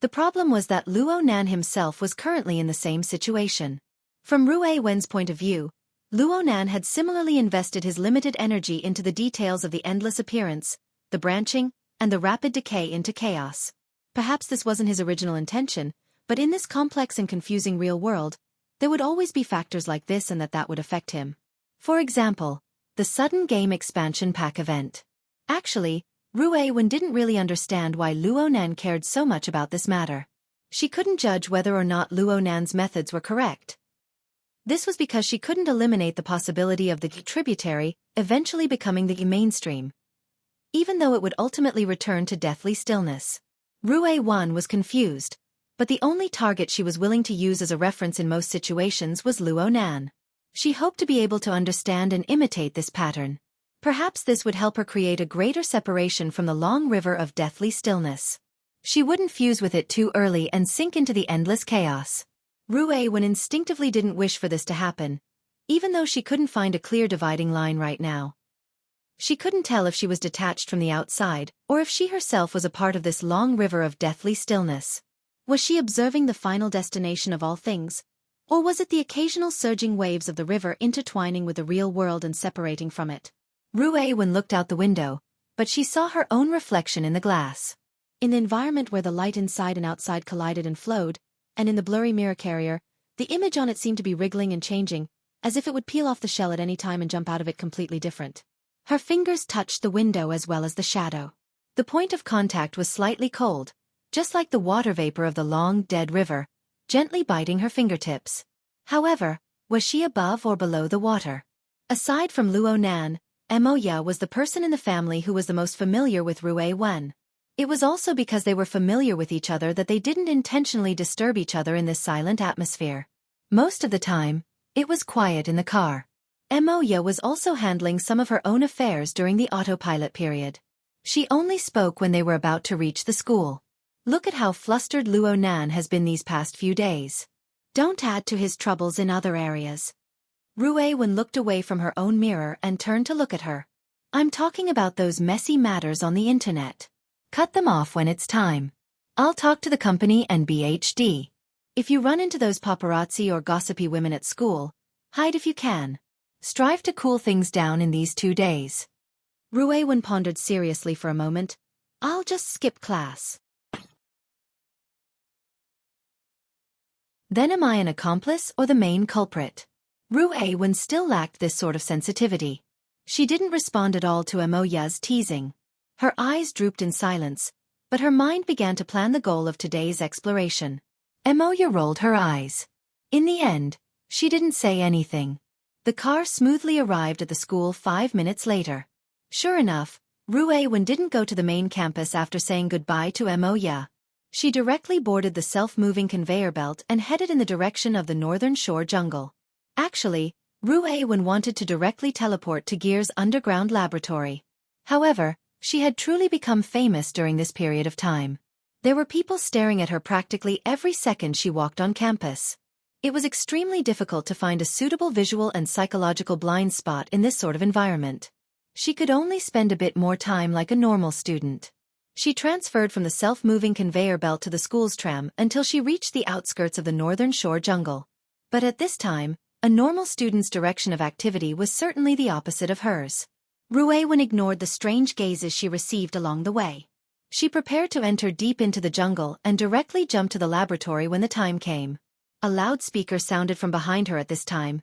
The problem was that Luo Nan himself was currently in the same situation. From Rue Wen's point of view, Luo Nan had similarly invested his limited energy into the details of the endless appearance, the branching, and the rapid decay into chaos. Perhaps this wasn't his original intention, but in this complex and confusing real world, there would always be factors like this and that would affect him. For example, the sudden game expansion pack event. Actually, Rue Wen didn't really understand why Luo Nan cared so much about this matter. She couldn't judge whether or not Luo Nan's methods were correct. This was because she couldn't eliminate the possibility of the tributary eventually becoming the mainstream, even though it would ultimately return to deathly stillness. Rue Wen was confused, but the only target she was willing to use as a reference in most situations was Luo Nan. She hoped to be able to understand and imitate this pattern. Perhaps this would help her create a greater separation from the long river of deathly stillness. She wouldn't fuse with it too early and sink into the endless chaos. Rue Wen instinctively didn't wish for this to happen, even though she couldn't find a clear dividing line right now. She couldn't tell if she was detached from the outside, or if she herself was a part of this long river of deathly stillness. Was she observing the final destination of all things, or was it the occasional surging waves of the river intertwining with the real world and separating from it? Rue Wen looked out the window, but she saw her own reflection in the glass. In the environment where the light inside and outside collided and flowed, and in the blurry mirror carrier, the image on it seemed to be wriggling and changing, as if it would peel off the shell at any time and jump out of it completely different. Her fingers touched the window as well as the shadow. The point of contact was slightly cold, just like the water vapor of the long, dead river, gently biting her fingertips. However, was she above or below the water? Aside from Luo Nan, Moya was the person in the family who was the most familiar with Rue Wen. It was also because they were familiar with each other that they didn't intentionally disturb each other in this silent atmosphere. Most of the time, it was quiet in the car. Moya was also handling some of her own affairs during the autopilot period. She only spoke when they were about to reach the school. Look at how flustered Luo Nan has been these past few days. Don't add to his troubles in other areas. Rue Wen looked away from her own mirror and turned to look at her. I'm talking about those messy matters on the internet. Cut them off when it's time. I'll talk to the company and BHD. If you run into those paparazzi or gossipy women at school, hide if you can. Strive to cool things down in these 2 days. Rue Wen pondered seriously for a moment. I'll just skip class. Then am I an accomplice or the main culprit? Rue Wen still lacked this sort of sensitivity. She didn't respond at all to Moya's teasing. Her eyes drooped in silence, but her mind began to plan the goal of today's exploration. Moya rolled her eyes. In the end, she didn't say anything. The car smoothly arrived at the school 5 minutes later. Sure enough, Rue Wen didn't go to the main campus after saying goodbye to Moya. She directly boarded the self-moving conveyor belt and headed in the direction of the Northern Shore jungle. Actually, Rue Wen wanted to directly teleport to Gear's underground laboratory. However, she had truly become famous during this period of time. There were people staring at her practically every second she walked on campus. It was extremely difficult to find a suitable visual and psychological blind spot in this sort of environment. She could only spend a bit more time like a normal student. She transferred from the self-moving conveyor belt to the school's tram until she reached the outskirts of the Northern Shore jungle. But at this time, a normal student's direction of activity was certainly the opposite of hers. Rue Wen ignored the strange gazes she received along the way. She prepared to enter deep into the jungle and directly jumped to the laboratory when the time came. A loudspeaker sounded from behind her at this time.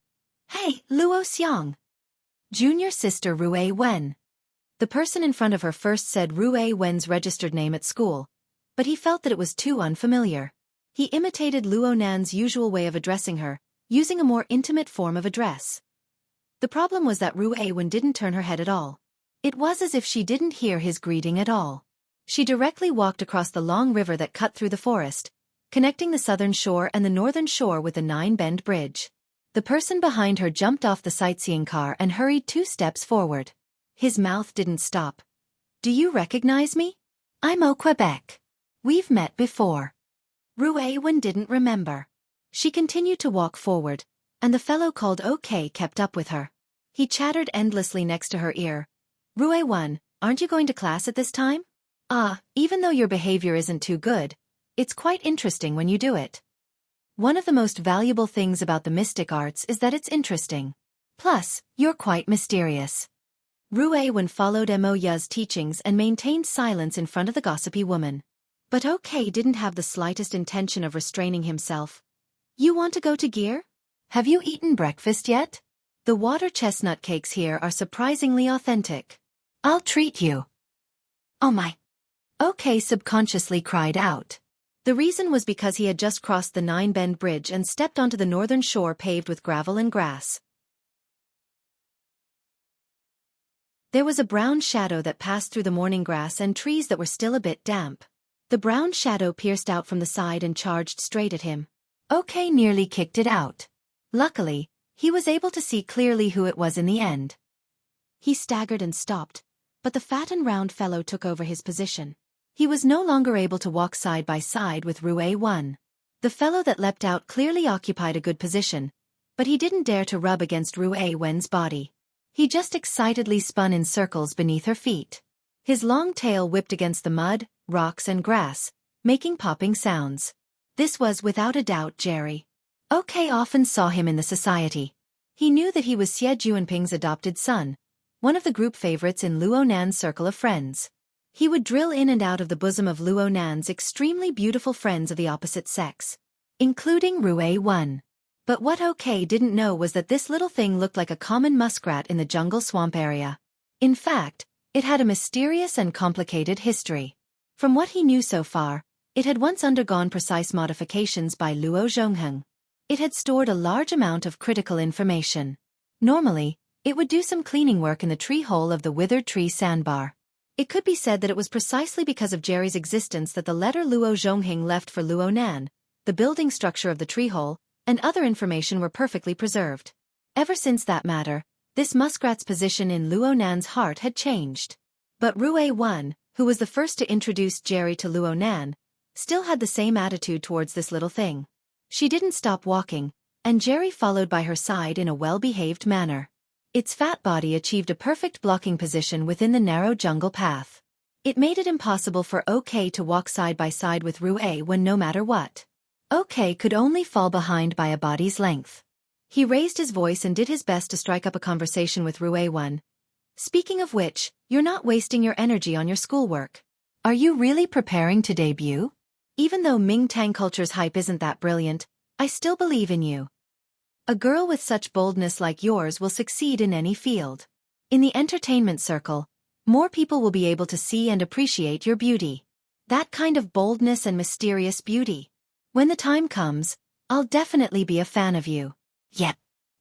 Hey, Luo Xiang! Junior sister Rue Wen. The person in front of her first said Rue Wen's registered name at school, but he felt that it was too unfamiliar. He imitated Luo Nan's usual way of addressing her, using a more intimate form of address. The problem was that Rue Wen didn't turn her head at all. It was as if she didn't hear his greeting at all. She directly walked across the long river that cut through the forest, connecting the southern shore and the northern shore with the 9-bend bridge. The person behind her jumped off the sightseeing car and hurried 2 steps forward. His mouth didn't stop. Do you recognize me? I'm Au Quebec. We've met before. Ruewen didn't remember. She continued to walk forward, and the fellow called OK kept up with her. He chattered endlessly next to her ear. Ruewen, aren't you going to class at this time? Even though your behavior isn't too good, it's quite interesting when you do it. One of the most valuable things about the mystic arts is that it's interesting. Plus, you're quite mysterious. Ruewen followed Moya's teachings and maintained silence in front of the gossipy woman. But OK didn't have the slightest intention of restraining himself. You want to go to Gear? Have you eaten breakfast yet? The water chestnut cakes here are surprisingly authentic. I'll treat you. Oh my. OK subconsciously cried out. The reason was because he had just crossed the Nine Bend Bridge and stepped onto the northern shore paved with gravel and grass. There was a brown shadow that passed through the morning grass and trees that were still a bit damp. The brown shadow pierced out from the side and charged straight at him. OK nearly kicked it out. Luckily, he was able to see clearly who it was in the end. He staggered and stopped, but the fat and round fellow took over his position. He was no longer able to walk side by side with Ruewen. The fellow that leapt out clearly occupied a good position, but he didn't dare to rub against Ruewen's body. He just excitedly spun in circles beneath her feet. His long tail whipped against the mud, rocks and grass, making popping sounds. This was without a doubt Jerry. OK often saw him in the society. He knew that he was Xie Juanping's adopted son, one of the group favorites in Luo Nan's circle of friends. He would drill in and out of the bosom of Luo Nan's extremely beautiful friends of the opposite sex, including Ruewen. But what OK didn't know was that this little thing looked like a common muskrat in the jungle swamp area. In fact, it had a mysterious and complicated history. From what he knew so far, it had once undergone precise modifications by Luo Zhongheng. It had stored a large amount of critical information. Normally, it would do some cleaning work in the tree hole of the withered tree sandbar. It could be said that it was precisely because of Jerry's existence that the letter Luo Zhongheng left for Luo Nan, the building structure of the tree hole, and other information were perfectly preserved. Ever since that matter, this muskrat's position in Luo Nan's heart had changed. But Ruewen, who was the first to introduce Jerry to Luo Nan, still had the same attitude towards this little thing. She didn't stop walking, and Jerry followed by her side in a well-behaved manner. Its fat body achieved a perfect blocking position within the narrow jungle path. It made it impossible for OK to walk side by side with Ruewen no matter what. OK could only fall behind by a body's length. He raised his voice and did his best to strike up a conversation with Ruewen. Speaking of which, you're not wasting your energy on your schoolwork. Are you really preparing to debut? Even though Ming Tang culture's hype isn't that brilliant, I still believe in you. A girl with such boldness like yours will succeed in any field. In the entertainment circle, more people will be able to see and appreciate your beauty. That kind of boldness and mysterious beauty. When the time comes, I'll definitely be a fan of you. Yep.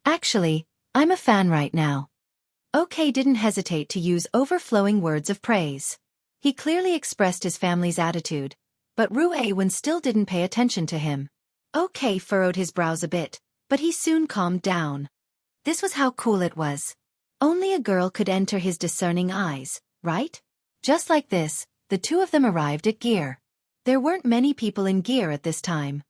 Actually, I'm a fan right now. OK didn't hesitate to use overflowing words of praise. He clearly expressed his family's attitude, but Ruewen still didn't pay attention to him. OK furrowed his brows a bit, but he soon calmed down. This was how cool it was. Only a girl could enter his discerning eyes, right? Just like this, the two of them arrived at Gear. There weren't many people in Gear at this time.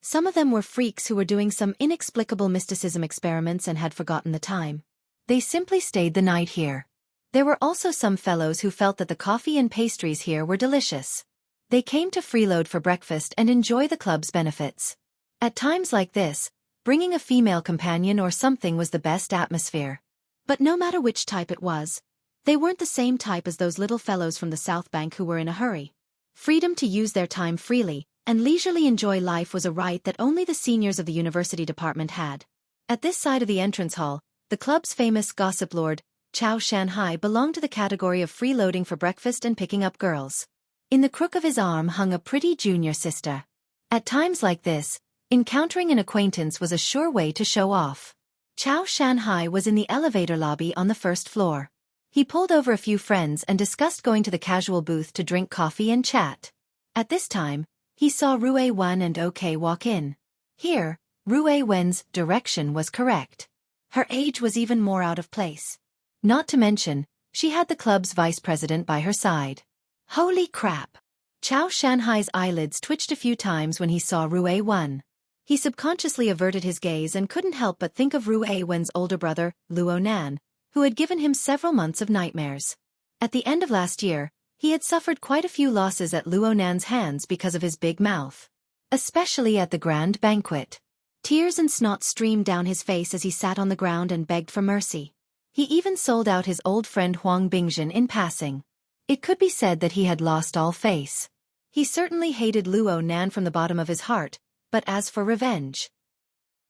Some of them were freaks who were doing some inexplicable mysticism experiments and had forgotten the time. They simply stayed the night here. There were also some fellows who felt that the coffee and pastries here were delicious. They came to freeload for breakfast and enjoy the club's benefits. At times like this, bringing a female companion or something was the best atmosphere. But no matter which type it was, they weren't the same type as those little fellows from the South Bank who were in a hurry. Freedom to use their time freely and leisurely enjoy life was a right that only the seniors of the university department had. At this side of the entrance hall, the club's famous gossip lord, Chao Shanhai, belonged to the category of freeloading for breakfast and picking up girls. In the crook of his arm hung a pretty junior sister. At times like this, encountering an acquaintance was a sure way to show off. Chao Shanhai was in the elevator lobby on the first floor. He pulled over a few friends and discussed going to the casual booth to drink coffee and chat. At this time, He saw Rue Wen and OK walk in. Here, Rue Wen's direction was correct. Her age was even more out of place. Not to mention, she had the club's vice president by her side. Holy crap! Chao Shanhai's eyelids twitched a few times when he saw Rue Wen. He subconsciously averted his gaze and couldn't help but think of Rue Wen's older brother, Luo Nan, who had given him several months of nightmares. At the end of last year, he had suffered quite a few losses at Luo Nan's hands because of his big mouth. Especially at the grand banquet. Tears and snot streamed down his face as he sat on the ground and begged for mercy. He even sold out his old friend Huang Bingjin in passing. It could be said that he had lost all face. He certainly hated Luo Nan from the bottom of his heart, but as for revenge...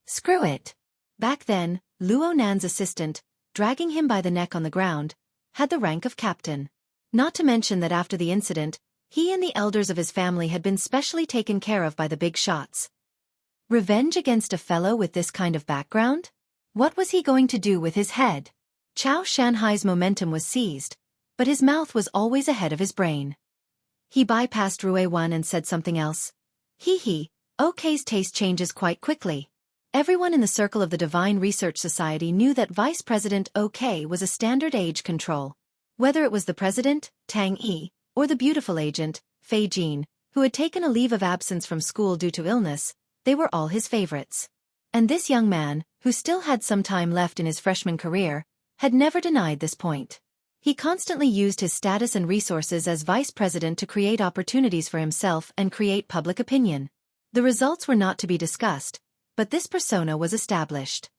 Screw it. Back then, Luo Nan's assistant, dragging him by the neck on the ground, had the rank of captain. Not to mention that after the incident, he and the elders of his family had been specially taken care of by the big shots. Revenge against a fellow with this kind of background? What was he going to do with his head? Chao Shanhai's momentum was seized, but his mouth was always ahead of his brain. He bypassed Rue Wen and said something else. Hee, OK's taste changes quite quickly. Everyone in the circle of the Divine Research Society knew that Vice President OK was a standard age control. Whether it was the president, Tang Yi, or the beautiful agent, Fei Jin, who had taken a leave of absence from school due to illness, they were all his favorites. And this young man, who still had some time left in his freshman career, had never denied this point. He constantly used his status and resources as vice president to create opportunities for himself and create public opinion. The results were not to be discussed, but this persona was established.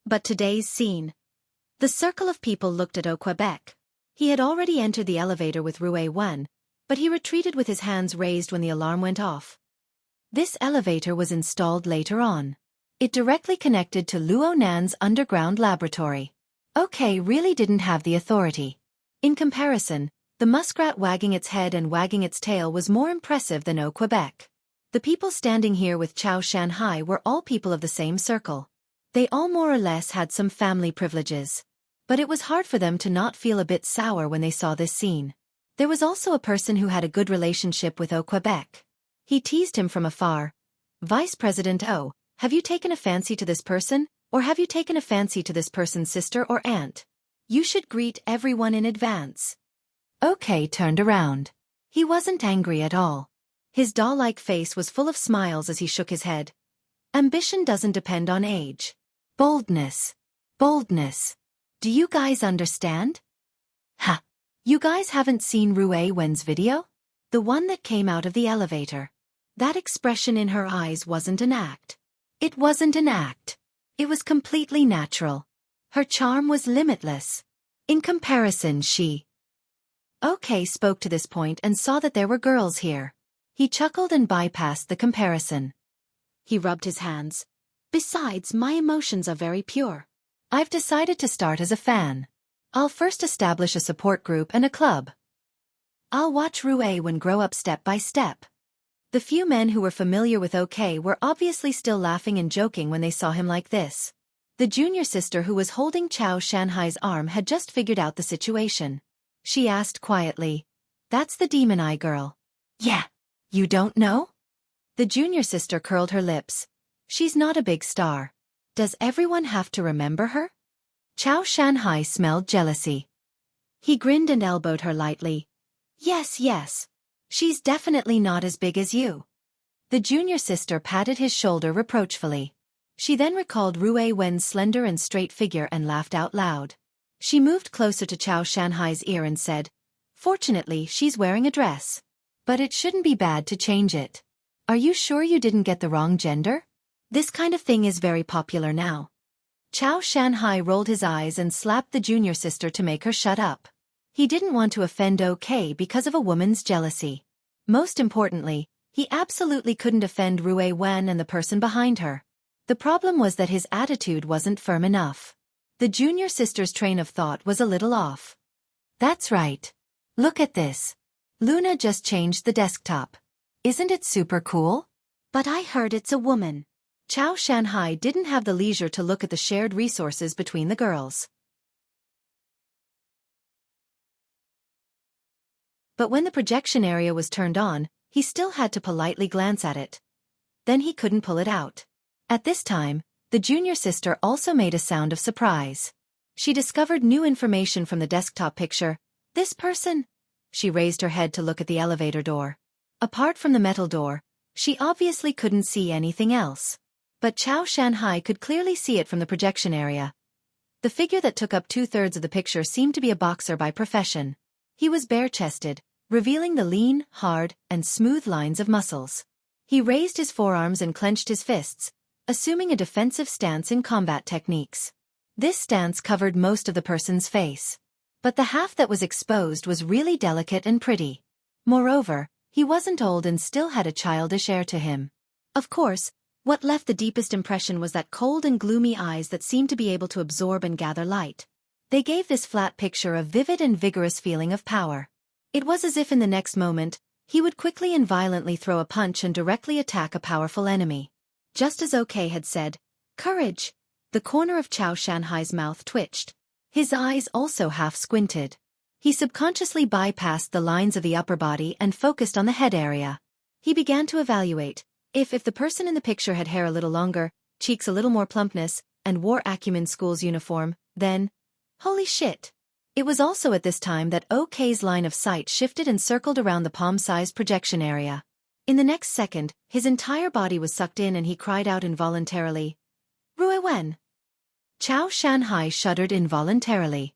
But today's scene. The circle of people looked at Quebec. He had already entered the elevator with Rue Wen, but he retreated with his hands raised when the alarm went off. This elevator was installed later on. It directly connected to Luo Nan's underground laboratory. OK really didn't have the authority. In comparison, the muskrat wagging its head and wagging its tail was more impressive than Quebec. The people standing here with Chao Shanhai were all people of the same circle. They all more or less had some family privileges. But it was hard for them to not feel a bit sour when they saw this scene. There was also a person who had a good relationship with Quebec. He teased him from afar. Vice President O, have you taken a fancy to this person, or have you taken a fancy to this person's sister or aunt? You should greet everyone in advance. OK turned around. He wasn't angry at all. His doll-like face was full of smiles as he shook his head. Ambition doesn't depend on age. Boldness. Boldness. Do you guys understand? Ha! You guys haven't seen Rue Wen's video? The one that came out of the elevator. That expression in her eyes wasn't an act. It wasn't an act. It was completely natural. Her charm was limitless. In comparison, she... OK spoke to this point and saw that there were girls here. He chuckled and bypassed the comparison. He rubbed his hands. Besides, my emotions are very pure. I've decided to start as a fan. I'll first establish a support group and a club. I'll watch Rue Wen grow up step by step. The few men who were familiar with OK were obviously still laughing and joking when they saw him like this. The junior sister who was holding Chao Shanhai's arm had just figured out the situation. She asked quietly, "That's the demon eye girl." "Yeah. You don't know?" The junior sister curled her lips. "She's not a big star. Does everyone have to remember her?" Chao Shanhai smelled jealousy. He grinned and elbowed her lightly. Yes. She's definitely not as big as you." The junior sister patted his shoulder reproachfully. She then recalled Rue Wen's slender and straight figure and laughed out loud. She moved closer to Chao Shanhai's ear and said, "Fortunately, she's wearing a dress. But it shouldn't be bad to change it. Are you sure you didn't get the wrong gender? This kind of thing is very popular now." Chao Shanhai rolled his eyes and slapped the junior sister to make her shut up. He didn't want to offend OK because of a woman's jealousy. Most importantly, he absolutely couldn't offend Rue Wen and the person behind her. The problem was that his attitude wasn't firm enough. The junior sister's train of thought was a little off. "That's right. Look at this. Luna just changed the desktop. Isn't it super cool? But I heard it's a woman." Chao Shanhai didn't have the leisure to look at the shared resources between the girls. But when the projection area was turned on, he still had to politely glance at it. Then he couldn't pull it out. At this time, the junior sister also made a sound of surprise. She discovered new information from the desktop picture. This person? She raised her head to look at the elevator door. Apart from the metal door, she obviously couldn't see anything else. But Chao Shanhai could clearly see it from the projection area. The figure that took up 2/3 of the picture seemed to be a boxer by profession. He was bare-chested, revealing the lean, hard, and smooth lines of muscles. He raised his forearms and clenched his fists, assuming a defensive stance in combat techniques. This stance covered most of the person's face. But the half that was exposed was really delicate and pretty. Moreover, he wasn't old and still had a childish air to him. Of course, what left the deepest impression was that cold and gloomy eyes that seemed to be able to absorb and gather light. They gave this flat picture a vivid and vigorous feeling of power. It was as if in the next moment, he would quickly and violently throw a punch and directly attack a powerful enemy. Just as OK had said, "Courage!" The corner of Chao Shanhai's mouth twitched. His eyes also half squinted. He subconsciously bypassed the lines of the upper body and focused on the head area. He began to evaluate. If the person in the picture had hair a little longer, cheeks a little more plumpness, and wore Acumen School's uniform, then, holy shit! It was also at this time that OK's line of sight shifted and circled around the palm-sized projection area. In the next second, his entire body was sucked in and he cried out involuntarily, "Rue Wen!" Chao Shanhai shuddered involuntarily.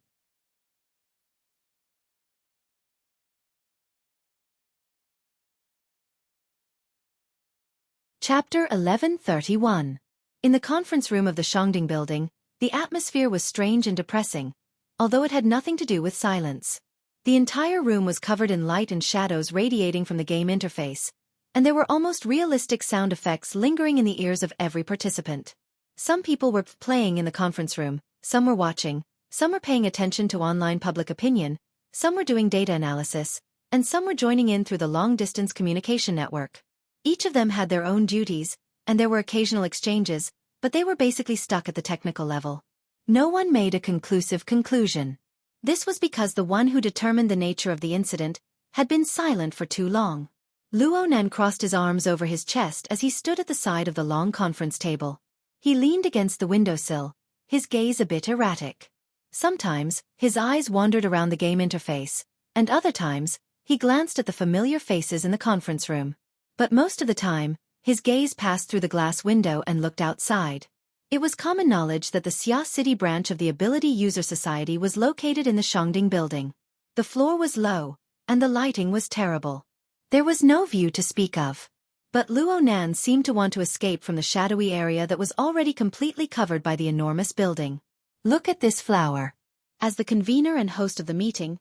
Chapter 1131. In the conference room of the Shangding building, the atmosphere was strange and depressing, although it had nothing to do with silence. The entire room was covered in light and shadows radiating from the game interface, and there were almost realistic sound effects lingering in the ears of every participant. Some people were playing in the conference room, some were watching, some were paying attention to online public opinion, some were doing data analysis, and some were joining in through the long-distance communication network. Each of them had their own duties, and there were occasional exchanges, but they were basically stuck at the technical level. No one made a conclusive conclusion. This was because the one who determined the nature of the incident had been silent for too long. Luo Nan crossed his arms over his chest as he stood at the side of the long conference table. He leaned against the windowsill, his gaze a bit erratic. Sometimes, his eyes wandered around the game interface, and other times, he glanced at the familiar faces in the conference room. But most of the time, his gaze passed through the glass window and looked outside. It was common knowledge that the Xia City branch of the Ability User Society was located in the Shangding building. The floor was low, and the lighting was terrible. There was no view to speak of. But Luo Nan seemed to want to escape from the shadowy area that was already completely covered by the enormous building. Look at this flower. As the convener and host of the meeting,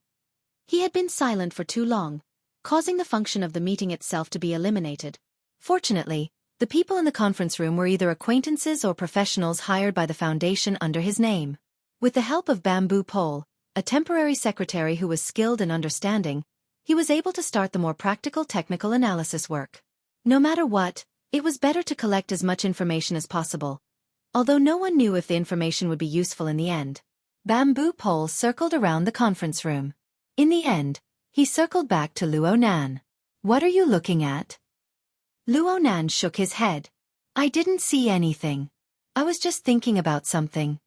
he had been silent for too long, causing the function of the meeting itself to be eliminated. Fortunately, the people in the conference room were either acquaintances or professionals hired by the foundation under his name. With the help of Bamboo Pole, a temporary secretary who was skilled and understanding, he was able to start the more practical technical analysis work. No matter what, it was better to collect as much information as possible, although no one knew if the information would be useful in the end. Bamboo Pole circled around the conference room. In the end, he circled back to Luo Nan. "What are you looking at?" Luo Nan shook his head. "I didn't see anything. I was just thinking about something."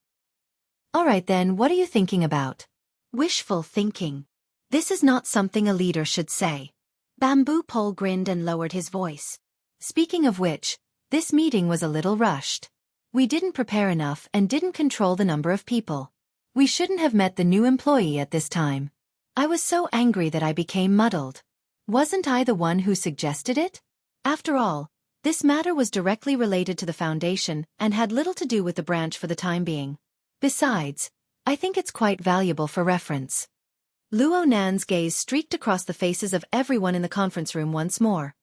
"All right then, what are you thinking about?" "Wishful thinking. This is not something a leader should say." Bamboo Pole grinned and lowered his voice. "Speaking of which, this meeting was a little rushed. We didn't prepare enough and didn't control the number of people. We shouldn't have met the new employee at this time. I was so angry that I became muddled. Wasn't I the one who suggested it? After all, this matter was directly related to the foundation and had little to do with the branch for the time being. Besides, I think it's quite valuable for reference." Luo Nan's gaze streaked across the faces of everyone in the conference room once more.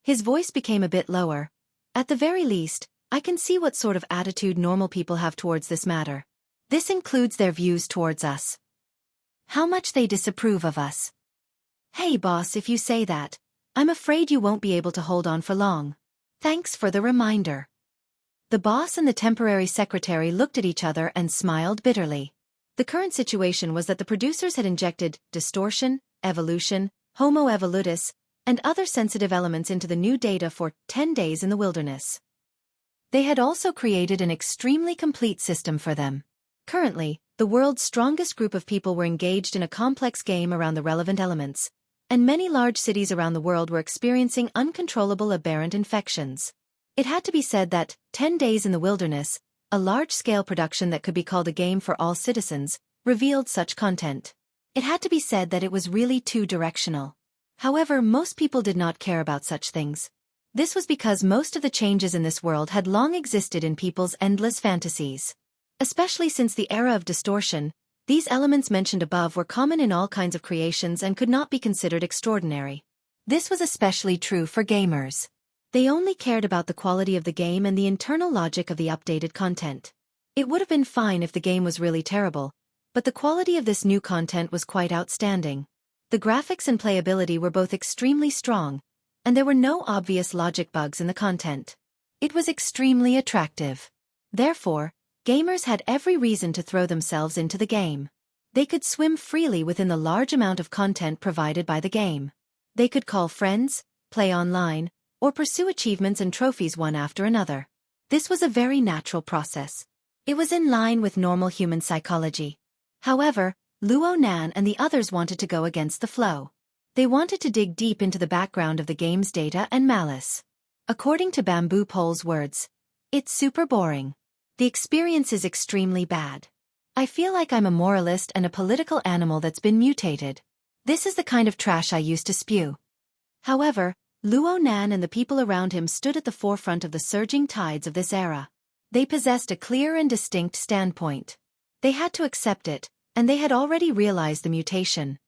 His voice became a bit lower. "At the very least, I can see what sort of attitude normal people have towards this matter. This includes their views towards us. How much they disapprove of us." "Hey boss, if you say that, I'm afraid you won't be able to hold on for long. Thanks for the reminder." The boss and the temporary secretary looked at each other and smiled bitterly. The current situation was that the producers had injected distortion, evolution, Homo evolutus, and other sensitive elements into the new data for 10 days in the wilderness. They had also created an extremely complete system for them. Currently, the world's strongest group of people were engaged in a complex game around the relevant elements, and many large cities around the world were experiencing uncontrollable aberrant infections. It had to be said that 10 days in the wilderness, a large-scale production that could be called a game for all citizens, revealed such content. It had to be said that it was really two-directional. However, most people did not care about such things. This was because most of the changes in this world had long existed in people's endless fantasies. Especially since the era of distortion, these elements mentioned above were common in all kinds of creations and could not be considered extraordinary. This was especially true for gamers. They only cared about the quality of the game and the internal logic of the updated content. It would have been fine if the game was really terrible, but the quality of this new content was quite outstanding. The graphics and playability were both extremely strong, and there were no obvious logic bugs in the content. It was extremely attractive. Therefore, gamers had every reason to throw themselves into the game. They could swim freely within the large amount of content provided by the game. They could call friends, play online, or pursue achievements and trophies one after another. This was a very natural process. It was in line with normal human psychology. However, Luo Nan and the others wanted to go against the flow. They wanted to dig deep into the background of the game's data and malice. According to Bamboo Pole's words, "It's super boring. The experience is extremely bad. I feel like I'm a moralist and a political animal that's been mutated. This is the kind of trash I used to spew." However, Luo Nan and the people around him stood at the forefront of the surging tides of this era. They possessed a clear and distinct standpoint. They had to accept it, and they had already realized the mutation.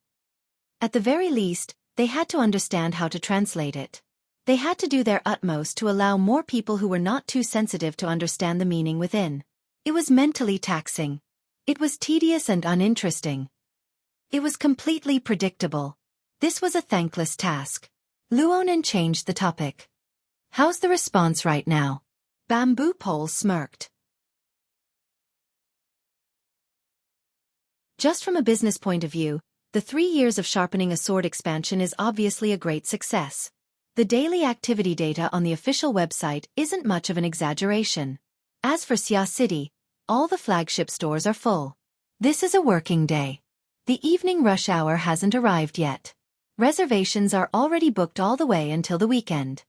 At the very least, they had to understand how to translate it. They had to do their utmost to allow more people who were not too sensitive to understand the meaning within. It was mentally taxing. It was tedious and uninteresting. It was completely predictable. This was a thankless task. Luonan changed the topic. "How's the response right now?" Bamboo Pole smirked. Just from a business point of view, the 3 years of sharpening a sword expansion is obviously a great success. The daily activity data on the official website isn't much of an exaggeration. As for Xia City, all the flagship stores are full. This is a working day. The evening rush hour hasn't arrived yet. Reservations are already booked all the way until the weekend.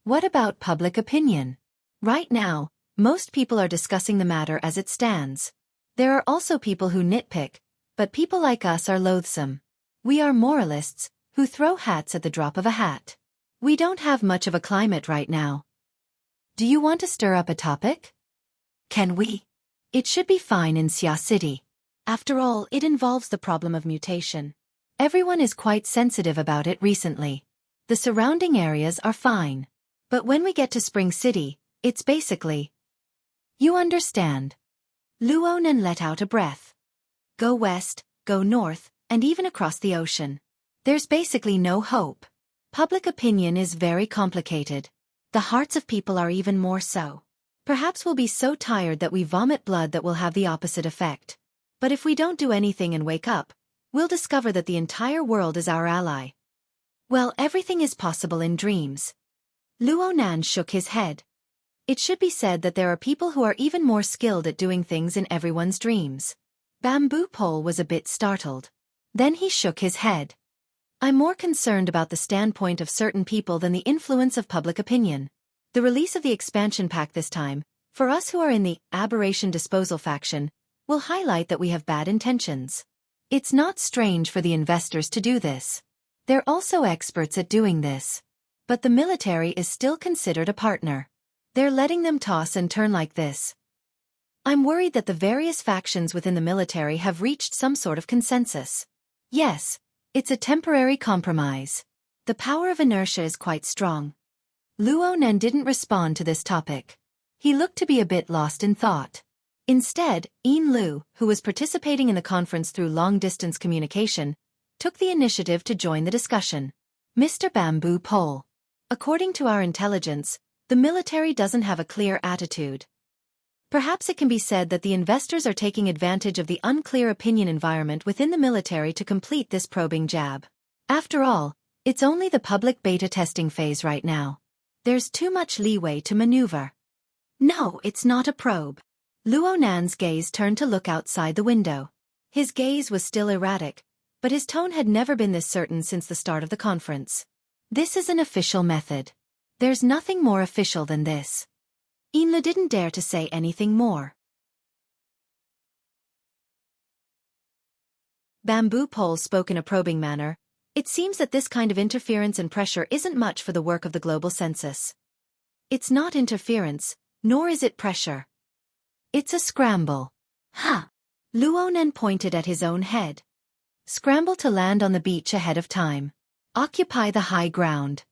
What about public opinion? Right now, most people are discussing the matter as it stands. There are also people who nitpick, but people like us are loathsome. We are moralists, who throw hats at the drop of a hat. We don't have much of a climate right now. Do you want to stir up a topic? Can we? It should be fine in Xia City. After all, it involves the problem of mutation. Everyone is quite sensitive about it recently. The surrounding areas are fine. But when we get to Spring City, it's basically... You understand. Luonan let out a breath. Go west, go north, and even across the ocean. There's basically no hope. Public opinion is very complicated. The hearts of people are even more so. Perhaps we'll be so tired that we vomit blood that will have the opposite effect. But if we don't do anything and wake up, we'll discover that the entire world is our ally. Well, everything is possible in dreams. Luonan shook his head. It should be said that there are people who are even more skilled at doing things in everyone's dreams. Bamboo Pole was a bit startled. Then he shook his head. I'm more concerned about the standpoint of certain people than the influence of public opinion. The release of the expansion pack this time, for us who are in the aberration disposal faction, will highlight that we have bad intentions. It's not strange for the investors to do this. They're also experts at doing this. But the military is still considered a partner. They're letting them toss and turn like this. I'm worried that the various factions within the military have reached some sort of consensus. Yes, it's a temporary compromise. The power of inertia is quite strong. Luonan didn't respond to this topic. He looked to be a bit lost in thought. Instead, Yin Lu, who was participating in the conference through long-distance communication, took the initiative to join the discussion. Mr. Bamboo Pole. According to our intelligence, the military doesn't have a clear attitude. Perhaps it can be said that the investors are taking advantage of the unclear opinion environment within the military to complete this probing jab. After all, it's only the public beta testing phase right now. There's too much leeway to maneuver. No, it's not a probe. Luo Nan's gaze turned to look outside the window. His gaze was still erratic, but his tone had never been this certain since the start of the conference. This is an official method. There's nothing more official than this. Inla didn't dare to say anything more. Bamboo Pole spoke in a probing manner. It seems that this kind of interference and pressure isn't much for the work of the global census. It's not interference, nor is it pressure. It's a scramble. Huh. Luo Nan pointed at his own head. Scramble to land on the beach ahead of time. Occupy the high ground.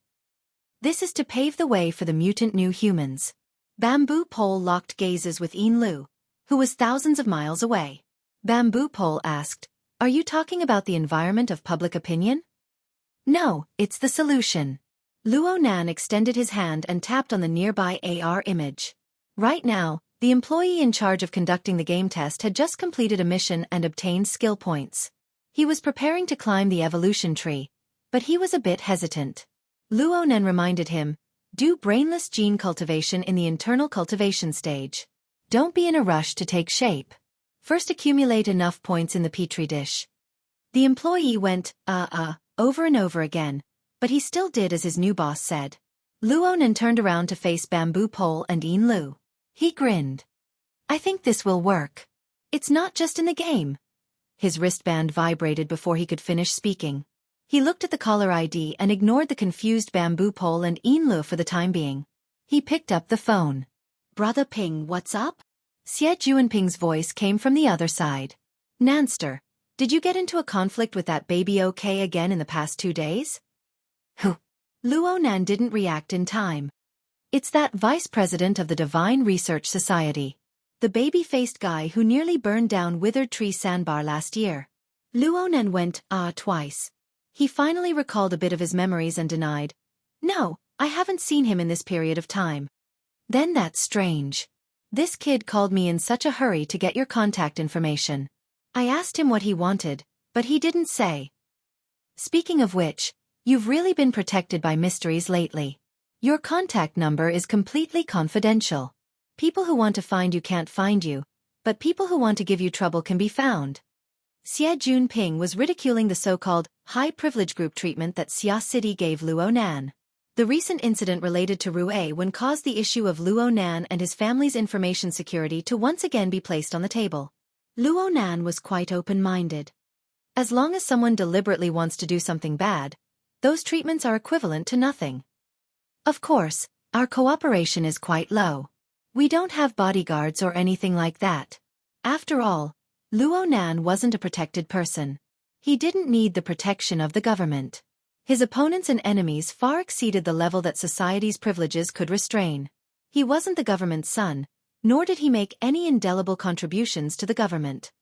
This is to pave the way for the mutant new humans. Bamboo Pole locked gazes with Lu, who was thousands of miles away. Bamboo Pole asked, "Are you talking about the environment of public opinion?" "No, it's the solution." Luo Nan extended his hand and tapped on the nearby AR image. Right now, the employee in charge of conducting the game test had just completed a mission and obtained skill points. He was preparing to climb the evolution tree, but he was a bit hesitant. Luo Nan reminded him, "Do brainless gene cultivation in the internal cultivation stage. Don't be in a rush to take shape. First accumulate enough points in the petri dish." The employee went, over and over again, but he still did as his new boss said. Luo Nan turned around to face Bamboo Pole and Lu. He grinned. "I think this will work. It's not just in the game." His wristband vibrated before he could finish speaking. He looked at the caller ID and ignored the confused Bamboo Pole and Lu for the time being. He picked up the phone. "Brother Ping, what's up?" Xie Juanping's voice came from the other side. "Nanster, did you get into a conflict with that baby OK again in the past 2 days?" Who? Luo Nan didn't react in time. "It's that vice president of the Divine Research Society. The baby-faced guy who nearly burned down Withered Tree Sandbar last year." Luo Nan went, twice. He finally recalled a bit of his memories and denied, "No, I haven't seen him in this period of time." "Then that's strange. This kid called me in such a hurry to get your contact information. I asked him what he wanted, but he didn't say." "Speaking of which, you've really been protected by mysteries lately. Your contact number is completely confidential. People who want to find you can't find you, but people who want to give you trouble can be found." Xie Junping was ridiculing the so-called high-privilege group treatment that Xia City gave Luo Nan. The recent incident related to Rue Wen caused the issue of Luo Nan and his family's information security to once again be placed on the table. Luo Nan was quite open-minded. As long as someone deliberately wants to do something bad, those treatments are equivalent to nothing. Of course, our cooperation is quite low. We don't have bodyguards or anything like that. After all, Luo Nan wasn't a protected person. He didn't need the protection of the government. His opponents and enemies far exceeded the level that society's privileges could restrain. He wasn't the government's son, nor did he make any indelible contributions to the government.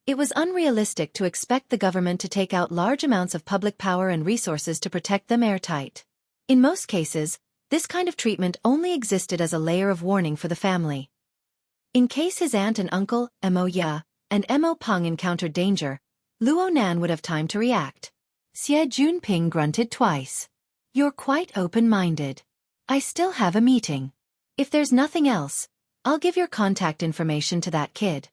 It was unrealistic to expect the government to take out large amounts of public power and resources to protect them airtight. In most cases, this kind of treatment only existed as a layer of warning for the family. In case his aunt and uncle, Mo Ya, and Mo Peng encountered danger, Luo Nan would have time to react. Xie Junping grunted twice. "You're quite open-minded. I still have a meeting. If there's nothing else, I'll give your contact information to that kid."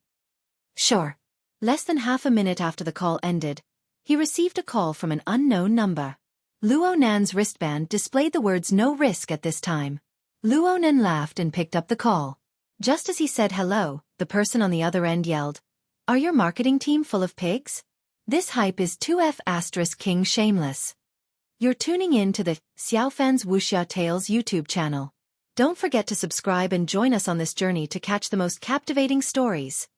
"Sure." Less than half a minute after the call ended, he received a call from an unknown number. Luo Nan's wristband displayed the words "no risk" at this time. Luo Nan laughed and picked up the call. Just as he said hello, the person on the other end yelled, "Are your marketing team full of pigs? This hype is 2F** King Shameless. You're tuning in to the Xiaofan's Wuxia Tales YouTube channel. Don't forget to subscribe and join us on this journey to catch the most captivating stories.